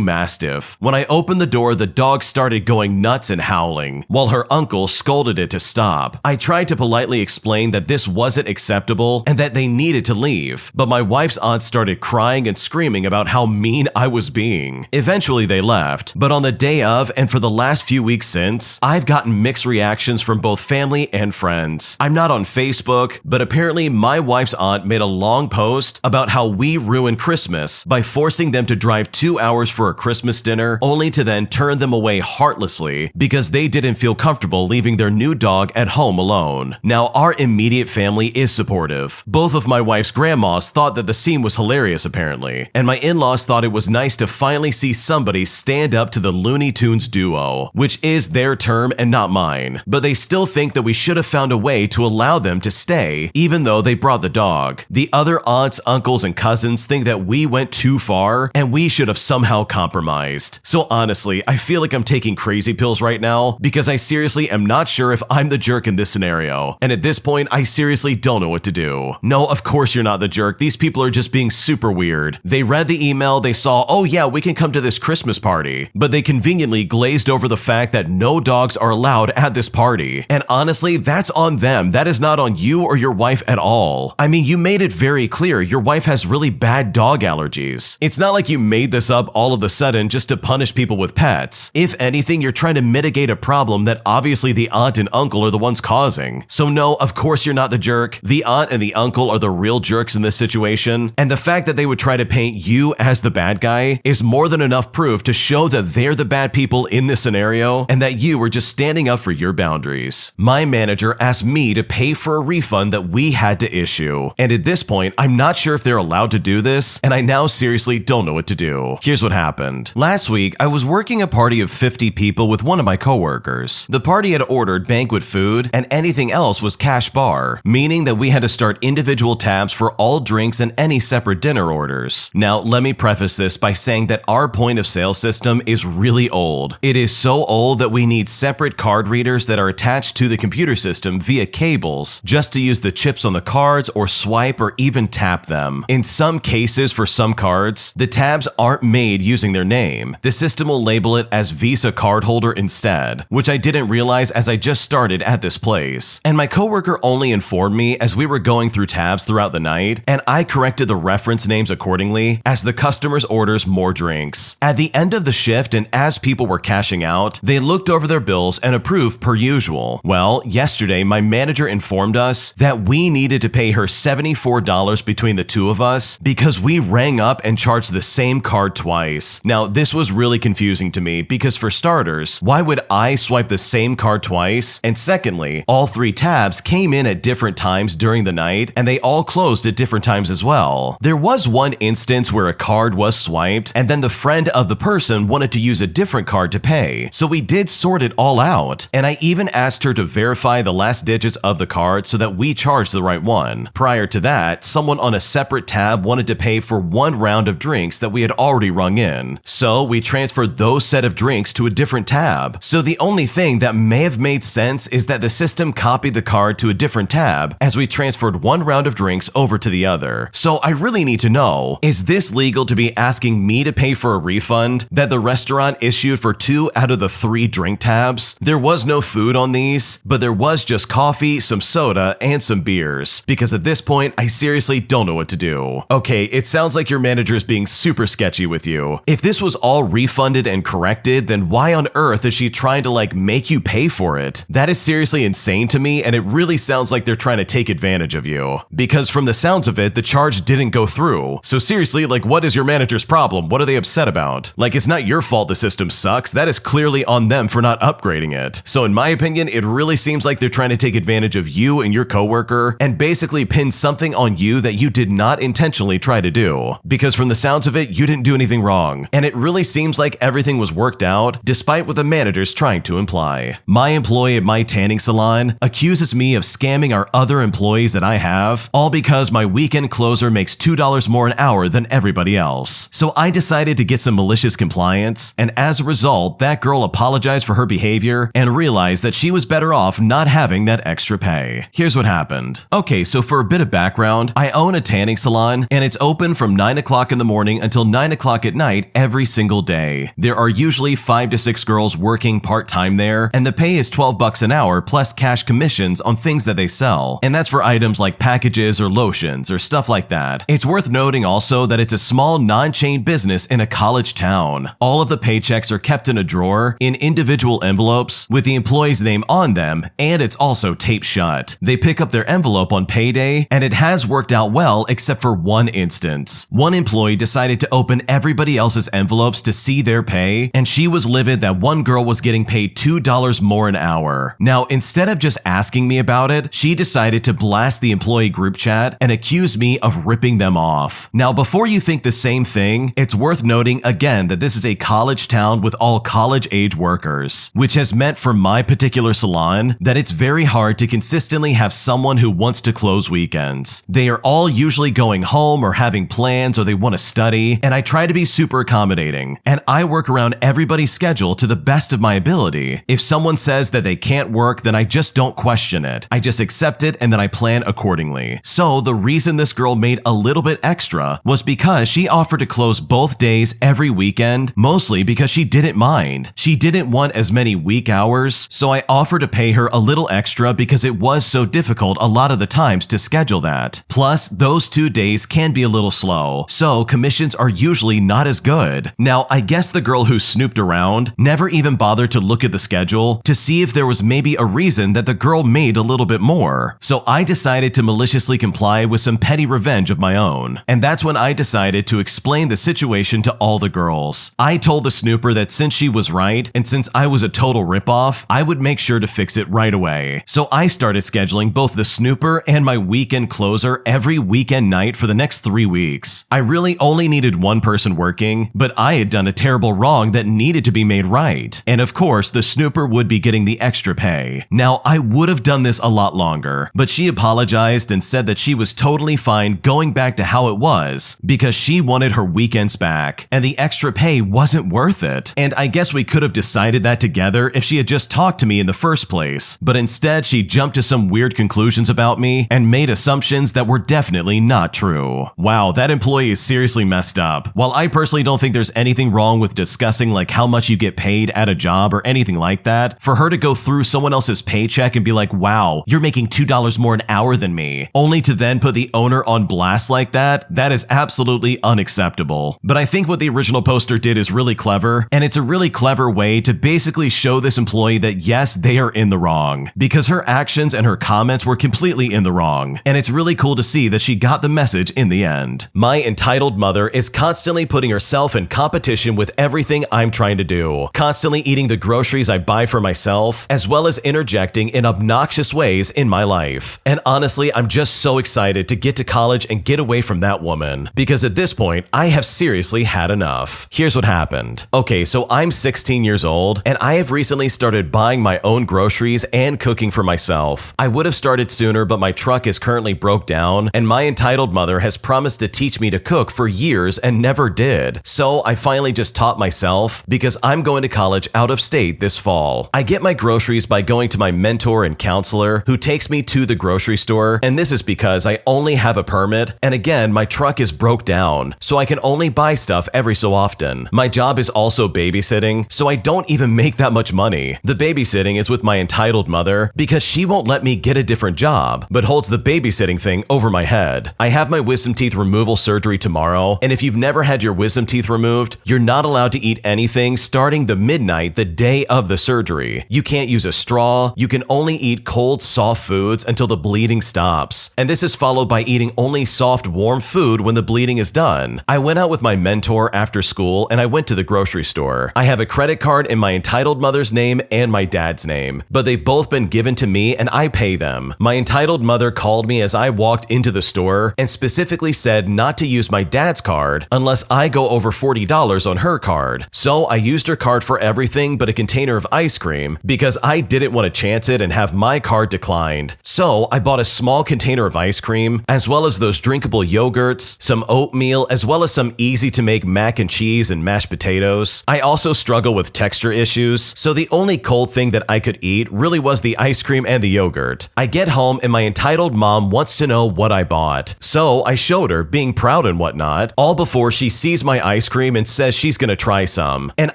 Mastiff. When I opened the door, the dog started going nuts and howling, while her uncle scolded it to stop. I tried to politely explain that this wasn't acceptable and that they needed to leave, but my wife's aunt started crying and screaming about how mean I was being. Eventually they left, but on the day of and for the last few weeks since, I've gotten mixed reactions from both family and friends. I'm not on Facebook, but apparently my wife's aunt made a long post about how we ruined Christmas by forcing them to drive 2 hours for a Christmas dinner, only to then turn them away heartlessly because they didn't feel comfortable leaving their new dog at home alone. Now, our immediate family is supportive. Both of my wife's grandmas thought that the scene was hilarious apparently, and my in-laws thought it was nice to finally see somebody stand up to the Looney Tunes duo, which is their term and not mine, but they still think that we should have found a way to allow them to stay, even though they brought the dog. The other aunts, uncles, and cousins think that we went too far and we should have somehow compromised. So honestly, I feel like I'm taking crazy pills right now because I seriously am not sure if I'm the jerk in this scenario. And at this point, I seriously don't know what to do. No, of course you're not the jerk. These people are just being super weird. They read the email, they saw, oh yeah, we can come to this Christmas party, but they conveniently glazed over the fact that no dogs are allowed at this party. And honestly, that's on them. That is not on you or your wife at all. I mean, you made it very clear your wife has really bad dog allergies. It's not like you made this up all of a sudden just to punish people with pets. If anything, you're trying to mitigate a problem that obviously the aunt and uncle are the ones causing. So no, of course you're not the jerk. The aunt and the uncle are the real jerks in this situation. And the fact that they would try to paint you as the bad guy is more than enough proof to show that they're the bad people in this scenario and that you were just standing up for your boundaries. My manager asked me to pay for a refund that we had to issue. And at this point, I'm not sure if they're allowed to do this, and I now seriously don't know what to do. Here's what happened. Last week, I was working a party of 50 people with one of my coworkers. The party had ordered banquet food, and anything else was cash bar, meaning that we had to start individual tabs for all drinks and any separate dinner orders. Now, let me preface this by saying that our point of sale system is really old. It is so old that we need separate card readers that are attached to the computer system via cables just to use the chips on the cards or swipe or even tap them. In some cases, for some cards, the tabs aren't made using their name. The system will label it as Visa cardholder instead, which I didn't realize as I just started at this place. And my coworker only informed me as we were going through tabs throughout the night, and I corrected the reference names accordingly as the customers orders more drinks. At the end of the shift and as people were cashing out, they looked over their bills and approved per usual. Well, yesterday my manager informed us that we needed to pay her $70 $74 between the two of us because we rang up and charged the same card twice. Now, this was really confusing to me because for starters, why would I swipe the same card twice? And secondly, all 3 tabs came in at different times during the night and they all closed at different times as well. There was one instance where a card was swiped and then the friend of the person wanted to use a different card to pay. So we did sort it all out. And I even asked her to verify the last digits of the card so that we charged the right one. Prior to that, someone on a separate tab wanted to pay for 1 round of drinks that we had already rung in. So we transferred those set of drinks to a different tab. So the only thing that may have made sense is that the system copied the card to a different tab as we transferred 1 round of drinks over to the other. So I really need to know, is this legal to be asking me to pay for a refund that the restaurant issued for 2 out of the 3 drink tabs? There was no food on these, but there was just coffee, some soda, and some beers. Because at this point, I seriously don't know what to do. Okay, it sounds like your manager is being super sketchy with you. If this was all refunded and corrected, then why on earth is she trying to make you pay for it? That is seriously insane to me, and it really sounds like they're trying to take advantage of you. Because from the sounds of it, the charge didn't go through. So seriously, what is your manager's problem? What are they upset about? It's not your fault the system sucks. That is clearly on them for not upgrading it. So in my opinion, it really seems like they're trying to take advantage of you and your coworker and basically pin something on you that you did not intentionally try to do. Because from the sounds of it, you didn't do anything wrong. And it really seems like everything was worked out despite what the manager's trying to imply. My employee at my tanning salon accuses me of scamming our other employees that I have, all because my weekend closer makes $2 more an hour than everybody else. So I decided to get some malicious compliance, and as a result, that girl apologized for her behavior and realized that she was better off not having that extra pay. Here's what happened. Okay, so for a bit of background, I own a tanning salon and it's open from 9 o'clock in the morning until 9 o'clock at night every single day. There are usually 5 to 6 girls working part-time there, and the pay is $12 an hour plus cash commissions on things that they sell. And that's for items like packages or lotions or stuff like that. It's worth noting also that it's a small non-chain business in a college town. All of the paychecks are kept in a drawer in individual envelopes with the employee's name on them, and it's also taped shut. They pick up their envelope on payday, and it has worked out well except for one instance. One employee decided to open everybody else's envelopes to see their pay, and she was livid that one girl was getting paid $2 more an hour. Now, instead of just asking me about it, she decided to blast the employee group chat and accuse me of ripping them off. Now, before you think the same thing, it's worth noting again that this is a college town with all college-age workers, which has meant for my particular salon that it's very hard to consistently have someone who wants to close weekends. They are all usually going home or having plans or they want to study, and I try to be super accommodating, and I work around everybody's schedule to the best of my ability. If someone says that they can't work, then I just don't question it. I just accept it and then I plan accordingly. So the reason this girl made a little bit extra was because she offered to close both days every weekend, mostly because she didn't mind. She didn't want as many week hours, so I offered to pay her a little extra because it was so difficult a lot of the times to schedule that. Plus, those 2 days can be a little slow, so commissions are usually not as good. Now, I guess the girl who snooped around never even bothered to look at the schedule to see if there was maybe a reason that the girl made a little bit more. So I decided to maliciously comply with some petty revenge of my own. And that's when I decided to explain the situation to all the girls. I told the snooper that since she was right, and since I was a total ripoff, I would make sure to fix it right away. So I started scheduling both the snooper and my weekend closer every weekend night for the next 3 weeks. I really only needed one person working, but I had done a terrible wrong that needed to be made right. And of course, the snooper would be getting the extra pay. Now, I would have done this a lot longer, but she apologized and said that she was totally fine going back to how it was because she wanted her weekends back, and the extra pay wasn't worth it. And I guess we could have decided that together if she had just talked to me in the first place, but instead she jumped to some weird conclusions about me and made assumptions that were definitely not true. Wow, that employee is seriously messed up. While I personally don't think there's anything wrong with discussing how much you get paid at a job or anything like that, for her to go through someone else's paycheck and be like, wow, you're making $2 more an hour than me, only to then put the owner on blast like that is absolutely unacceptable. But I think what the original poster did is really clever, and it's a really clever way to basically show this employee that yes, they are in the wrong, because her actions and her comments were completely in the wrong. And it's really cool to see that she got the message in the end. My entitled mother is constantly putting herself in competition with everything I'm trying to do, constantly eating the groceries I buy for myself, as well as interjecting in obnoxious ways in my life. And honestly, I'm just so excited to get to college and get away from that woman, because at this point, I have seriously had enough. Here's what happened. Okay, so I'm 16 years old, and I have recently started buying my own groceries and cooking for myself. I would have started sooner, but my truck is currently broke down, and my entitled mother has promised to teach me to cook for years and never did. So I finally just taught myself, because I'm going to college out of state this fall. I get my groceries by going to my mentor and counselor, who takes me to the grocery store, and this is because I only have a permit, and again, my truck is broke down, so I can only buy stuff every so often. My job is also babysitting, so I don't even make that much money. The babysitting is with my entitled mother because she won't let me get a different job, but holds the babysitting thing over my head. I have my wisdom teeth removal surgery tomorrow, and if you've never had your wisdom teeth removed, you're not allowed to eat anything starting the midnight the day of the surgery. You can't use a straw, you can only eat cold, soft foods until the bleeding stops. And this is followed by eating only soft, warm food when the bleeding is done. I went out with my mentor after school and I went to the grocery store. I have a credit card in my entitled mother's name and my dad's name, but they've both been given to me and I pay them. My entitled mother called me as I walked into the store and specifically said not to use my dad's card unless I go over $40 on her card. So I used her card for everything but a container of ice cream because I didn't want to chance it and have my card declined. So I bought a small container of ice cream, as well as those drinkable yogurts, some oatmeal, as well as some easy to make mac and cheese and mashed potatoes. I also struggle with texture issues, so the only cold thing that I could eat really was the ice cream and the yogurt. I get home and my entitled mom wants to know what I bought. So I showed her, being proud and whatnot, all before she sees my ice cream and says she's gonna try some. And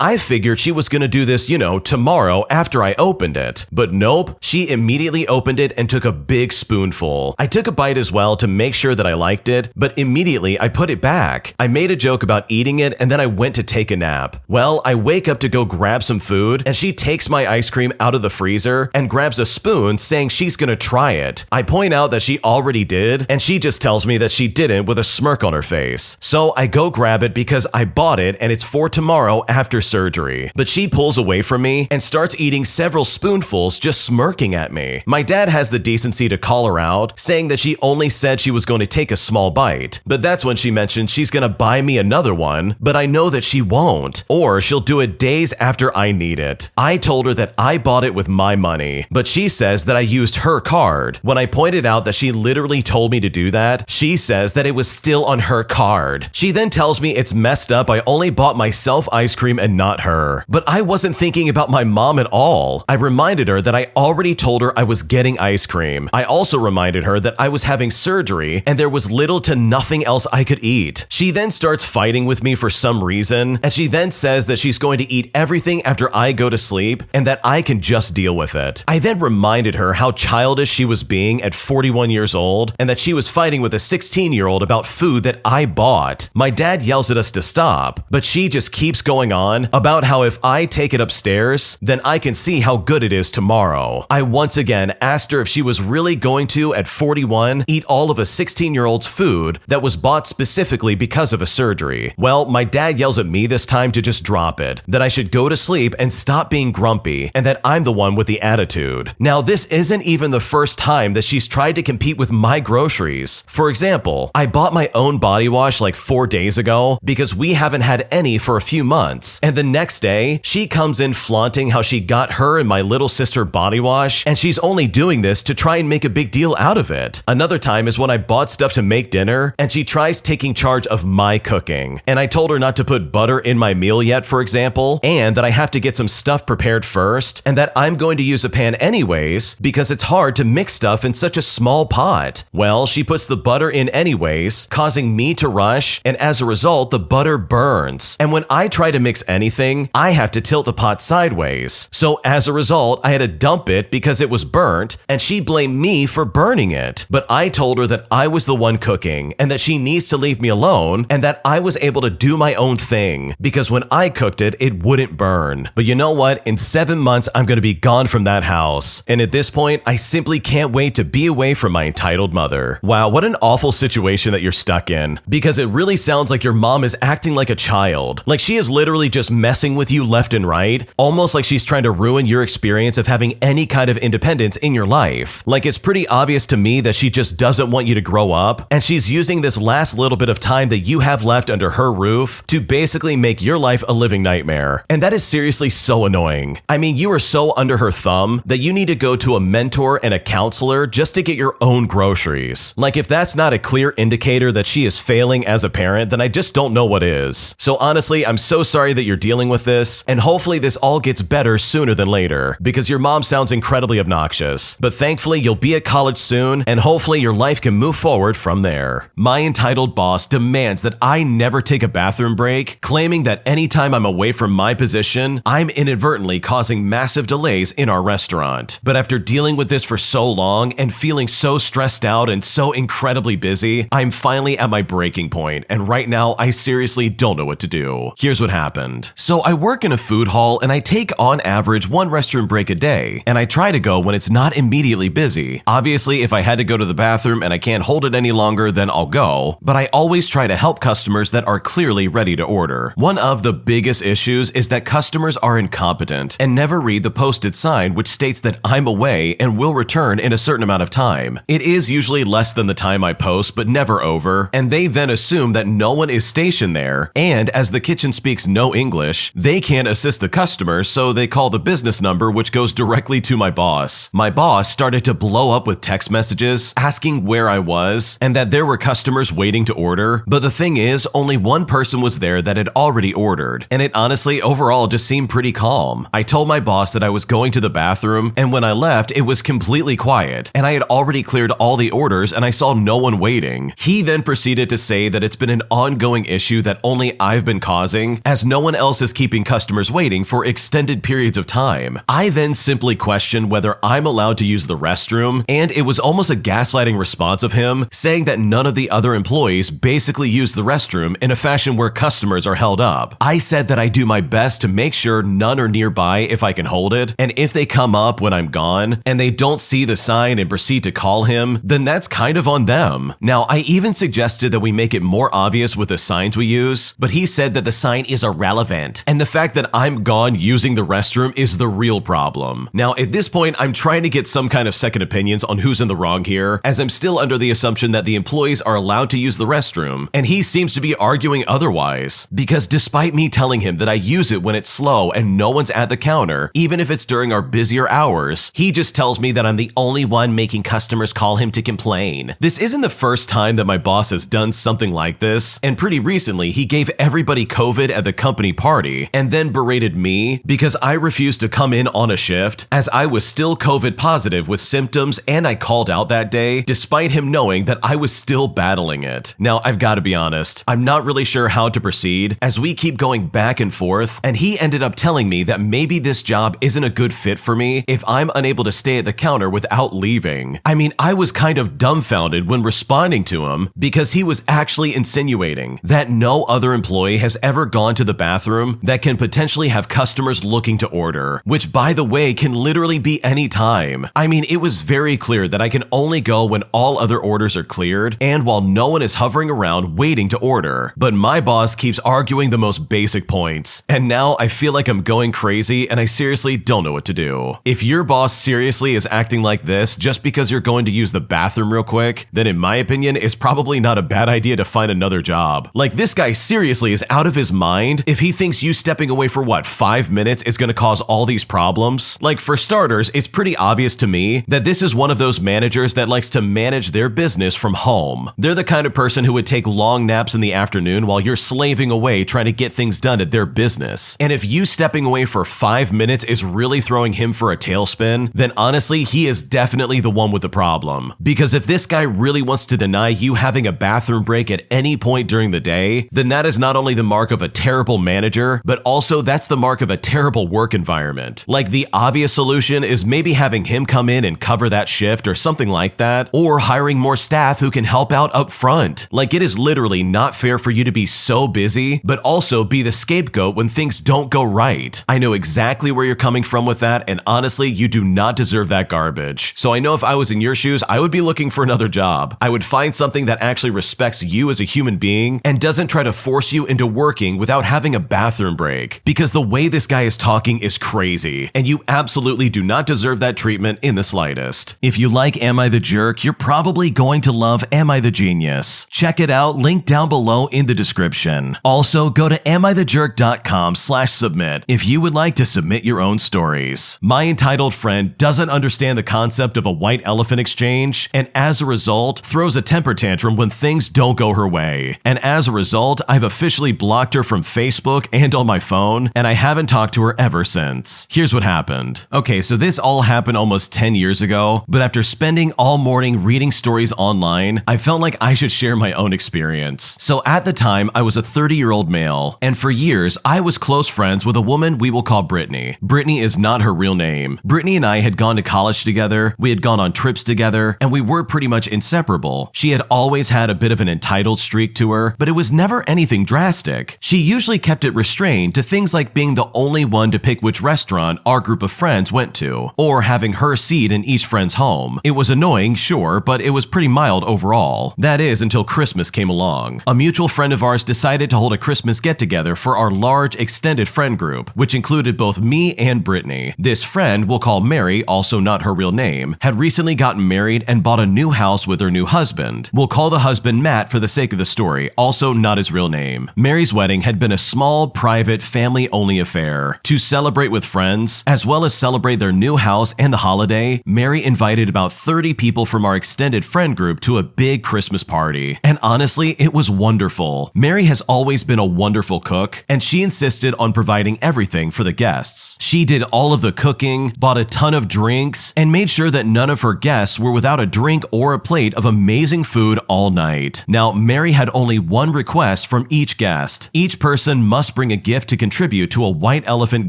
I figured she was gonna do this, tomorrow after I opened it. But nope, she immediately opened it and took a big spoonful. I took a bite as well to make sure that I liked it, but immediately I put it back. I made a joke about eating it and then I went to take a nap. Well, I wake up to go grab some food and she takes my ice cream out of the freezer and grabs a spoon saying she's gonna try it. I point out that she already did and she just tells me that she didn't with a smirk on her face. So I go grab it because I bought it and it's for tomorrow after surgery. But she pulls away from me and starts eating several spoonfuls just smirking at me. My dad has the decency to call her out, saying that she only said she was going to take a small bite. But that's when she mentioned she's gonna buy me another one, but I know that she won't, or she'll do it days after I need it. I told her that I bought it with my money, but she says that I used her card. When I pointed out that she literally told me to do that, she says that it was still on her card. She then tells me it's messed up, I only bought myself ice cream and not her. But I wasn't thinking about my mom at all. I reminded her that I already told her I was getting ice cream. I also reminded her that I was having surgery and there was little to nothing else I could eat. She then starts fighting with me for some reason, and she then says that she's going to eat everything after I go to sleep and that I can just deal with it. I then reminded her how childish she was being at 41 years old and that she was fighting with a 16-year-old about food that I bought. My dad yells at us to stop, but she just keeps going on about how if I take it upstairs, then I can see how good it is tomorrow. I once again asked her if she was really going to, at 41, eat all of a 16-year-old's food that was bought specifically because of a surgery. Well, my dad yells at me this time to just drop it, that I should go to sleep and stop being grumpy, and that I'm the one with the attitude. Now, this isn't even the first time that she's tried to compete with my groceries. For example, I bought my own body wash like 4 days ago because we haven't had any for a few months, and the next day, she comes in flaunting how she got her and my little sister body wash, and she's only doing this to try and make a big deal out of it. Another time is when I bought stuff to make dinner, and she tries taking charge of my cooking. And I told her not to put butter in my meal yet, for example, and that I have to get some stuff prepared first, and that I'm going to use a pan anyways because it's hard to mix stuff in such a small pot. Well, she puts the butter in anyways, causing me to rush, and as a result, the butter burns. And when I try to mix anything, I have to tilt the pot sideways. So as a result, I had to dump it because it was burnt, and she blamed me for burning it. But I told her that I was the one cooking, and that she needs to leave me alone, and that I was able to do my own thing, because when I cooked it, it wouldn't burn. But you know what? In 7 months, I'm going to be gone from that house. And at this point, I simply can't wait to be away from my entitled mother. Wow, what an awful situation that you're stuck in. Because it really sounds like your mom is acting like a child. Like she is literally just messing with you left and right, almost like she's trying to ruin your experience of having any kind of independence in your life. Like it's pretty obvious to me that she just doesn't want you to grow up, and she's using this last little bit of time that you have left under her roof to basically make your life a living nightmare. And that is seriously so annoying. I mean, you are so under her thumb that you need to go to a mentor and a counselor just to get your own groceries. Like if that's not a clear indicator that she is failing as a parent, then I just don't know what is. So honestly, I'm so sorry that you're dealing with this, and hopefully this all gets better sooner than later, because your mom sounds incredibly obnoxious. But thankfully, you'll be at college soon, and hopefully your life can move forward from there. My entitled boss demands that I never take a bathroom break, claiming that anytime I'm away from my position, I'm inadvertently causing massive delays in our restaurant. But after dealing with this for so long and feeling so stressed out and so incredibly busy, I'm finally at my breaking point, and right now I seriously don't know what to do. Here's what happened. So I work in a food hall and I take on average one restroom break a day, and I try to go when it's not immediately busy. Obviously, if I had to go to the bathroom and I can't hold it any longer, then I'll go, but I always try to help customers that are clearly ready to order. One of the biggest issues is that customers are incompetent and never read the posted sign which states that I'm away and will return in a certain amount of time. It is usually less than the time I post, but never over, and they then assume that no one is stationed there, and as the kitchen speaks no English, they can't assist the customer, so they call the business number, which goes directly to my boss. My boss started to blow up with text messages asking where I was and that there were customers waiting to order, but the thing is, only one person was there that had already ordered, and it honestly overall just seemed pretty calm. I told my boss that I was going to the bathroom, and when I left, it was completely quiet, and I had already cleared all the orders and I saw no one waiting. He then proceeded to say that it's been an ongoing issue that only I've been causing, as no one else is keeping customers waiting for extended periods of time. I then simply questioned whether I'm allowed to use the restroom, and it was almost a gaslighting response of him, saying that none of the other employees basically use the restroom in a fashion where customers are held up. I said that I do my best to make sure none are nearby if I can hold it, and if they come up when I'm gone and they don't see the sign and proceed to call him, then that's kind of on them. Now, I even suggested that we make it more obvious with the signs we use, but he said that the sign is irrelevant, and the fact that I'm gone using the restroom is the real problem. Now, at this point, I'm trying to get some kind of second opinions on who's in the wrong here, as I'm still under the assumption that the employees are allowed to use the restroom, and he seems to be arguing otherwise, because despite me telling him that I use it when it's slow and no one's at the counter, even if it's during our busier hours, he just tells me that I'm the only one making customers call him to complain. This isn't the first time that my boss has done something like this, and pretty recently he gave everybody COVID at the company party and then berated me because I refused to come in on a shift as I was still COVID positive with symptoms, and I called out that day despite him knowing that I was still battling it. Now, I've got to be honest, I'm not really sure how to proceed as we keep going back and forth, and he ended up telling me that maybe this job isn't a good fit for me if I'm unable to stay at the counter without leaving. I mean, I was kind of dumbfounded when responding to him because he was actually insinuating that no other employee has ever gone to the bathroom that can potentially have customers looking to order, which by the way can literally be any time. I mean, it was very clear that I can only go when all other orders are cleared and while no one is hovering around waiting to order. But my boss keeps arguing the most basic points, and now I feel like I'm going crazy and I seriously don't know what to do. If your boss seriously is acting like this just because you're going to use the bathroom real quick, then in my opinion, it's probably not a bad idea to find another job. Like, this guy seriously is out of his mind if he thinks you stepping away for what, 5 minutes is going to cause all these problems? Like, for starters, it's pretty obvious to me that this is one of those managers that likes to manage their business from home. They're the kind of person who would take long naps in the afternoon while you're slaving away trying to get things done at their business. And if you stepping away for 5 minutes is really throwing him for a tailspin, then honestly, he is definitely the one with the problem. Because if this guy really wants to deny you having a bathroom break at any point during the day, then that is not only the mark of a terrible manager, but also that's the mark of a terrible work environment. Like, the obvious solution is maybe having him come in and cover that shift or something like that, or hiring more staff who can help out up front. Like, it is literally not fair for you to be so busy, but also be the scapegoat when things don't go right. I know exactly where you're coming from with that, and honestly, you do not deserve that garbage. So I know if I was in your shoes, I would be looking for another job. I would find something that actually respects you as a human being and doesn't try to force you into working without having a bathroom break. Because the way this guy is talking is crazy, and you absolutely do not deserve that treatment in the slightest. If you like Am I the Jerk, you're probably going to love Am I the Genius. Check it out, link down below in the description. Also, go to AmITheJerk.com/submit if you would like to submit your own stories. My entitled friend doesn't understand the concept of a white elephant exchange, and as a result, throws a temper tantrum when things don't go her way. And as a result, I've officially blocked her from Facebook and on my phone, and I haven't talked to her ever since. Here's what happened. Okay, so this all happened almost 10 years ago, but after spending all morning reading stories online, I felt like I should share my own experience. So at the time, I was a 30-year-old male, and for years, I was close friends with a woman we will call Brittany. Brittany is not her real name. Brittany and I had gone to college together, we had gone on trips together, and we were pretty much inseparable. She had always had a bit of an entitled streak to her, but it was never anything drastic. She usually kept it restrained to things like being the only one to pick which restaurant our group of friends went to, or having her seat in each friend's home. It was annoying, sure, but it was pretty mild overall. That is, until Christmas came along. A mutual friend of ours decided to hold a Christmas get-together for our large extended friend group, which included both me and Brittany. This friend, we'll call Mary, also not her real name, had recently gotten married and bought a new house with her new husband. We'll call the husband Matt for the sake of the story, also not his real name. Mary's wedding had been a small, private, family-only affair. To celebrate with friends, as well as celebrate their new house and the holiday, Mary invited about 30 people from our extended friend group to a big Christmas party. And honestly, it was wonderful. Mary has always been a wonderful cook, and she insisted on providing everything for the guests. She did all of the cooking, bought a ton of drinks, and made sure that none of her guests were without a drink or a plate of amazing food all night. Now, Mary had only one request from each guest. Each person must bring a gift to contribute to a white elephant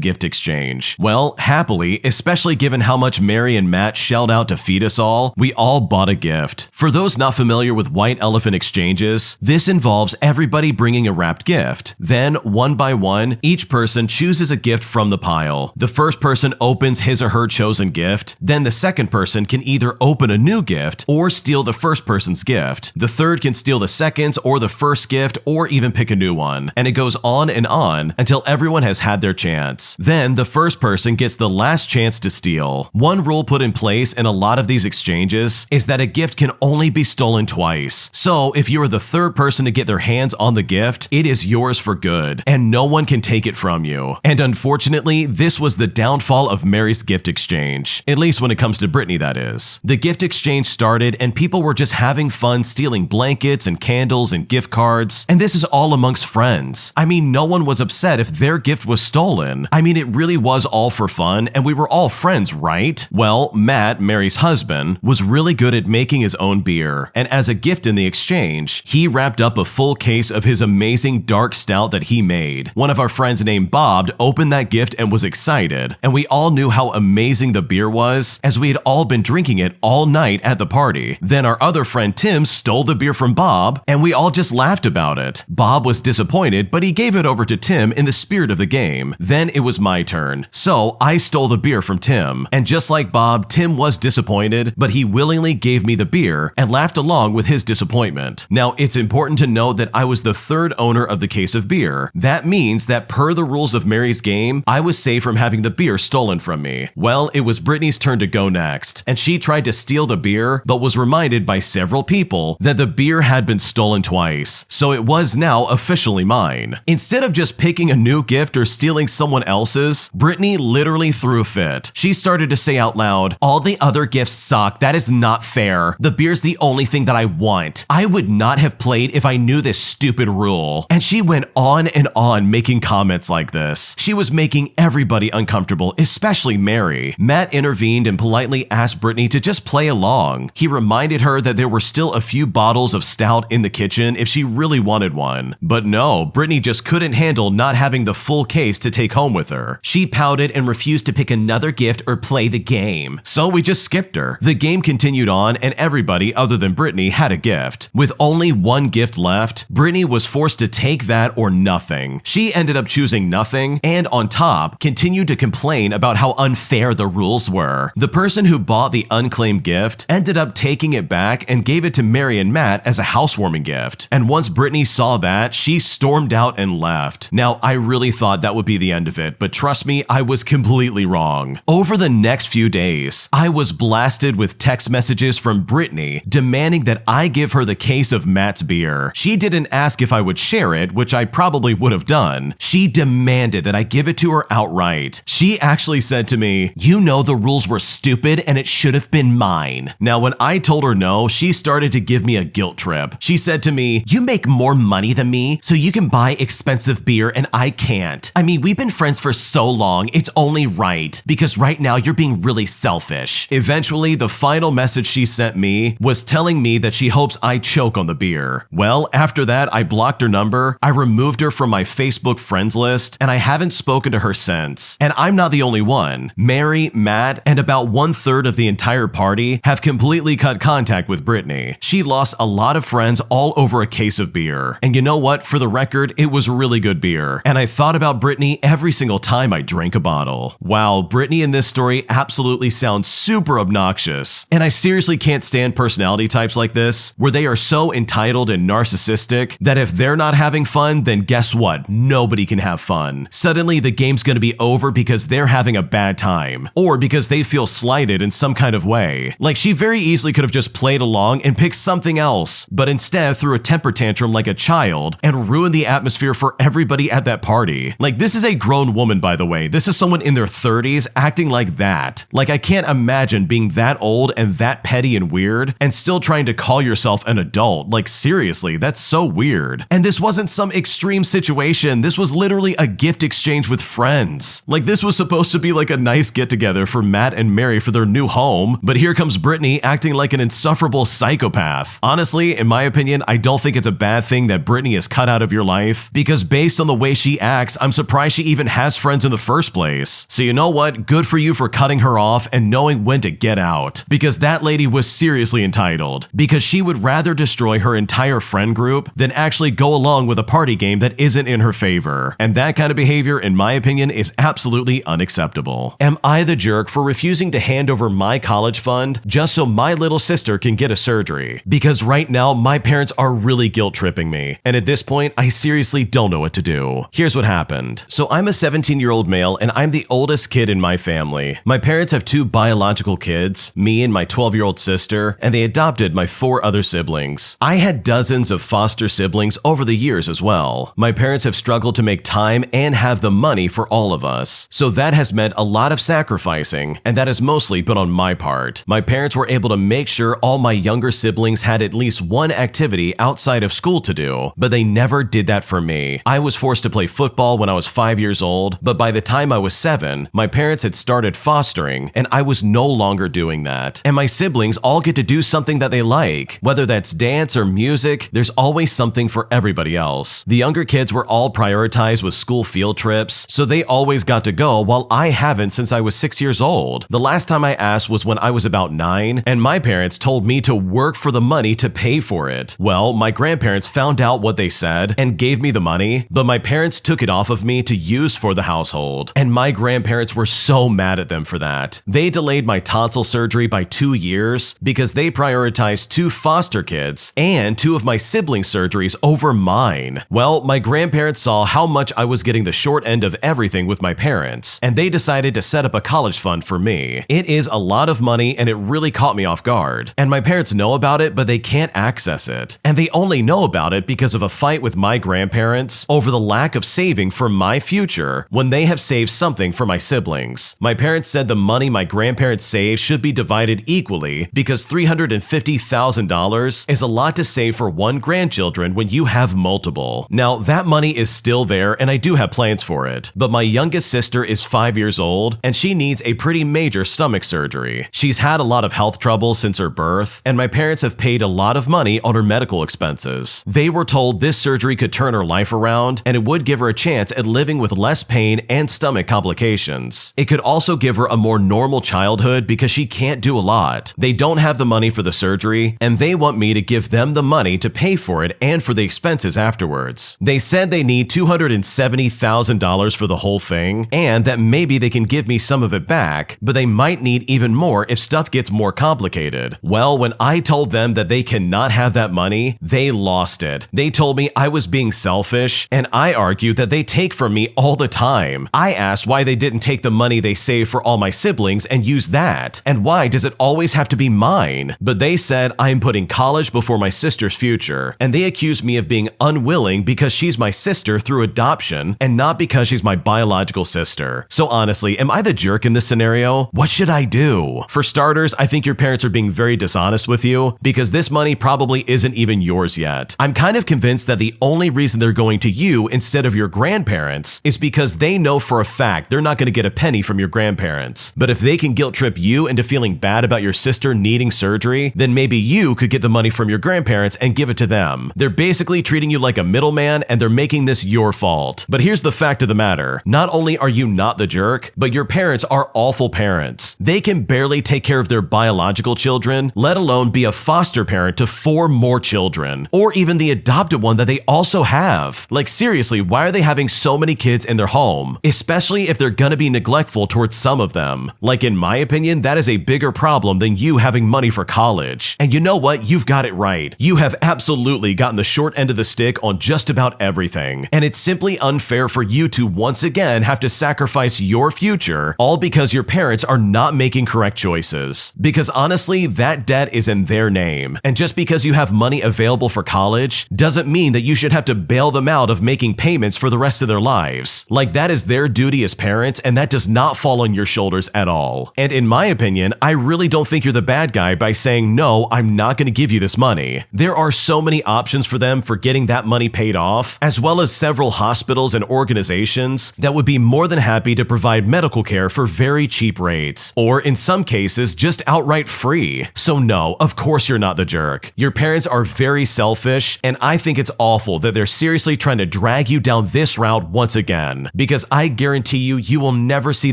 gift exchange. Well, happily, especially given how much Mary and Matt shelled out to feed us all, we all bought a gift. For those not familiar with white elephant exchanges, this involves everybody bringing a wrapped gift. Then, one by one, each person chooses a gift from the pile. The first person opens his or her chosen gift, then the second person can either open a new gift or steal the first person's gift. The third can steal the second's or the first gift or even pick a new one. And it goes on and on until everyone has had their chance. Then the first person gets the last chance to steal. One rule put in place in a lot of these exchanges is that a gift can only be stolen twice. So if you are the third person to get their hands on the gift, it is yours for good, and no one can take it from you. And unfortunately, this was the downfall of Mary's gift exchange. At least when it comes to Brittany, that is. The gift exchange started and people were just having fun stealing blankets and candles and gift cards, and this is all amongst friends. I mean, no one was upset if their gift was stolen. I mean, it really was all for fun, and we were all friends, right? Well, Matt, Mary's husband, was really good at making his own beer, and as a gift in the exchange, he wrapped up a full case of his amazing dark stout that he made. One of our friends named Bob opened that gift and was excited, and we all knew how amazing the beer was, as we had all been drinking it all night at the party. Then our other friend Tim stole the beer from Bob, and we all just laughed about it. Bob was disappointed, but he gave it over to Tim in the spirit of the game. Then it was my turn, so I stole the beer from Tim, and just like Bob, Tim was disappointed, but he willingly gave me the beer and laughed along with his disappointment. Now, it's important to note that I was the third owner of the case of beer. That means that per the rules of Mary's game, I was safe from having the beer stolen from me. Well, it was Brittany's turn to go next, and she tried to steal the beer, but was reminded by several people that the beer had been stolen twice, so it was now officially mine. Instead of just picking a new gift or stealing someone else's, Brittany literally threw a fit. She started to say out loud, "All the other gifts suck, that is not fair. The beer's the only thing that I want. I would not have played if I knew this stupid rule." And she went on and on making comments like this. She was making everybody uncomfortable, especially Mary. Matt intervened and politely asked Brittany to just play along. He reminded her that there were still a few bottles of stout in the kitchen if she really wanted one. But no, Brittany just couldn't handle not having the full case to take home with her. She pouted and refused to pick another gift or play the game. So we just skipped her. The game continued on and everybody other than Brittany had a gift. With only one gift left, Brittany was forced to take that or nothing. She ended up choosing nothing and on top continued to complain about how unfair the rules were. The person who bought the unclaimed gift gift, ended up taking it back and gave it to Mary and Matt as a housewarming gift. And once Brittany saw that, she stormed out and left. Now, I really thought that would be the end of it, but trust me, I was completely wrong. Over the next few days, I was blasted with text messages from Brittany demanding that I give her the case of Matt's beer. She didn't ask if I would share it, which I probably would have done. She demanded that I give it to her outright. She actually said to me, "You know the rules were stupid and it should have been mine." Now, when I told her no, she started to give me a guilt trip. She said to me, "You make more money than me, so you can buy expensive beer and I can't. I mean, we've been friends for so long, it's only right, because right now you're being really selfish." Eventually, the final message she sent me was telling me that she hopes I choke on the beer. Well, after that, I blocked her number, I removed her from my Facebook friends list, and I haven't spoken to her since. And I'm not the only one. Mary, Matt, and about 1/3 of the entire party have completely cut contact with Brittany. She lost a lot of friends all over a case of beer. And you know what? For the record, it was really good beer. And I thought about Brittany every single time I drank a bottle. Wow, Brittany in this story absolutely sounds super obnoxious. And I seriously can't stand personality types like this, where they are so entitled and narcissistic that if they're not having fun, then guess what? Nobody can have fun. Suddenly, the game's gonna be over because they're having a bad time, or because they feel slighted in some kind of way. Like, she very easily could have just played along and picked something else, but instead threw a temper tantrum like a child and ruined the atmosphere for everybody at that party. Like, this is a grown woman, by the way. This is someone in their 30s acting like that. Like, I can't imagine being that old and that petty and weird and still trying to call yourself an adult. Like, seriously, that's so weird. And this wasn't some extreme situation. This was literally a gift exchange with friends. Like, this was supposed to be like a nice get-together for Matt and Mary for their new home, but here comes Brittany acting like an insufferable psychopath. Honestly, in my opinion, I don't think it's a bad thing that Brittany is cut out of your life, because based on the way she acts, I'm surprised she even has friends in the first place. So you know what? Good for you for cutting her off and knowing when to get out, because that lady was seriously entitled, because she would rather destroy her entire friend group than actually go along with a party game that isn't in her favor. And that kind of behavior, in my opinion, is absolutely unacceptable. Am I the jerk for refusing to hand over my college fund just so my little sister can get a surgery? Because right now, my parents are really guilt-tripping me, and at this point, I seriously don't know what to do. Here's what happened. So I'm a 17-year-old male, and I'm the oldest kid in my family. My parents have 2 biological kids, me and my 12-year-old sister, and they adopted my 4 other siblings. I had dozens of foster siblings over the years as well. My parents have struggled to make time and have the money for all of us, so that has meant a lot of sacrificing, and that has mostly been on my part. My parents were able to make sure all my younger siblings had at least one activity outside of school to do, but they never did that for me. I was forced to play football when I was 5 years old, but by the time I was 7, my parents had started fostering, and I was no longer doing that. And my siblings all get to do something that they like. Whether that's dance or music, there's always something for everybody else. The younger kids were all prioritized with school field trips, so they always got to go, while I haven't since I was 6 years old. The last time I asked was when I was about 9, and my parents told me to work for the money to pay for it. Well, my grandparents found out what they said and gave me the money, but my parents took it off of me to use for the household, and my grandparents were so mad at them for that. They delayed my tonsil surgery by 2 years because they prioritized 2 foster kids and 2 of my siblings' surgeries over mine. Well, my grandparents saw how much I was getting the short end of everything with my parents, and they decided to set up a college fund for me. It is a lot of money, and it really caught me off guard. And my parents know about it, but they can't access it. And they only know about it because of a fight with my grandparents over the lack of saving for my future when they have saved something for my siblings. My parents said the money my grandparents saved should be divided equally because $350,000 is a lot to save for one grandchildren when you have multiple. Now, that money is still there, and I do have plans for it, but my youngest sister is 5 years old, and she needs a pretty major stomach surgery. She's had a lot of health trouble since her birth, and my parents have paid a lot of money on her medical expenses. They were told this surgery could turn her life around, and it would give her a chance at living with less pain and stomach complications. It could also give her a more normal childhood because she can't do a lot. They don't have the money for the surgery, and they want me to give them the money to pay for it and for the expenses afterwards. They said they need $270,000 for the whole thing, and that maybe they can give me some of it back, but they might need even more if stuff gets more complicated. Well, when I told them that they cannot have that money, they lost it. They told me I was being selfish, and I argued that they take from me all the time. I asked why they didn't take the money they save for all my siblings and use that, and why does it always have to be mine? But they said I'm putting college before my sister's future, and they accused me of being unwilling because she's my sister through adoption and not because she's my biological sister. So honestly, am I the jerk in this scenario? What should I do? For starters, I think your parents are being very dishonest with you because this money probably isn't even yours yet. I'm kind of convinced that the only reason they're going to you instead of your grandparents is because they know for a fact they're not going to get a penny from your grandparents. But if they can guilt trip you into feeling bad about your sister needing surgery, then maybe you could get the money from your grandparents and give it to them. They're basically treating you like a middleman, and they're making this your fault. But here's the fact of the matter. Not only are you not the jerk, but your parents are awful parents. They can barely take care of their biological children, let alone be a foster parent to 4 more children, or even the adopted one that they also have. Like seriously, why are they having so many kids in their home? Especially if they're gonna be neglectful towards some of them. Like in my opinion, that is a bigger problem than you having money for college. And you know what? You've got it right. You have absolutely gotten the short end of the stick on just about everything. And it's simply unfair for you to once again have to sacrifice your future all because your parents are not making correct choices. Because honestly, that debt is in their name. And just because you have money available for college doesn't mean that you should have to bail them out of making payments for the rest of their lives. Like that is their duty as parents, and that does not fall on your shoulders at all. And in my opinion, I really don't think you're the bad guy by saying, no, I'm not going to give you this money. There are so many options for them for getting that money paid off, as well as several hospitals and organizations that would be more than happy to provide medical care for very cheap rates, or in some cases, just outright free. So no, of course you're not the jerk. Your parents are very selfish, and I think it's awful that they're seriously trying to drag you down this route once again, because I guarantee you, you will never see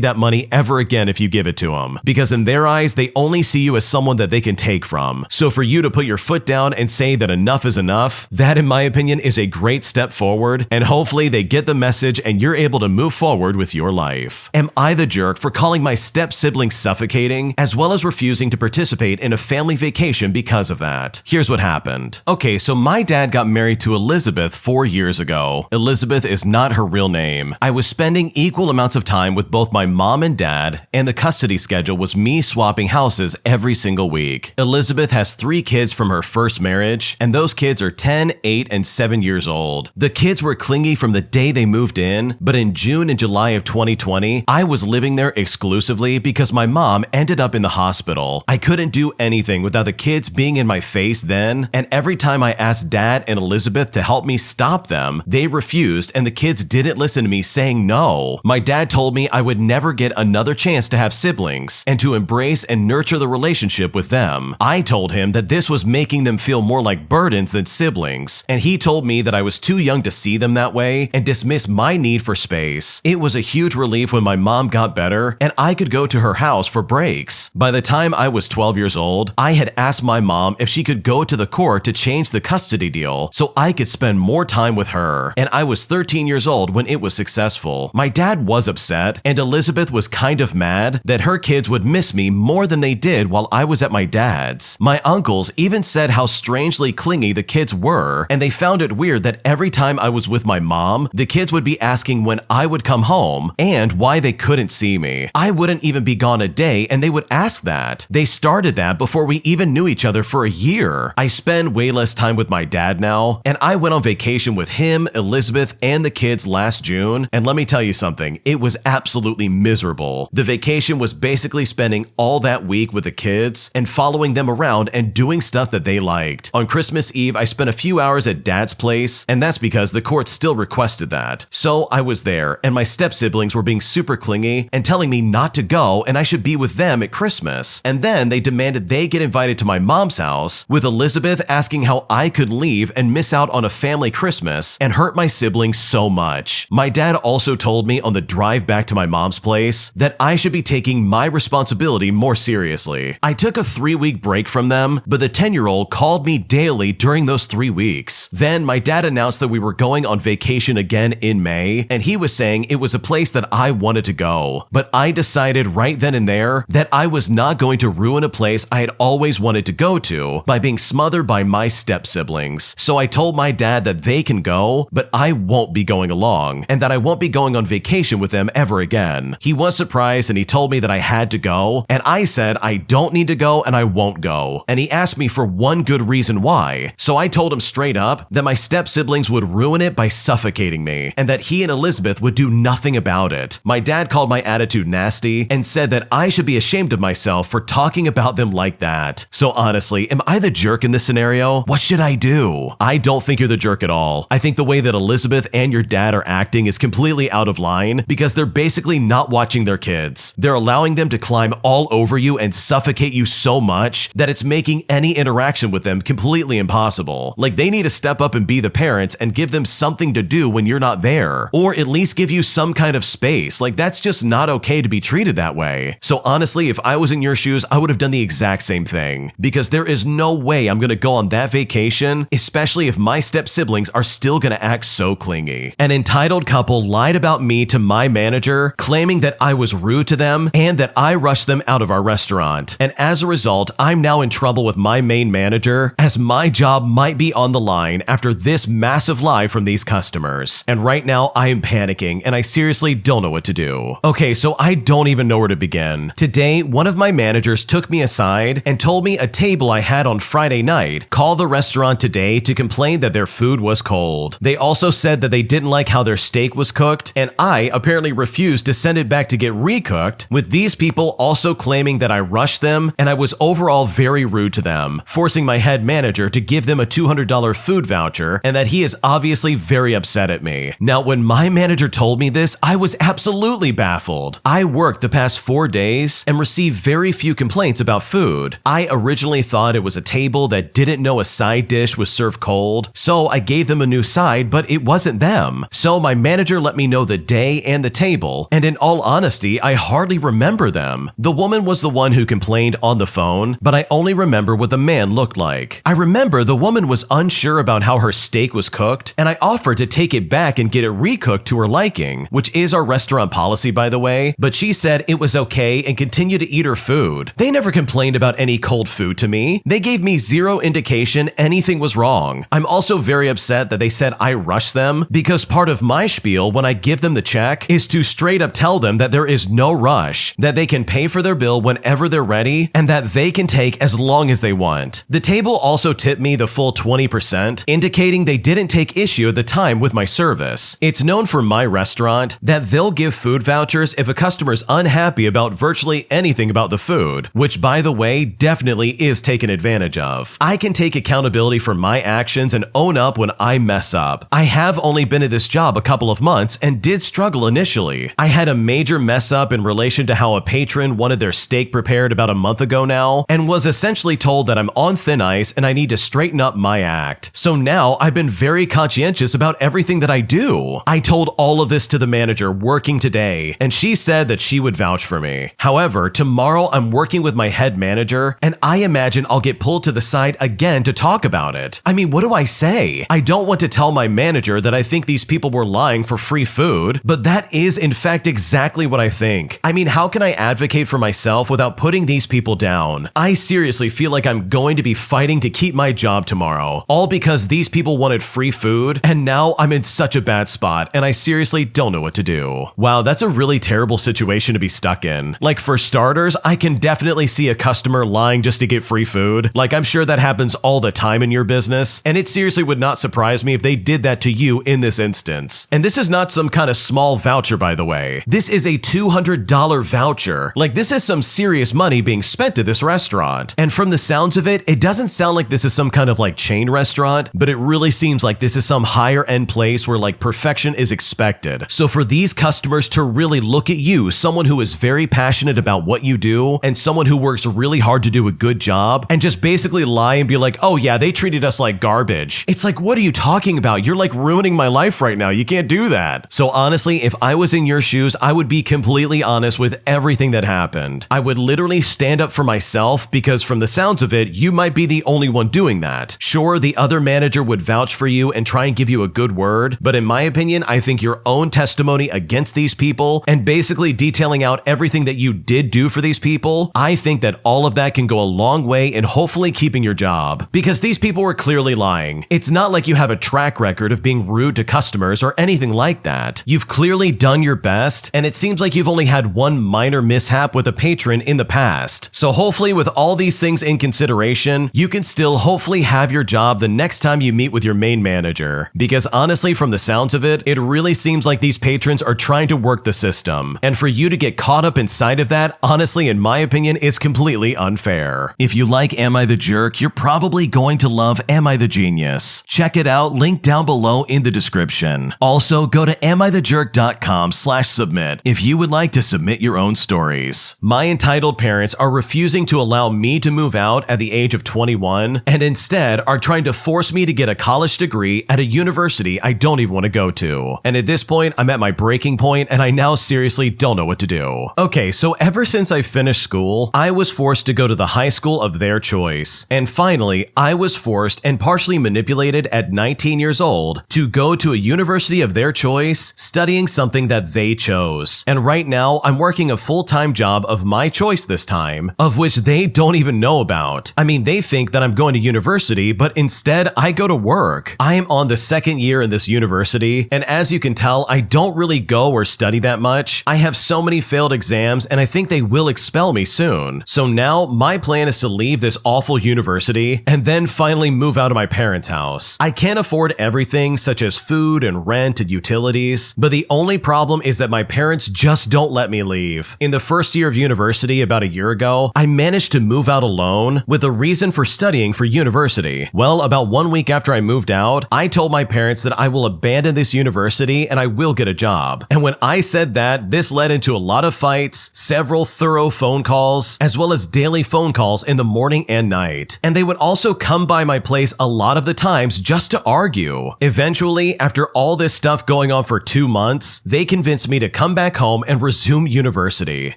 that money ever again if you give it to them, because in their eyes, they only see you as someone that they can take from. So for you to put your foot down and say that enough is enough, that in my opinion is a great step forward, and hopefully they get the message and you're able to move forward with your life. Am I the jerk for calling my step-sibling suffocating, as well as refusing to participate in a family vacation because of that? Here's what happened. Okay, so my dad got married to Elizabeth 4 years ago. Elizabeth is not her real name. I was spending equal amounts of time with both my mom and dad, and the custody schedule was me swapping houses every single week. Elizabeth has 3 kids from her first marriage, and those kids are 10, 8, and 7 years old. The kids were clingy from the day they moved in, but in June and July of 2020, I was living there exclusively because my mom ended up in the hospital. I couldn't do anything without the kids being in my face then, and every time I asked Dad and Elizabeth to help me stop them, they refused, and the kids didn't listen to me saying no. My dad told me I would never get another chance to have siblings and to embrace and nurture the relationship with them. I told him that this was making them feel more like burdens than siblings, and he told me that I was too young to see them that way and dismiss my need for space. It was a huge relief when my mom got better and I could go to her house for breaks. By the time I was 12 years old, I had asked my mom if she could go to the court to change the custody deal so I could spend more time with her, and I was 13 years old when it was successful. My dad was upset, and Elizabeth was kind of mad that her kids would miss me more than they did while I was at my dad's. My uncles even said how strangely clingy the kids were, and they found it weird that every time I was with my mom, the kids would be asking when I would come home and why they couldn't see me. I wouldn't even be gone a day, and they would ask that. They started that before we even knew each other for a year. I spend way less time with my dad now, and I went on vacation with him, Elizabeth, and the kids last June, and let me tell you something, it was absolutely miserable. The vacation was basically spending all that week with the kids and following them around and doing stuff that they liked. On Christmas Eve, I spent a few hours at Dad's place, and that's because the court still requested that. So I was there, and my step-siblings were being super clingy and telling me not to go and I should be with them at Christmas. And then they demanded they get invited to my mom's house, with Elizabeth asking how I could leave and miss out on a family Christmas and hurt my siblings so much. My dad also told me on the drive back to my mom's place that I should be taking my responsibility more seriously. I took a 3-week break from them, but the 10-year-old called me daily during those 3 weeks. Then my dad announced that we were going on vacation again in May, and he was saying it was a place that I wanted to go. But I decided right then then and there that I was not going to ruin a place I had always wanted to go to by being smothered by my step-siblings. So I told my dad that they can go, but I won't be going along, and that I won't be going on vacation with them ever again. He was surprised and he told me that I had to go, and I said I don't need to go and I won't go. And he asked me for one good reason why. So I told him straight up that my step-siblings would ruin it by suffocating me, and that he and Elizabeth would do nothing about it. My dad called my attitude nasty and said that I should be ashamed of myself for talking about them like that. So honestly, am I the jerk in this scenario? What should I do? I don't think you're the jerk at all. I think the way that Elizabeth and your dad are acting is completely out of line because they're basically not watching their kids. They're allowing them to climb all over you and suffocate you so much that it's making any interaction with them completely impossible. Like, they need to step up and be the parents and give them something to do when you're not there, or at least give you some kind of space. Like, that's just not okay to be treated that way. So honestly, if I was in your shoes, I would have done the exact same thing, because there is no way I'm gonna go on that vacation, especially if my step-siblings are still gonna act so clingy. An entitled couple lied about me to my manager, claiming that I was rude to them and that I rushed them out of our restaurant. And as a result, I'm now in trouble with my main manager, as my job might be on the line after this massive lie from these customers. And right now, I am panicking and I seriously don't know what to do. Okay, so I don't even know where to begin. Today, one of my managers took me aside and told me a table I had on Friday night called the restaurant today to complain that their food was cold. They also said that they didn't like how their steak was cooked, and I apparently refused to send it back to get recooked, with these people also claiming that I rushed them and I was overall very rude to them, forcing my head manager to give them a $200 food voucher, and that he is obviously very upset at me. Now, when my manager told me this, I was absolutely baffled. I worked the past 4 days and received very few complaints about food. I originally thought it was a table that didn't know a side dish was served cold, so I gave them a new side, but it wasn't them. So my manager let me know the day and the table, and in all honesty, I hardly remember them. The woman was the one who complained on the phone, but I only remember what the man looked like. I remember the woman was unsure about how her steak was cooked, and I offered to take it back and get it recooked to her liking, which is our restaurant policy, by the way, but she said it was okay and continued to eat her food. They never complained about any cold food to me. They gave me zero indication anything was wrong. I'm also very upset that they said I rushed them, because part of my spiel when I give them the check is to straight up tell them that there is no rush, that they can pay for their bill whenever they're ready, and that they can take as long as they want. The table also tipped me the full 20%, indicating they didn't take issue at the time with my service. It's known for my restaurant that they'll give food vouchers if a customer's unhappy about virtually anything about the food, which, by the way, definitely is taken advantage of. I can take accountability for my actions and own up when I mess up. I have only been at this job a couple of months and did struggle initially. I had a major mess up in relation to how a patron wanted their steak prepared about a month ago now, and was essentially told that I'm on thin ice and I need to straighten up my act. So now I've been very conscientious about everything that I do. I told all of this to the manager working today, and she said that she would vouch for me. However, tomorrow I'm working with my head manager, and I imagine I'll get pulled to the side again to talk about it. I mean, what do I say? I don't want to tell my manager that I think these people were lying for free food, but that is in fact exactly what I think. I mean, how can I advocate for myself without putting these people down? I seriously feel like I'm going to be fighting to keep my job tomorrow, all because these people wanted free food, and now I'm in such a bad spot, and I seriously don't know what to do. Wow, that's a really terrible situation to be stuck in. Like, for starters, I can definitely see a customer lying just to get free food. Like, I'm sure that happens all the time in your business, and it seriously would not surprise me if they did that to you in this instance. And this is not some kind of small voucher, by the way. This is a $200 voucher. Like, this is some serious money being spent at this restaurant. And from the sounds of it, it doesn't sound like this is some kind of like chain restaurant, but it really seems like this is some higher end place where like perfection is expected. So for these customers to really look at you, someone who is very passionate about what you do and someone who works really hard to do a good job, and just basically lie and be like, oh yeah, they treated us like garbage. It's like, what are you talking about? You're like ruining my life right now. You can't do that. So honestly, if I was in your shoes, I would be completely honest with everything that happened. I would literally stand up for myself, because from the sounds of it, you might be the only one doing that. Sure, the other manager would vouch for you and try and give you a good word, but in my opinion, I think your own testimony against these people and basically detailing out everything everything that you did do for these people, I think that all of that can go a long way in hopefully keeping your job. Because these people were clearly lying. It's not like you have a track record of being rude to customers or anything like that. You've clearly done your best, and it seems like you've only had one minor mishap with a patron in the past. So hopefully with all these things in consideration, you can still hopefully have your job the next time you meet with your main manager. Because honestly, from the sounds of it, it really seems like these patrons are trying to work the system. And for you to get caught up inside of that, honestly, in my opinion, is completely unfair. If you like Am I the Jerk, you're probably going to love Am I the Genius. Check it out, link down below in the description. Also, go to AmITheJerk.com/submit if you would like to submit your own stories. My entitled parents are refusing to allow me to move out at the age of 21 and instead are trying to force me to get a college degree at a university I don't even want to go to. And at this point, I'm at my breaking point and I now seriously don't know what to do. Okay, so ever since I finished school, I was forced to go to the high school of their choice. And finally, I was forced and partially manipulated at 19 years old to go to a university of their choice, studying something that they chose. And right now, I'm working a full-time job of my choice this time, of which they don't even know about. I mean, they think that I'm going to university, but instead I go to work. I am on the second year in this university, and as you can tell, I don't really go or study that much. I have so many failed exams, and I think they will expel me soon. So now, my plan is to leave this awful university, and then finally move out of my parents' house. I can't afford everything, such as food and rent and utilities, but the only problem is that my parents just don't let me leave. In the first year of university about a year ago, I managed to move out alone with a reason for studying for university. Well, about 1 week after I moved out, I told my parents that I will abandon this university and I will get a job. And when I said that, this led into a lot of fights, several thorough phone calls, as well as daily phone calls in the morning and night. And they would also come by my place a lot of the times just to argue. Eventually, after all this stuff going on for 2 months, they convinced me to come back home and resume university.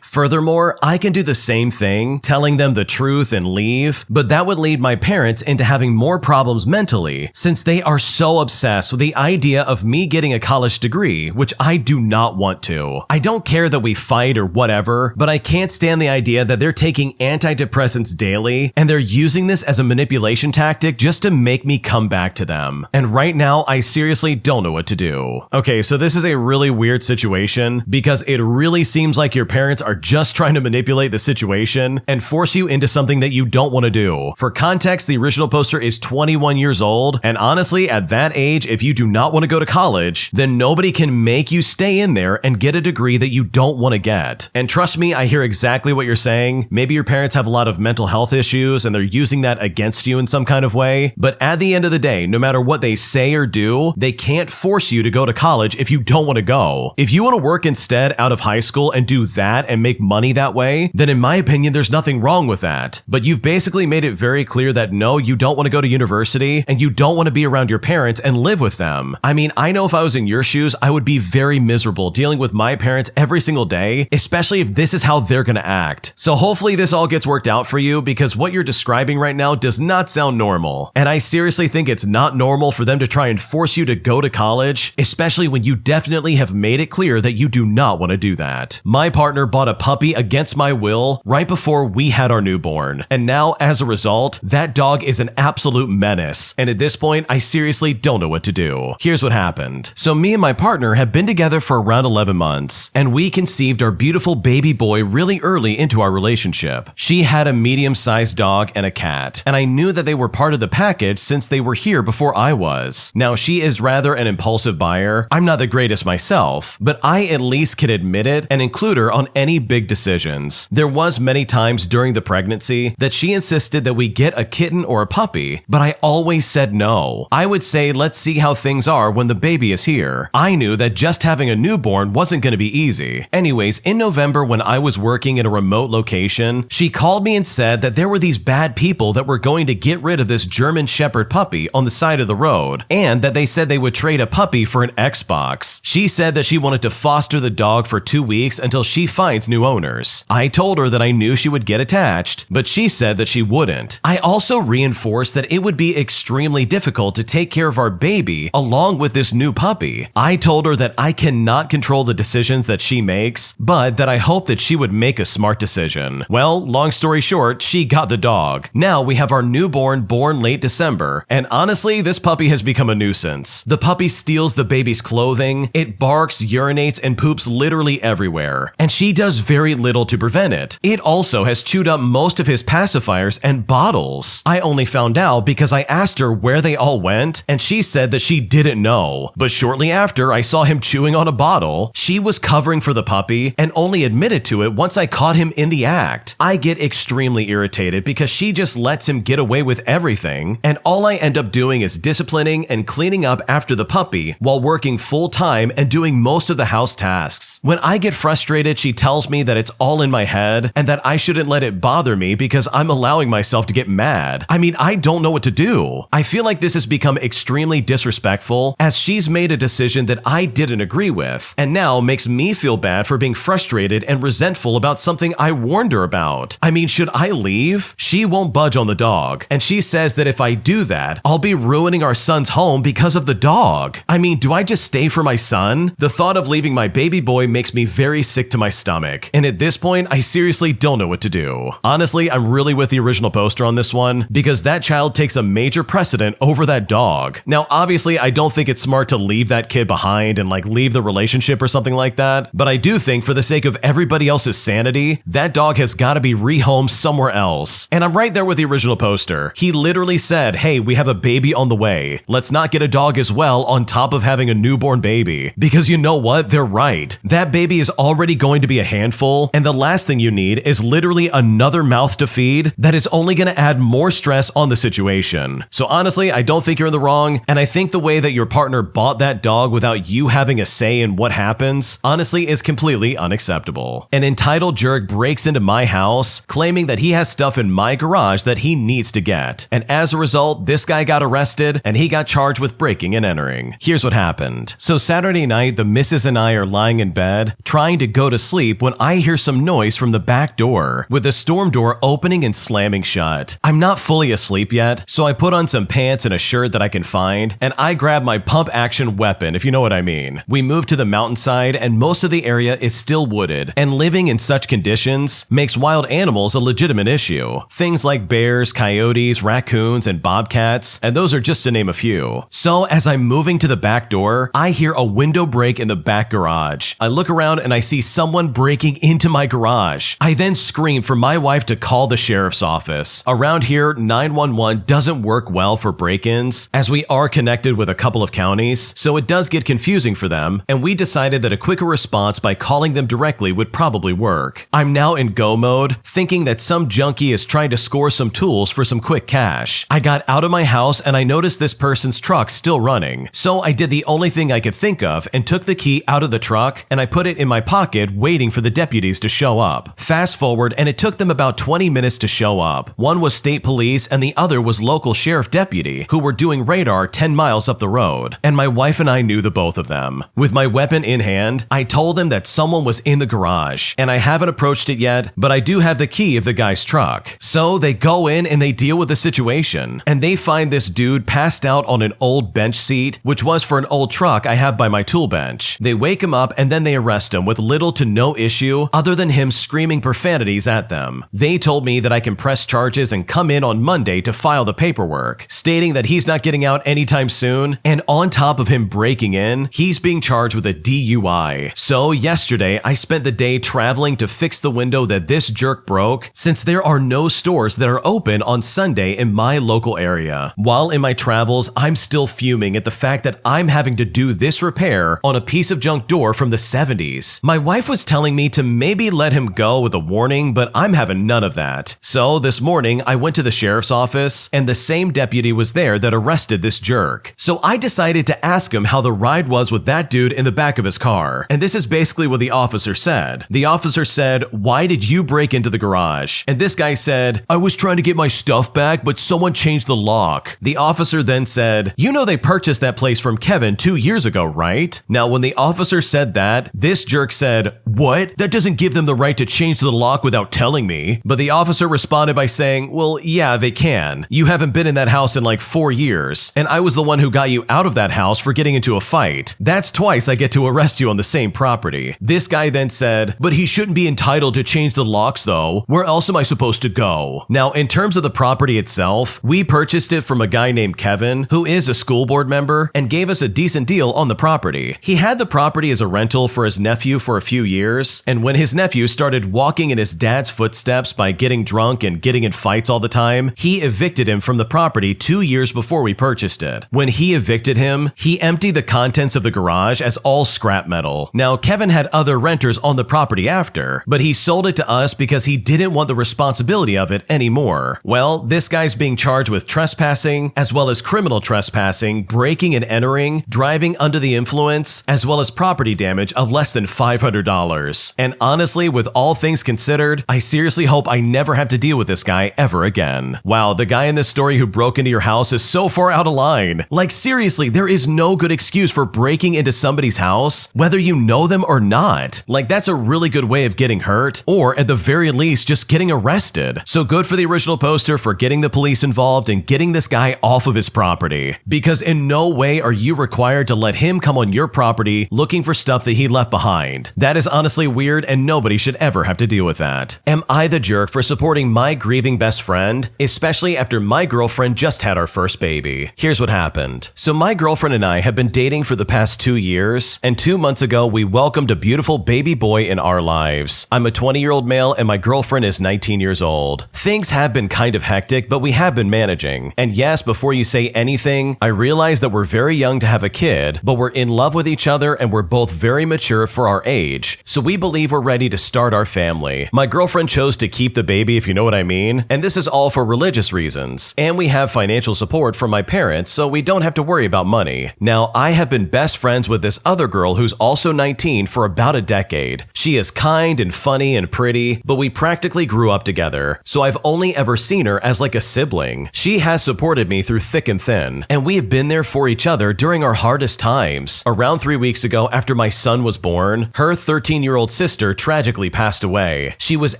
Furthermore, I can do the same thing, telling them the truth and leave, but that would lead my parents into having more problems mentally, since they are so obsessed with the idea of me getting a college degree, which I do not want to. I don't care that we fight or whatever, but I can't stand the idea that they're taking antidepressants daily, and they're using this as a manipulation tactic just to make me come back to them. And right now, I seriously don't know what to do. Okay, so this is a really weird situation because it really seems like your parents are just trying to manipulate the situation and force you into something that you don't want to do. For context, the original poster is 21 years old, and honestly, at that age, if you do not want to go to college, then nobody can make you stay in there and get a degree that you don't want to get. And trust me, I hear exactly what you're saying. Maybe your parents have a lot of mental health issues and they're using that against you in some kind of way, but at the end of the day, no matter what they say or do, they can't force you to go to college if you don't want to go. If you want to work instead out of high school and do that and make money that way, then in my opinion, there's nothing wrong with that. But you've basically made it very clear that no, you don't want to go to university and you don't want to be around your parents and live with them. I mean, I know if I was in your shoes, I would be very miserable dealing with my parents every single day, especially if this is how they're going to act. So hopefully this all gets worked out for you because what you're describing right now does not sound normal. And I seriously think it's not normal for them to try and force you to go to college, especially when you definitely have made it clear that you do not want to do that. My partner bought a puppy against my will right before we had our newborn. And now, as a result, that dog is an absolute menace. And at this point, I seriously don't know what to do. Here's what happened. So me and my partner have been together for around 11 months, and we conceived our beautiful baby boy really early into our relationship. She had a medium-sized dog and a cat, and I knew that they were part of the package since they were here before I was. Now, she is rather an impulsive buyer. I'm not the greatest myself, but I at least can admit it and include her on any big decisions. There was many times during the pregnancy that she insisted that we get a kitten or a puppy, but I always said no. I would say, let's see how things are when the baby is here. I knew that just having a newborn wasn't going to be easy. Anyways, in November when I was working in a remote location, she called me and said that there were these bad people that were going to get rid of this German Shepherd puppy on the side of the road, and that they said they would trade a puppy for an Xbox. She said that she wanted to foster the dog for 2 weeks until she finds new owners. I told her that I knew she she would get attached, but she said that she wouldn't. I also reinforced that it would be extremely difficult to take care of our baby along with this new puppy. I told her that I cannot control the decisions that she makes, but that I hope that she would make a smart decision. Well, long story short, she got the dog. Now we have our newborn born late December, and honestly, this puppy has become a nuisance. The puppy steals the baby's clothing, it barks, urinates, and poops literally everywhere, and she does very little to prevent it. It also has chewed up most of his pacifiers and bottles. I only found out because I asked her where they all went, and she said that she didn't know. But shortly after, I saw him chewing on a bottle. She was covering for the puppy and only admitted to it once I caught him in the act. I get extremely irritated because she just lets him get away with everything, and all I end up doing is disciplining and cleaning up after the puppy while working full time and doing most of the house tasks. When I get frustrated, she tells me that it's all in my head and that I shouldn't let it bother me because I'm allowing myself to get mad. I mean, I don't know what to do. I feel like this has become extremely disrespectful as she's made a decision that I didn't agree with, and now makes me feel bad for being frustrated and resentful about something I warned her about. I mean, should I leave? She won't budge on the dog, and she says that if I do that, I'll be ruining our son's home because of the dog. I mean, do I just stay for my son? The thought of leaving my baby boy makes me very sick to my stomach, and at this point, I seriously don't know what to do. Honestly, I'm really with the original poster on this one, because that child takes a major precedent over that dog. Now, obviously, I don't think it's smart to leave that kid behind and leave the relationship or something like that, but I do think for the sake of everybody else's sanity, that dog has got to be rehomed somewhere else. And I'm right there with the original poster. He literally said, hey, we have a baby on the way. Let's not get a dog as well on top of having a newborn baby. Because you know what? They're right. That baby is already going to be a handful, and the last thing you need is literally another mouth to feed that is only going to add more stress on the situation. So honestly, I don't think you're in the wrong, and I think the way that your partner bought that dog without you having a say in what happens, honestly, is completely unacceptable. An entitled jerk breaks into my house, claiming that he has stuff in my garage that he needs to get. And as a result, this guy got arrested, and he got charged with breaking and entering. Here's what happened. So Saturday night, the missus and I are lying in bed, trying to go to sleep when I hear some noise from the back door, with the storm door opening and slamming shut. I'm not fully asleep yet, so I put on some pants and a shirt that I can find, and I grab my pump-action weapon, if you know what I mean. We move to the mountainside, and most of the area is still wooded, and living in such conditions makes wild animals a legitimate issue. Things like bears, coyotes, raccoons, and bobcats, and those are just to name a few. So as I'm moving to the back door, I hear a window break in the back garage. I look around and I see someone breaking into my garage. I then scream for my wife to call the sheriff's office. Around here, 911 doesn't work well for break-ins, as we are connected with a couple of counties, so it does get confusing for them, and we decided that a quicker response by calling them directly would probably work. I'm now in go mode, thinking that some junkie is trying to score some tools for some quick cash. I got out of my house and I noticed this person's truck still running, so I did the only thing I could think of and took the key out of the truck and I put it in my pocket waiting for the deputies to show up. Fast forward, and it took them about 20 minutes to show up. One was state police and the other was local sheriff deputy who were doing radar 10 miles up the road, and my wife and I knew the both of them. With my weapon in hand, I told them that someone was in the garage, and I haven't approached it yet, but I do have the key of the guy's truck. So they go in and they deal with the situation, and they find this dude passed out on an old bench seat, which was for an old truck I have by my tool bench. They wake him up and then they arrest him with little to no issue other than him screaming profanities at them. They told me that I can press charges and come in on Monday to file the paperwork, stating that he's not getting out anytime soon, and on top of him breaking in, he's being charged with a DUI. So yesterday, I spent the day traveling to fix the window that this jerk broke, since there are no stores that are open on Sunday in my local area. While in my travels, I'm still fuming at the fact that I'm having to do this repair on a piece of junk door from the 70s. My wife was telling me to maybe let him go with a warning, but I'm having none of that. So this morning, I went to the sheriff's office, and the same deputy was there that arrested this jerk. So I decided to ask him how the ride was with that dude in the back of his car. And this is basically what the officer said. The officer said, "Why did you break break into the garage. And this guy said, "I was trying to get my stuff back, but someone changed the lock." The officer then said, "You know they purchased that place from Kevin 2 years ago, right?" Now, when the officer said that, this jerk said, "What? That doesn't give them the right to change the lock without telling me." But the officer responded by saying, "Well, yeah, they can. You haven't been in that house in like 4 years, and I was the one who got you out of that house for getting into a fight. That's twice I get to arrest you on the same property." This guy then said, "But he shouldn't be entitled to change the locks though. Where else am I supposed to go?" Now, in terms of the property itself, we purchased it from a guy named Kevin, who is a school board member, and gave us a decent deal on the property. He had the property as a rental for his nephew for a few years, and when his nephew started walking in his dad's footsteps by getting drunk and getting in fights all the time, he evicted him from the property 2 years before we purchased it. When he evicted him, he emptied the contents of the garage as all scrap metal. Now, Kevin had other renters on the property after, but he sold it to us because he didn't want the responsibility of it anymore. Well, this guy's being charged with trespassing, as well as criminal trespassing, breaking and entering, driving under the influence, as well as property damage of less than $500. And honestly, with all things considered, I seriously hope I never have to deal with this guy ever again. Wow, the guy in this story who broke into your house is so far out of line. Like seriously, there is no good excuse for breaking into somebody's house, whether you know them or not. Like that's a really good way of getting hurt, or at the very least, just getting arrested. So good for the original poster for getting the police involved and getting this guy off of his property. Because in no way are you required to let him come on your property looking for stuff that he left behind. That is honestly weird and nobody should ever have to deal with that. Am I the jerk for supporting my grieving best friend, especially after my girlfriend just had our first baby? Here's what happened. So my girlfriend and I have been dating for the past 2 years, and 2 months ago we welcomed a beautiful baby boy in our lives. I'm a 20-year-old male and my girlfriend is 19 years old. Things have been kind of hectic, but we have been managing. And yes, before you say anything, I realize that we're very young to have a kid, but we're in love with each other and we're both very mature for our age. So we believe we're ready to start our family. My girlfriend chose to keep the baby, if you know what I mean, and this is all for religious reasons. And we have financial support from my parents, so we don't have to worry about money. Now, I have been best friends with this other girl who's also 19 for about a decade. She is kind and funny and pretty, but we practically grew up together, so I've only ever seen her as like a sibling. She has supported me through thick and thin, and we have been there for each other during our hardest times. Around 3 weeks ago, after my son was born, her 13-year-old sister tragically passed away. She was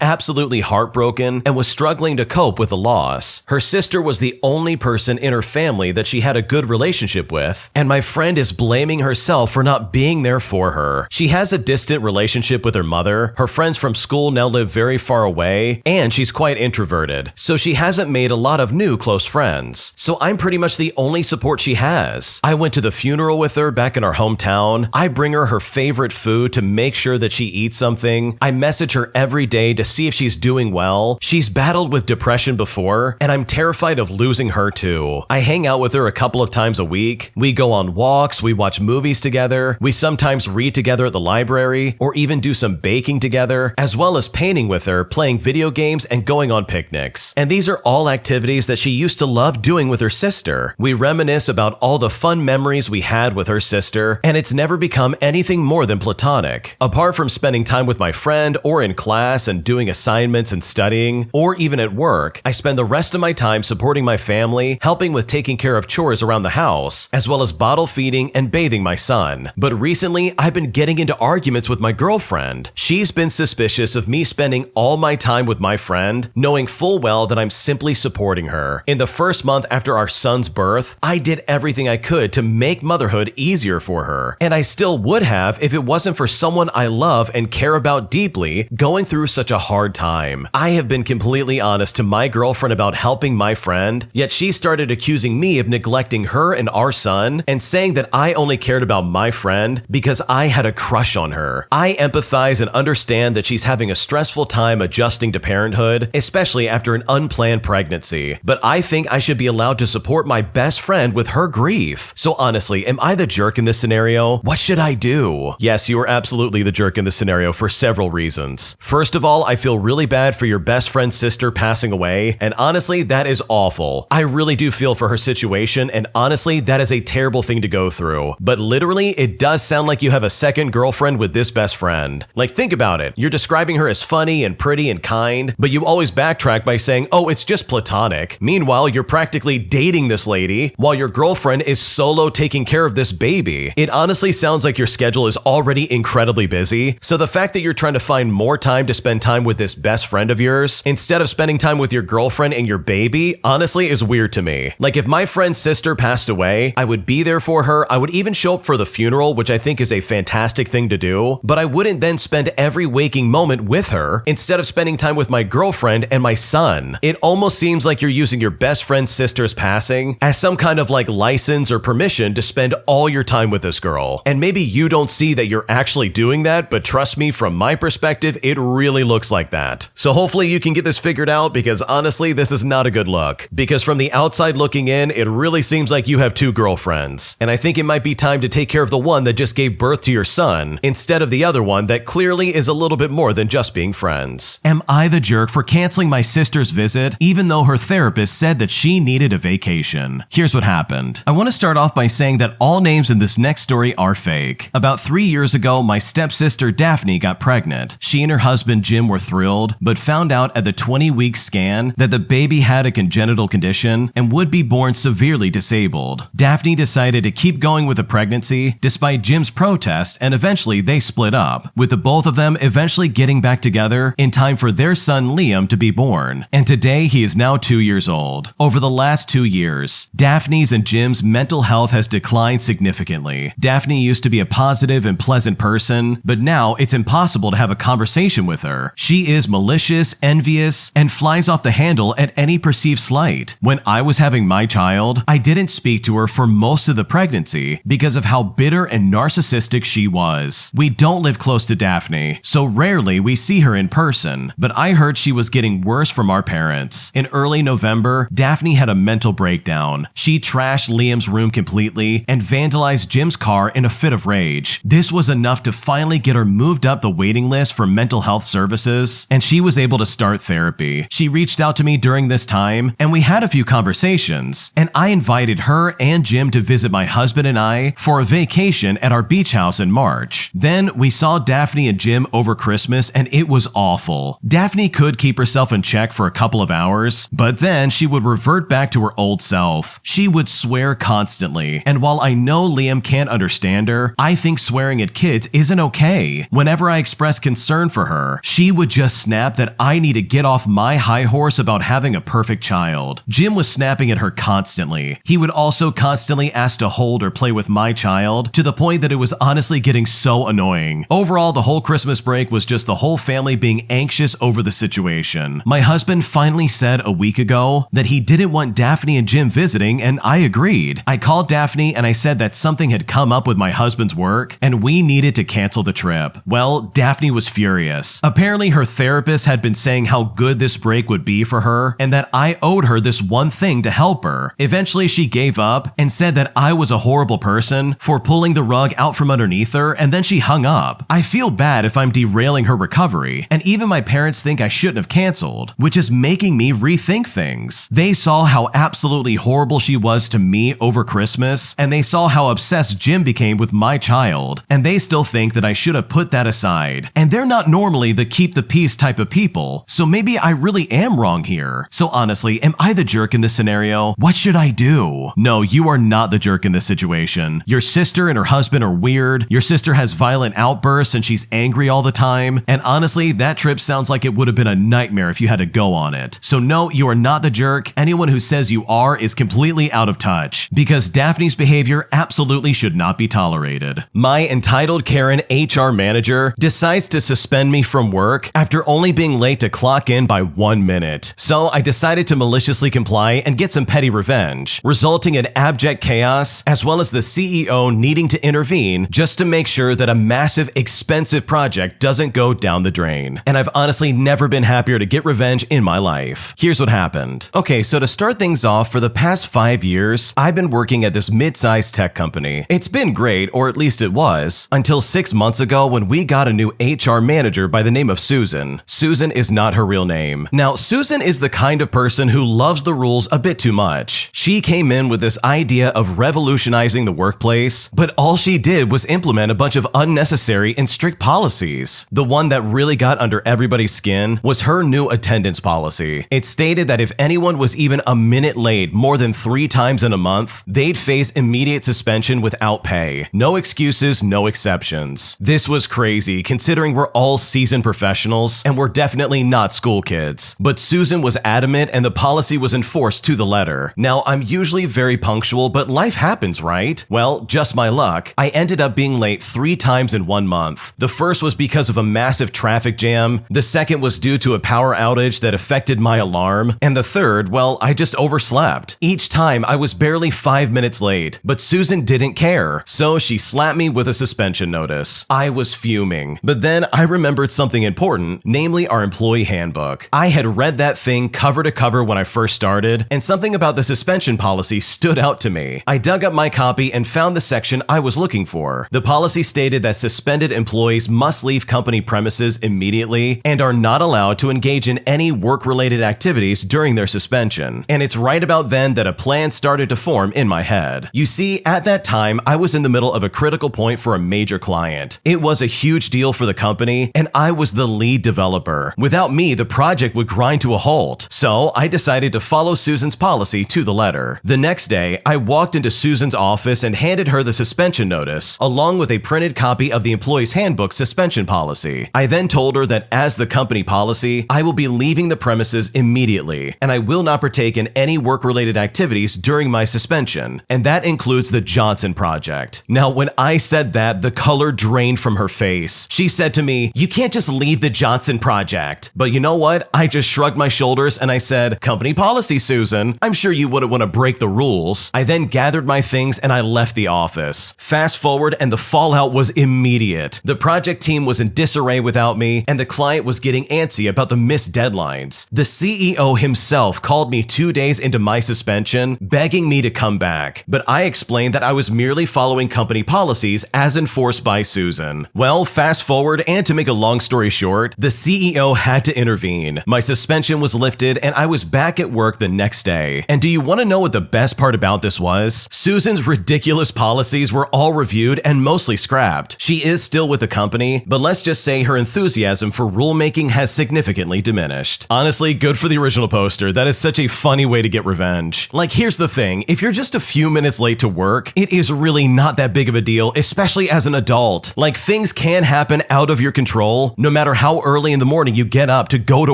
absolutely heartbroken and was struggling to cope with the loss. Her sister was the only person in her family that she had a good relationship with, and my friend is blaming herself for not being there for her. She has a distant relationship with her mother. Her friends from school now live very far away, and she's quite introverted, so she hasn't made a lot of new close friends. So I'm pretty much the only support she has. I went to the funeral with her back in our hometown. I bring her favorite food to make sure that she eats something. I message her every day to see if she's doing well. She's battled with depression before, and I'm terrified of losing her too. I hang out with her a couple of times a week. We go on walks, we watch movies together, we sometimes read together at the library, or even do some baking together, as well as painting with her, playing video games, and going on picnics. And these are all activities that she used to love doing with her sister. We reminisce about all the fun memories we had with her sister, and it's never become anything more than platonic. Apart from spending time with my friend or in class and doing assignments and studying, or even at work, I spend the rest of my time supporting my family, helping with taking care of chores around the house, as well as bottle feeding and bathing my son. But recently, I've been getting into arguments with my girlfriend. She's been suspicious of me spending all my time with my friend, knowing full well that I'm simply supporting her. In the first month after our son's birth, I did everything I could to make motherhood easier for her, and I still would have if it wasn't for someone I love and care about deeply going through such a hard time. I have been completely honest to my girlfriend about helping my friend, yet she started accusing me of neglecting her and our son and saying that I only cared about my friend because I had a crush on her. I empathize and understand that she's having a stressful time adjusting to parenthood, especially after an unplanned pregnancy, but I think I should be allowed to support my best friend with her grief. So honestly, am I the jerk in this scenario? What should I do? Yes, you are absolutely the jerk in this scenario for several reasons. First of all, I feel really bad for your best friend's sister passing away, and honestly, that is awful. I really do feel for her situation, and honestly, that is a terrible thing to go through. But literally, it does sound like you have a second girlfriend with this best friend. Like, think about it. You're describing her as funny funny and pretty and kind, but you always backtrack by saying, oh, it's just platonic. Meanwhile, you're practically dating this lady while your girlfriend is solo taking care of this baby. It honestly sounds like your schedule is already incredibly busy, so the fact that you're trying to find more time to spend time with this best friend of yours instead of spending time with your girlfriend and your baby honestly is weird to me. Like, if my friend's sister passed away, I would be there for her. I would even show up for the funeral, which I think is a fantastic thing to do, but I wouldn't then spend every waking moment with her instead of spending time with my girlfriend and my son. It almost seems like you're using your best friend's sister's passing as some kind of like license or permission to spend all your time with this girl. And maybe you don't see that you're actually doing that, but trust me, from my perspective, it really looks like that. So hopefully you can get this figured out, because honestly, this is not a good look. Because from the outside looking in, it really seems like you have two girlfriends. And I think it might be time to take care of the one that just gave birth to your son instead of the other one that clearly is a little bit more than just being friends. Am I the jerk for canceling my sister's visit even though her therapist said that she needed a vacation? Here's what happened. I want to start off by saying that all names in this next story are fake. About 3 years ago, my stepsister Daphne got pregnant. She and her husband Jim were thrilled, but found out at the 20-week scan that the baby had a congenital condition and would be born severely disabled. Daphne decided to keep going with the pregnancy despite Jim's protest, and eventually they split up, with the both of them eventually getting back together in time for their son Liam to be born. And today he is now 2 years old. Over the last 2 years, Daphne's and Jim's mental health has declined significantly. Daphne used to be a positive and pleasant person, but now it's impossible to have a conversation with her. She is malicious, envious, and flies off the handle at any perceived slight. When I was having my child, I didn't speak to her for most of the pregnancy because of how bitter and narcissistic she was. We don't live close to Daphne, so rarely we see her in person, but I heard she was getting worse from our parents. In early November, Daphne had a mental breakdown. She trashed Liam's room completely and vandalized Jim's car in a fit of rage. This was enough to finally get her moved up the waiting list for mental health services, and she was able to start therapy. She reached out to me during this time, and we had a few conversations, and I invited her and Jim to visit my husband and I for a vacation at our beach house in March. Then we saw Daphne and Jim over Christmas, and it was awful. Daphne could keep herself in check for a couple of hours, but then she would revert back to her old self. She would swear constantly, and while I know Liam can't understand her, I think swearing at kids isn't okay. Whenever I expressed concern for her, she would just snap that I need to get off my high horse about having a perfect child. Jim was snapping at her constantly. He would also constantly ask to hold or play with my child, to the point that it was honestly getting so annoying. Overall, the whole Christmas break was just the whole family being anxious over the situation. My husband finally said a week ago that he didn't want Daphne and Jim visiting, and I agreed. I called Daphne and I said that something had come up with my husband's work and we needed to cancel the trip. Well, Daphne was furious. Apparently her therapist had been saying how good this break would be for her and that I owed her this one thing to help her. Eventually she gave up and said that I was a horrible person for pulling the rug out from underneath her, and then she hung up. I feel bad if I'm derailing her recovery, and even my parents think I shouldn't have canceled, which is making me rethink things. They saw how absolutely horrible she was to me over Christmas, and they saw how obsessed Jim became with my child, and they still think that I should have put that aside. And they're not normally the keep the peace type of people, so maybe I really am wrong here. So honestly, am I the jerk in this scenario? What should I do? No, you are not the jerk in this situation. Your sister and her husband are weird. Your sister has violent outbursts and she's angry all the time. And honestly, that trip sounds like it would have been a nightmare if you had to go on it. So no, you are not the jerk. Anyone who says you are is completely out of touch, because Daphne's behavior absolutely should not be tolerated. My entitled Karen HR manager decides to suspend me from work after only being late to clock in by 1 minute. So I decided to maliciously comply and get some petty revenge, resulting in abject chaos, as well as the CEO needing to intervene just to make sure that a massive, expensive project doesn't go down the drain. And I've honestly never been happier to get revenge in my life. Here's what happened. Okay, so to start things off, for the past 5 years, I've been working at this mid-sized tech company. It's been great, or at least it was, until 6 months ago when we got a new HR manager by the name of Susan. Susan is not her real name. Now, Susan is the kind of person who loves the rules a bit too much. She came in with this idea of revolutionizing the workplace, but all she did was implement a bunch of unnecessary and strict policies. The one that really got under everybody's skin was her new attendance policy. It stated that if anyone was even a minute late more than 3 times in a month, they'd face immediate suspension without pay. No excuses, no exceptions. This was crazy considering we're all seasoned professionals and we're definitely not school kids. But Susan was adamant and the policy was enforced to the letter. Now, I'm usually very punctual, but life happens, right? Well, just my luck. I ended up being late 3 times in 1 month. The first was because of a massive traffic jam. The second was due to a power outage that affected my alarm. And the third, well, I just overslept. Each time I was barely 5 minutes late, but Susan didn't care. So she slapped me with a suspension notice. I was fuming. But then I remembered something important, namely our employee handbook. I had read that thing cover to cover when I first started, and something about the suspension policy stood out to me. I dug up my copy and found the section I was looking for. The policy stated that suspended employees must leave company premises immediately and are not allowed to engage in any work-related activities during their suspension. And it's right about then that a plan started to form in my head. You see, at that time, I was in the middle of a critical point for a major client. It was a huge deal for the company, and I was the lead developer. Without me, the project would grind to a halt. So I decided to follow Susan's policy to the letter. The next day, I walked into Susan's office and handed her the suspension notice, along with a printed copy of the employee's handbook suspension policy. I then told her that as the company policy, I will be leaving the premises immediately, and I will not partake in any work-related activities during my suspension, and that includes the Johnson project. Now, when I said that, the color drained from her face. She said to me, "You can't just leave the Johnson project." But you know what? I just shrugged my shoulders and I said, "Company policy, Susan. I'm sure you wouldn't want to break the rules." I then gathered my things and I left the office. Fast forward and the fallout was immediate. The project team was in disarray without me, and the client was getting antsy about the missed deadlines. The CEO himself called me 2 days into my suspension, begging me to come back. But I explained that I was merely following company policies as enforced by Susan. Well, fast forward, and to make a long story short, the CEO had to intervene. My suspension was lifted and I was back at work the next day. And do you want to know what the best part about this was? Susan's ridiculous policies were all reviewed and mostly scrapped. She is still with the company, but let's just say her enthusiasm for rulemaking has significantly diminished. Honestly, good for the original poster. That is such a funny way to get revenge. Like, here's the thing. If you're just a few minutes late to work, it is really not that big of a deal, especially as an adult. Like, things can happen out of your control, no matter how early in the morning you get up to go to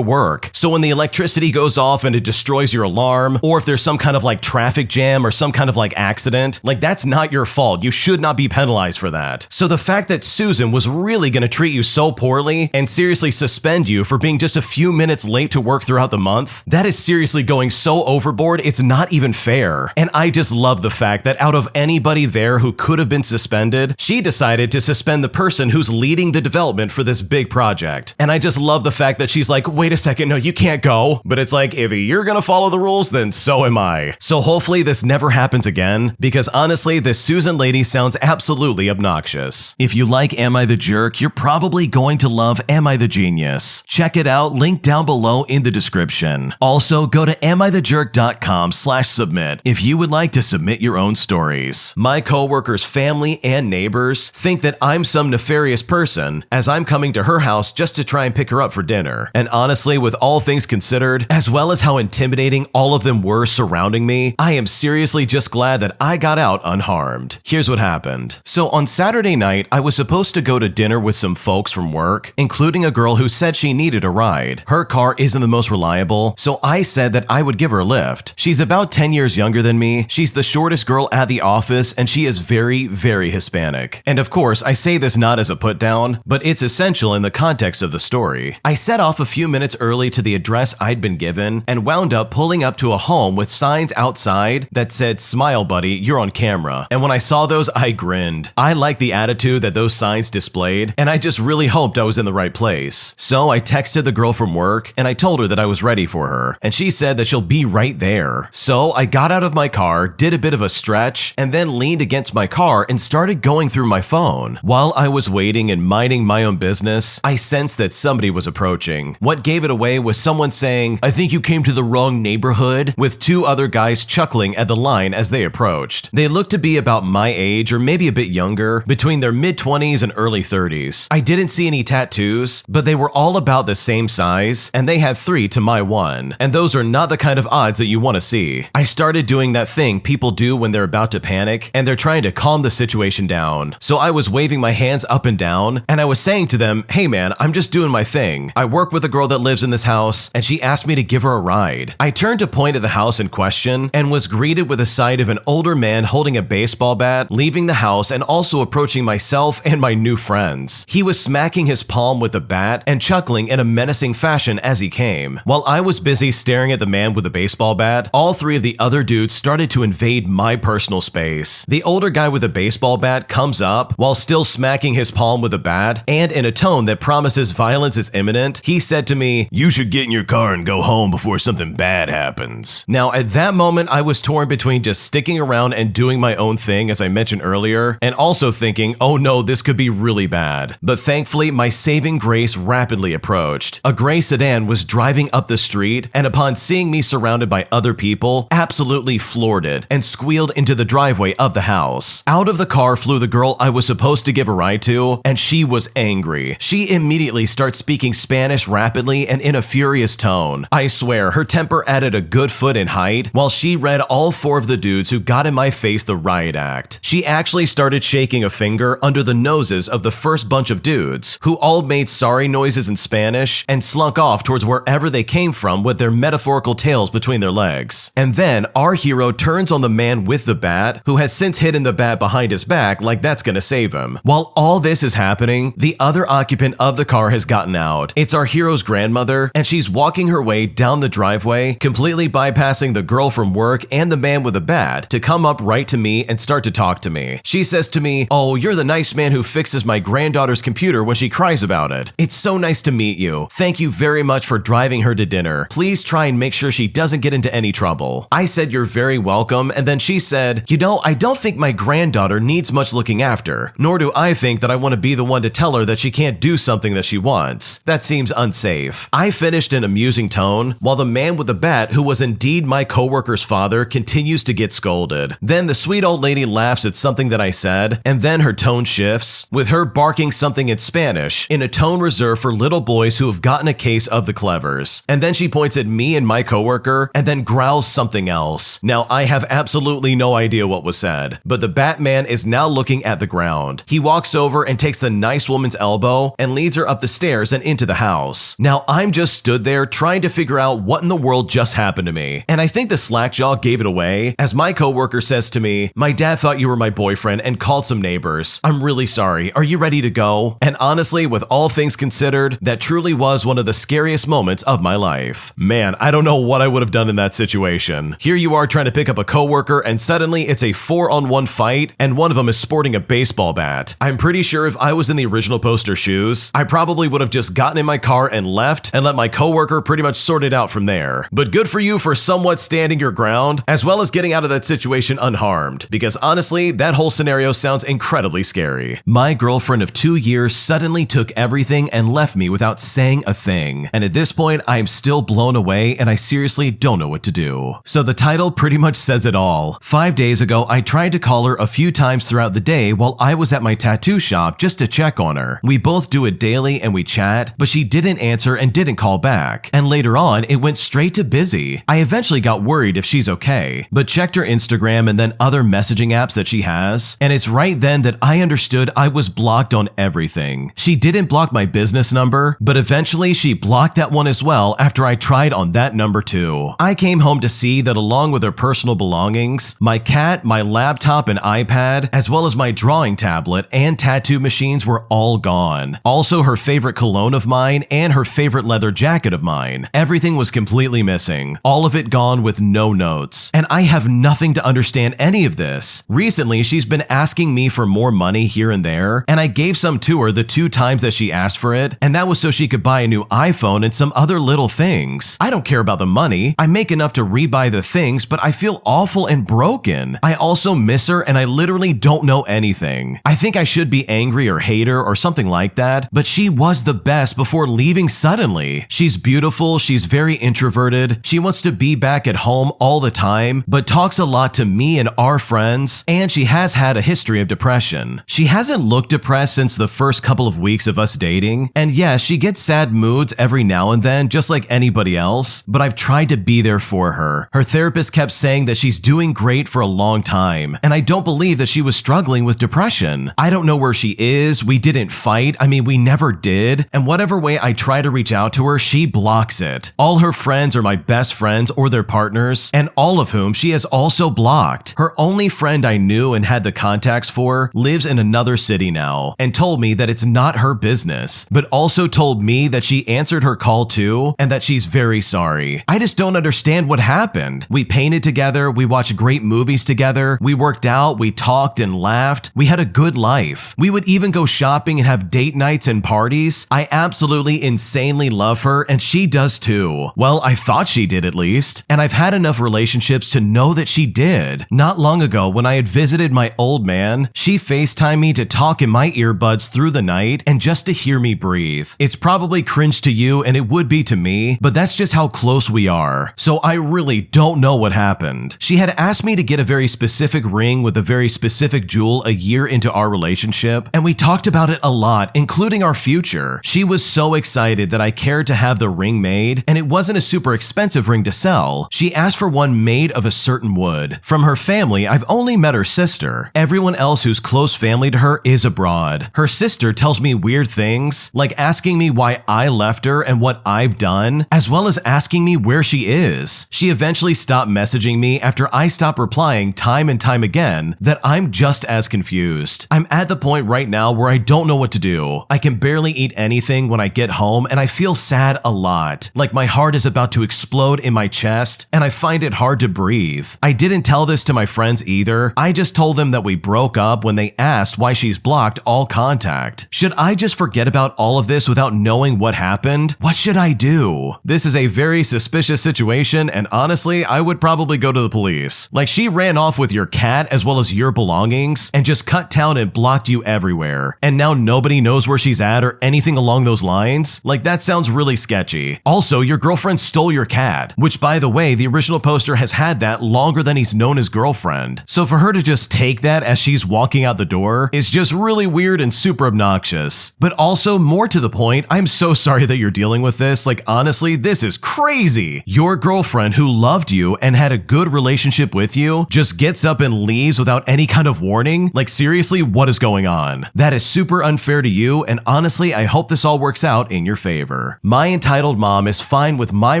work. So when the electricity goes off and it destroys your alarm, or if there's some kind of like traffic jam or some kind of like accident, like that's not your fault. You should not be penalized for that. So the fact that Susan was really going to treat you so poorly and seriously suspend you for being just a few minutes late to work throughout the month, that is seriously going so overboard, it's not even fair. And I just love the fact that out of anybody there who could have been suspended, she decided to suspend the person who's leading the development for this big project. And I just love the fact that she's like, "Wait a second, no, you can't go." But it's like, if you're gonna follow the rules, then so am I. So hopefully this never happens again, because honestly, this Susan lady sounds absolutely obnoxious. If you like Am I the Jerk, you're probably going to love Am I the Genius. Check it out, link down below in the description. Also, go to AmITheJerk.com/submit if you would like to submit your own stories. My coworkers, family, and neighbors think that I'm some nefarious person, as I'm coming to her house just to try and pick her up for dinner. And honestly, with all things considered, as well as how intimidating all of them were surrounding me, I am seriously just glad that I got out unharmed. Here's what happened. So on Saturday night, I was supposed to go to dinner with some folks from work, including a girl who said she needed a ride. Her car isn't the most reliable, so I said that I would give her a lift. She's about 10 years younger than me, she's the shortest girl at the office, and she is very, very Hispanic. And of course, I say this not as a put down, but it's essential in the context of the story. I set off a few minutes early to the address I'd been given and wound up pulling up to a home with signs outside that said, "Smile, buddy, you're on camera." And when I saw those, I grinned. I liked the attitude that those signs displayed, and I just really hoped I was in the right place. So I texted the girl from work and I told her that I was ready for her, and she said that she'll be right there. So I got out of my car, did a bit of a stretch, and then leaned against my car and started going through my phone. While I was waiting and minding my own business, I sensed that somebody was approaching. What gave it away was someone saying, "I think you came to the wrong neighborhood," with 2 other guys chuckling at the line as they approached. They looked to be about my age or maybe a bit younger, between their mid-20s and early 30s. I didn't see any tattoos, but they were all about the same size, and they had 3 to my 1, and those are not the kind of odds that you want to see. I started doing that thing people do when they're about to panic, and they're trying to calm the situation down. So I was waving my hands up and down, and I was saying to them, hey man, I'm just doing my thing. I work with a girl that lives in this house, and she asked me to give her a ride. I turned to point at the house in question, and was greeted with a sight of an older man holding a baseball bat, leaving the house and also approaching myself and my new friends. He was smacking his palm with the bat and chuckling in a menacing fashion as he came. While I was busy staring at the man with the baseball bat, all 3 of the other dudes started to invade my personal space. The older guy with the baseball bat comes up while still smacking his palm with a bat, and in a tone that promises violence is imminent, he said to me, "You should get in your car and go home before something bad happens." Now at that moment I was torn between just sticking around and doing my own thing as I mentioned earlier, and also thinking, oh no, this could be really bad. But thankfully my saving grace rapidly approached. A gray sedan was driving up the street, and upon seeing me surrounded by other people, absolutely floored it and squealed into the driveway of the house. Out of the car flew the girl I was supposed to give a ride to, and she was angry. She immediately starts speaking Spanish rapidly and in a furious tone. I swear, her temper added a good foot in height while she read all 4 of the dudes who got in my face the riot act. She actually started shaking a finger under the noses of the first bunch of dudes, who all made sorry noises in Spanish and slunk off towards wherever they came from with their metaphorical tails between their legs. And then our hero turns on the man with the bat, who has since hidden the bat behind his back like that's gonna save him. While all this is happening, the other occupant of the car has gotten out. It's our hero's grandmother, and she's walking her way down the driveway, completely bypassing the girl from work and the man with the bat to come up right to me and start to talk to me. She says to me, "Oh, you're the nice man who fixes my granddaughter's computer when she cries about it. It's so nice to meet you. Thank you very much for driving her to dinner. Please try and make sure she doesn't get into any trouble." I said, "You're very welcome," and then she said, "You know, I don't think my granddaughter needs much looking after, nor do I think that I want to be the one to tell her that she can't do something that she wants. That seems unsafe." I finished in an amusing tone, while the man with the bat, who was indeed my coworker's father, continues to get scolded. Then the sweet old lady laughs at something that I said, and then her tone shifts, with her barking something in Spanish, in a tone reserved for little boys who have gotten a case of the clevers. And then she points at me and my coworker, and then growls something else. Now I have absolutely no idea what was said, but the Batman is now looking at the ground. He walks over and takes the nice woman's elbow and leads her up the stairs and into the house. Now I'm just stood there trying to figure out what in the world just happened to me, and I think the slackjaw gave it away as my coworker says to me, "My dad thought you were my boyfriend and called some neighbors. I'm really sorry. Are you ready to go?" And honestly, with all things considered, that truly was one of the scariest moments of my life. Man, I don't know what I would have done in that situation. Here you are trying to pick up a coworker, and suddenly it's a 4-on-1 fight, and one of them is sporting a baseball bat. I'm pretty sure if I was in the original poster shoes, I probably would have just gotten in my car and left and let my coworker pretty much sort it out from there. But good for you for somewhat standing your ground, as well as getting out of that situation unharmed, because honestly, that whole scenario sounds incredibly scary. My girlfriend of 2 years suddenly took everything and left me without saying a thing, and at this point, I am still blown away and I seriously don't know what to do. So the title pretty much says it all. 5 days ago, I tried to call her a few times throughout the day while I was at my tattoo shop just to check on her. We both do it daily and we chat, but she didn't answer and didn't call back. And later on, it went straight to busy. I eventually got worried if she's okay, but checked her Instagram and then other messaging apps that she has, and it's right then that I understood I was blocked on everything. She didn't block my business number, but eventually she blocked that one as well after I tried on that number too. I came home to see that along with her personal belongings, my cat, my laptop and iPad, as well as my drawing tablet and tattoo machines were all gone. Also her favorite cologne of mine and her favorite leather jacket of mine. Everything was completely missing. All of it gone with no notes. And I have nothing to understand any of this. Recently, she's been asking me for more money here and there, and I gave some to her the 2 times that she asked for it, and that was so she could buy a new iPhone and some other little things. I don't care about the money. I make enough to rebuy the things, but I feel awful and broken. I also miss her and I literally don't know anything. I think I should be angry or hate her or something like that, but she was the best before leaving suddenly. She's beautiful, she's very introverted, she wants to be back at home all the time, but talks a lot to me and our friends, and she has had a history of depression. She hasn't looked depressed since the first couple of weeks of us dating, ring. And yeah, she gets sad moods every now and then, just like anybody else, but I've tried to be there for her. Her therapist kept saying that she's doing great for a long time, and I don't believe that she was struggling with depression. I don't know where she is. We didn't fight. I mean, we never did. And whatever way I try to reach out to her, she blocks it. All her friends are my best friends or their partners, and all of whom she has also blocked. Her only friend I knew and had the contacts for lives in another city now, and told me that it's not her business, but also told me that she answered her call too, and that she's very sorry. I just don't understand what happened. We painted together, we watched great movies together, we worked out, we talked and laughed, we had a good life. We would even go shopping and have date nights and parties. I absolutely insanely love her, and she does too. Well, I thought she did at least, and I've had enough relationships to know that she did. Not long ago, when I had visited my old man, she FaceTimed me to talk in my earbuds through the night and just to hear me breathe. It's probably cringe to you, and it would be to me, but that's just how close we are. So I really don't know what happened. She had asked me to get a very specific ring with a very specific jewel a year into our relationship, and we talked about it a lot, including our future. She was so excited that I cared to have the ring made, and it wasn't a super expensive ring to sell. She asked for one made of a certain wood. From her family, I've only met her sister. Everyone else who's close family to her is abroad. Her sister tells me weird things, like asking me why I left her and what I've done, as well as asking me where she is. She eventually stopped messaging me after I stopped replying time and time again that I'm just as confused. I'm at the point right now where I don't know what to do. I can barely eat anything when I get home, and I feel sad a lot, like my heart is about to explode in my chest, and I find it hard to breathe. I didn't tell this to my friends either. I just told them that we broke up when they asked why she's blocked all contact. Should I just forget about all of this without knowing what happened? What should I do? This is a very suspicious situation, and honestly, I would probably go to the police. Like, she ran off with your cat as well as your belongings and just cut town and blocked you everywhere. And now nobody knows where she's at or anything along those lines? Like, that sounds really sketchy. Also, your girlfriend stole your cat, which, by the way, the original poster has had that longer than he's known his girlfriend. So for her to just take that as she's walking out the door is just really weird and super obnoxious. But also, more to the point, I'm so sorry that you're dealing with this. Like, honestly, this is crazy. Your girlfriend, who loved you and had a good relationship with you, just gets up and leaves without any kind of warning? Like, seriously, what is going on? That is super unfair to you, and honestly, I hope this all works out in your favor. My entitled mom is fine with my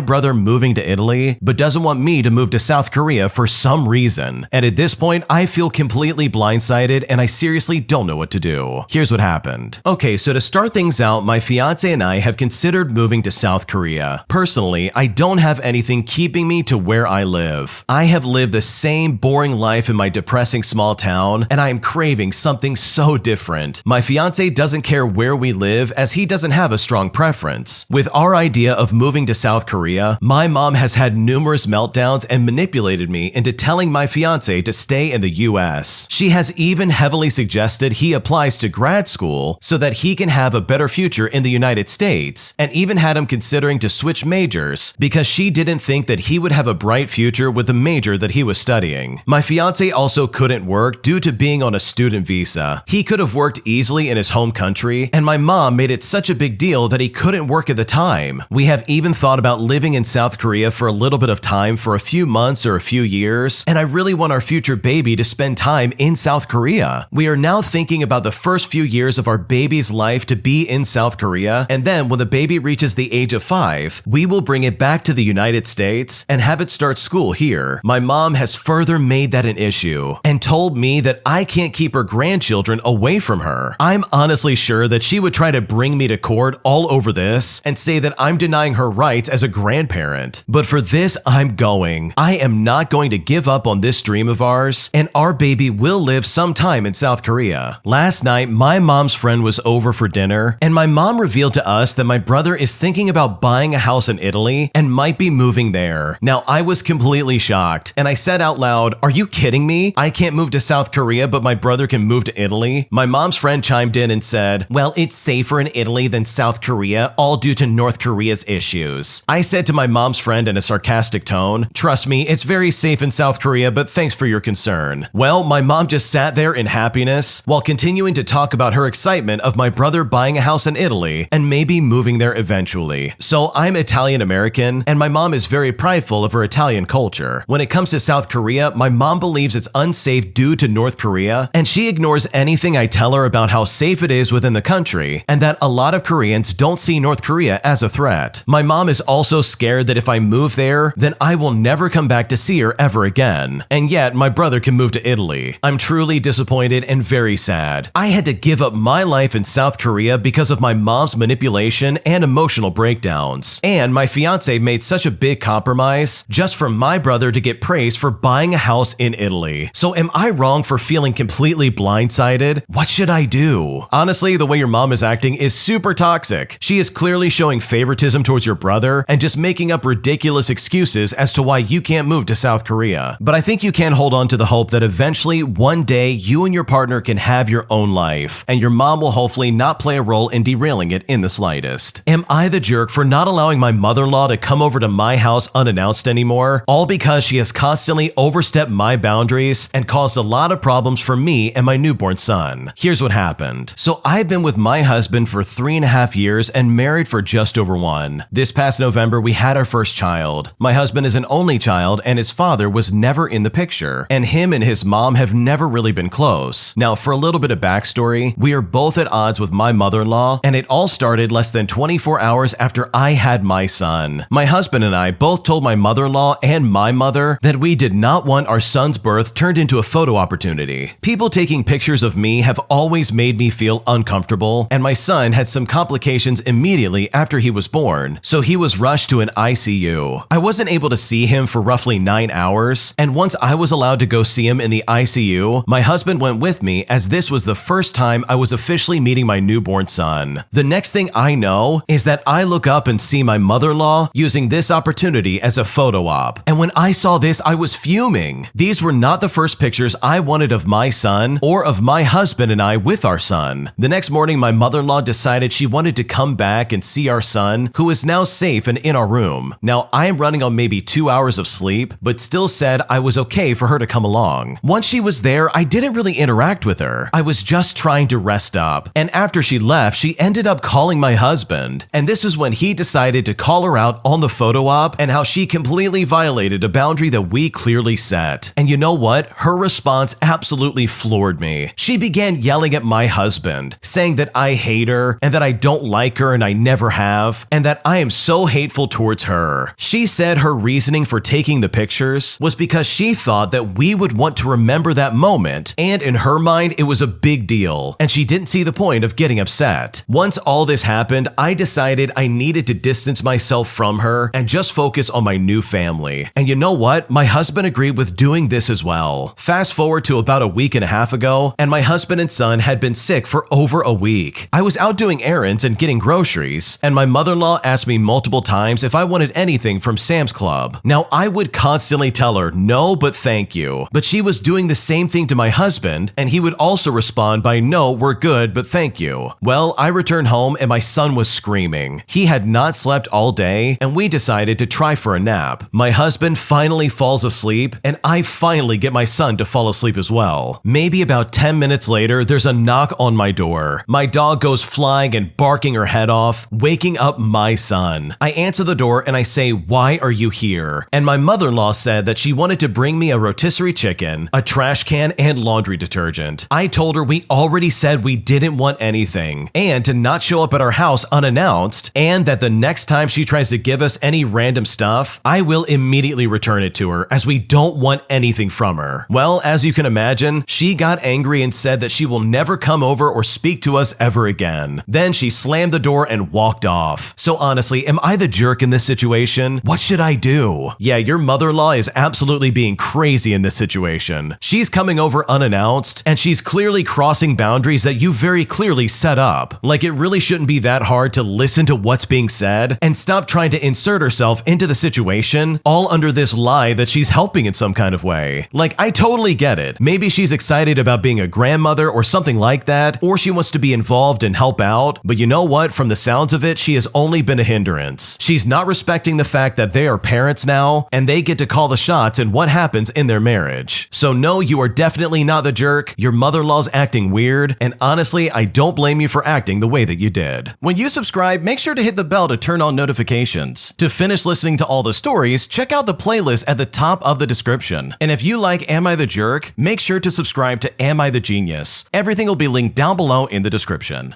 brother moving to Italy, but doesn't want me to move to South Korea for some reason. And at this point, I feel completely blindsided, and I seriously don't know what to do. Here's what happened. Okay, so to start things out, my fiance and I have considered moving to South Korea. Personally, I don't have anything keeping me to where I live. I have lived the same boring life in my depressing small town, and I am craving something so different. My fiance doesn't care where we live, as he doesn't have a strong preference. With our idea of moving to South Korea, my mom has had numerous meltdowns and manipulated me into telling my fiance to stay in the US. She has even heavily suggested he applies to grad school so that he can have a better future in the United States, and even had him considering to switch majors because she didn't think that he would have a bright future with the major that he was studying. My fiance also couldn't work due to being on a student visa. He could have worked easily in his home country, and my mom made it such a big deal that he couldn't work at the time. We have even thought about living in South Korea for a little bit of time, for a few months or a few years, and I really want our future baby to spend time in South Korea. We are now thinking about the first few years of our baby's life to be in South Korea, and then when the baby reaches the age of 5, we will bring it back to the United States and have it start school here. My mom has further made that an issue and told me that I can't keep her grandchildren away from her. I'm honestly sure that she would try to bring me to court all over this and say that I'm denying her rights as a grandparent. But for this, I'm going. I am not going to give up on this dream of ours, and our baby will live sometime in South Korea. Last night, my mom's friend was over for dinner, and my mom revealed to us that my brother is thinking about buying a house in Italy and might be moving there. Now, I was completely shocked, and I said out loud, "Are you kidding me? I can't move to South Korea, but my brother can move to Italy?" My mom's friend chimed in and said, "Well, it's safer in Italy than South Korea, all due to North Korea's issues." I said to my mom's friend in a sarcastic tone, "Trust me, it's very safe in South Korea, but thanks for your concern." Well, my mom just sat there in happiness while continuing to talk about her excitement of my brother buying buying a house in Italy and maybe moving there eventually. So I'm Italian American, and my mom is very prideful of her Italian culture. When it comes to South Korea, my mom believes it's unsafe due to North Korea, and she ignores anything I tell her about how safe it is within the country, and that a lot of Koreans don't see North Korea as a threat. My mom is also scared that if I move there, then I will never come back to see her ever again. And yet, my brother can move to Italy. I'm truly disappointed and very sad. I had to give up my life in South Korea because of my mom's manipulation and emotional breakdowns. And my fiance made such a big compromise just for my brother to get praised for buying a house in Italy. So am I wrong for feeling completely blindsided? What should I do? Honestly, the way your mom is acting is super toxic. She is clearly showing favoritism towards your brother and just making up ridiculous excuses as to why you can't move to South Korea. But I think you can hold on to the hope that eventually, one day, you and your partner can have your own life, and your mom will hopefully not play a role in derailing it in the slightest. Am I the jerk for not allowing my mother-in-law to come over to my house unannounced anymore, all because she has constantly overstepped my boundaries and caused a lot of problems for me and my newborn son? Here's what happened. So I've been with my husband for 3.5 years and married for just over 1. This past November, we had our first child. My husband is an only child, and his father was never in the picture, and him and his mom have never really been close. Now, for a little bit of backstory, we are both at odds with my mother-in-law, and it all started less than 24 hours after I had my son. My husband and I both told my mother-in-law and my mother that we did not want our son's birth turned into a photo opportunity. People taking pictures of me have always made me feel uncomfortable, and my son had some complications immediately after he was born, so he was rushed to an ICU. I wasn't able to see him for roughly 9 hours, and once I was allowed to go see him in the ICU, my husband went with me as this was the first time I was officially meeting my newborn son. The next thing I know is that I look up and see my mother-in-law using this opportunity as a photo op. And when I saw this, I was fuming. These were not the first pictures I wanted of my son or of my husband and I with our son. The next morning, my mother-in-law decided she wanted to come back and see our son, who is now safe and in our room. Now, I am running on maybe 2 hours of sleep, but still said I was okay for her to come along. Once she was there, I didn't really interact with her. I was just trying to rest up. And after she left, she ended up calling my husband. And this is when he decided to call her out on the photo op and how she completely violated a boundary that we clearly set. And you know what? Her response absolutely floored me. She began yelling at my husband, saying that I hate her and that I don't like her and I never have, and that I am so hateful towards her. She said her reasoning for taking the pictures was because she thought that we would want to remember that moment, and in her mind, it was a big deal, and she didn't see the point of getting upset. Once all this happened, I decided I needed to distance myself from her and just focus on my new family. And you know what? My husband agreed with doing this as well. Fast forward to about a week and a half ago, and my husband and son had been sick for over a week. I was out doing errands and getting groceries, and my mother-in-law asked me multiple times if I wanted anything from Sam's Club. Now, I would constantly tell her, no, but thank you. But she was doing the same thing to my husband, and he would also respond by, no, we're good, but thank you. Well, I returned home and my son was screaming. He had not slept all day, and we decided to try for a nap. My husband finally falls asleep, and I finally get my son to fall asleep as well. Maybe about 10 minutes later, there's a knock on my door. My dog goes flying and barking her head off, waking up my son. I answer the door and I say, why are you here? And my mother-in-law said that she wanted to bring me a rotisserie chicken, a trash can, and laundry detergent. I told her we already said we didn't want anything, and to not show up at our house unannounced, and that the next time she tries to give us any random stuff, I will immediately return it to her, as we don't want anything from her. Well, as you can imagine, she got angry and said that she will never come over or speak to us ever again. Then she slammed the door and walked off. So honestly, am I the jerk in this situation? What should I do? Yeah, your mother-in-law is absolutely being crazy in this situation. She's coming over unannounced, and she's clearly crossing boundaries that you very clearly set up. Like, it really shouldn't be that hard to listen to what's being said and stop trying to insert herself into the situation, all under this lie that she's helping in some kind of way. Like, I totally get it. Maybe she's excited about being a grandmother or something like that, or she wants to be involved and help out, but you know what? From the sounds of it, she has only been a hindrance. She's not respecting the fact that they are parents now, and they get to call the shots in what happens in their marriage. So no, you are definitely not the jerk. Your mother-in-law's acting weird, and honestly, I don't blame you for for acting the way that you did. When you subscribe, make sure to hit the bell to turn on notifications. To finish listening to all the stories, check out the playlist at the top of the description. And if you like Am I the Jerk, make sure to subscribe to Am I the Genius. Everything will be linked down below in the description.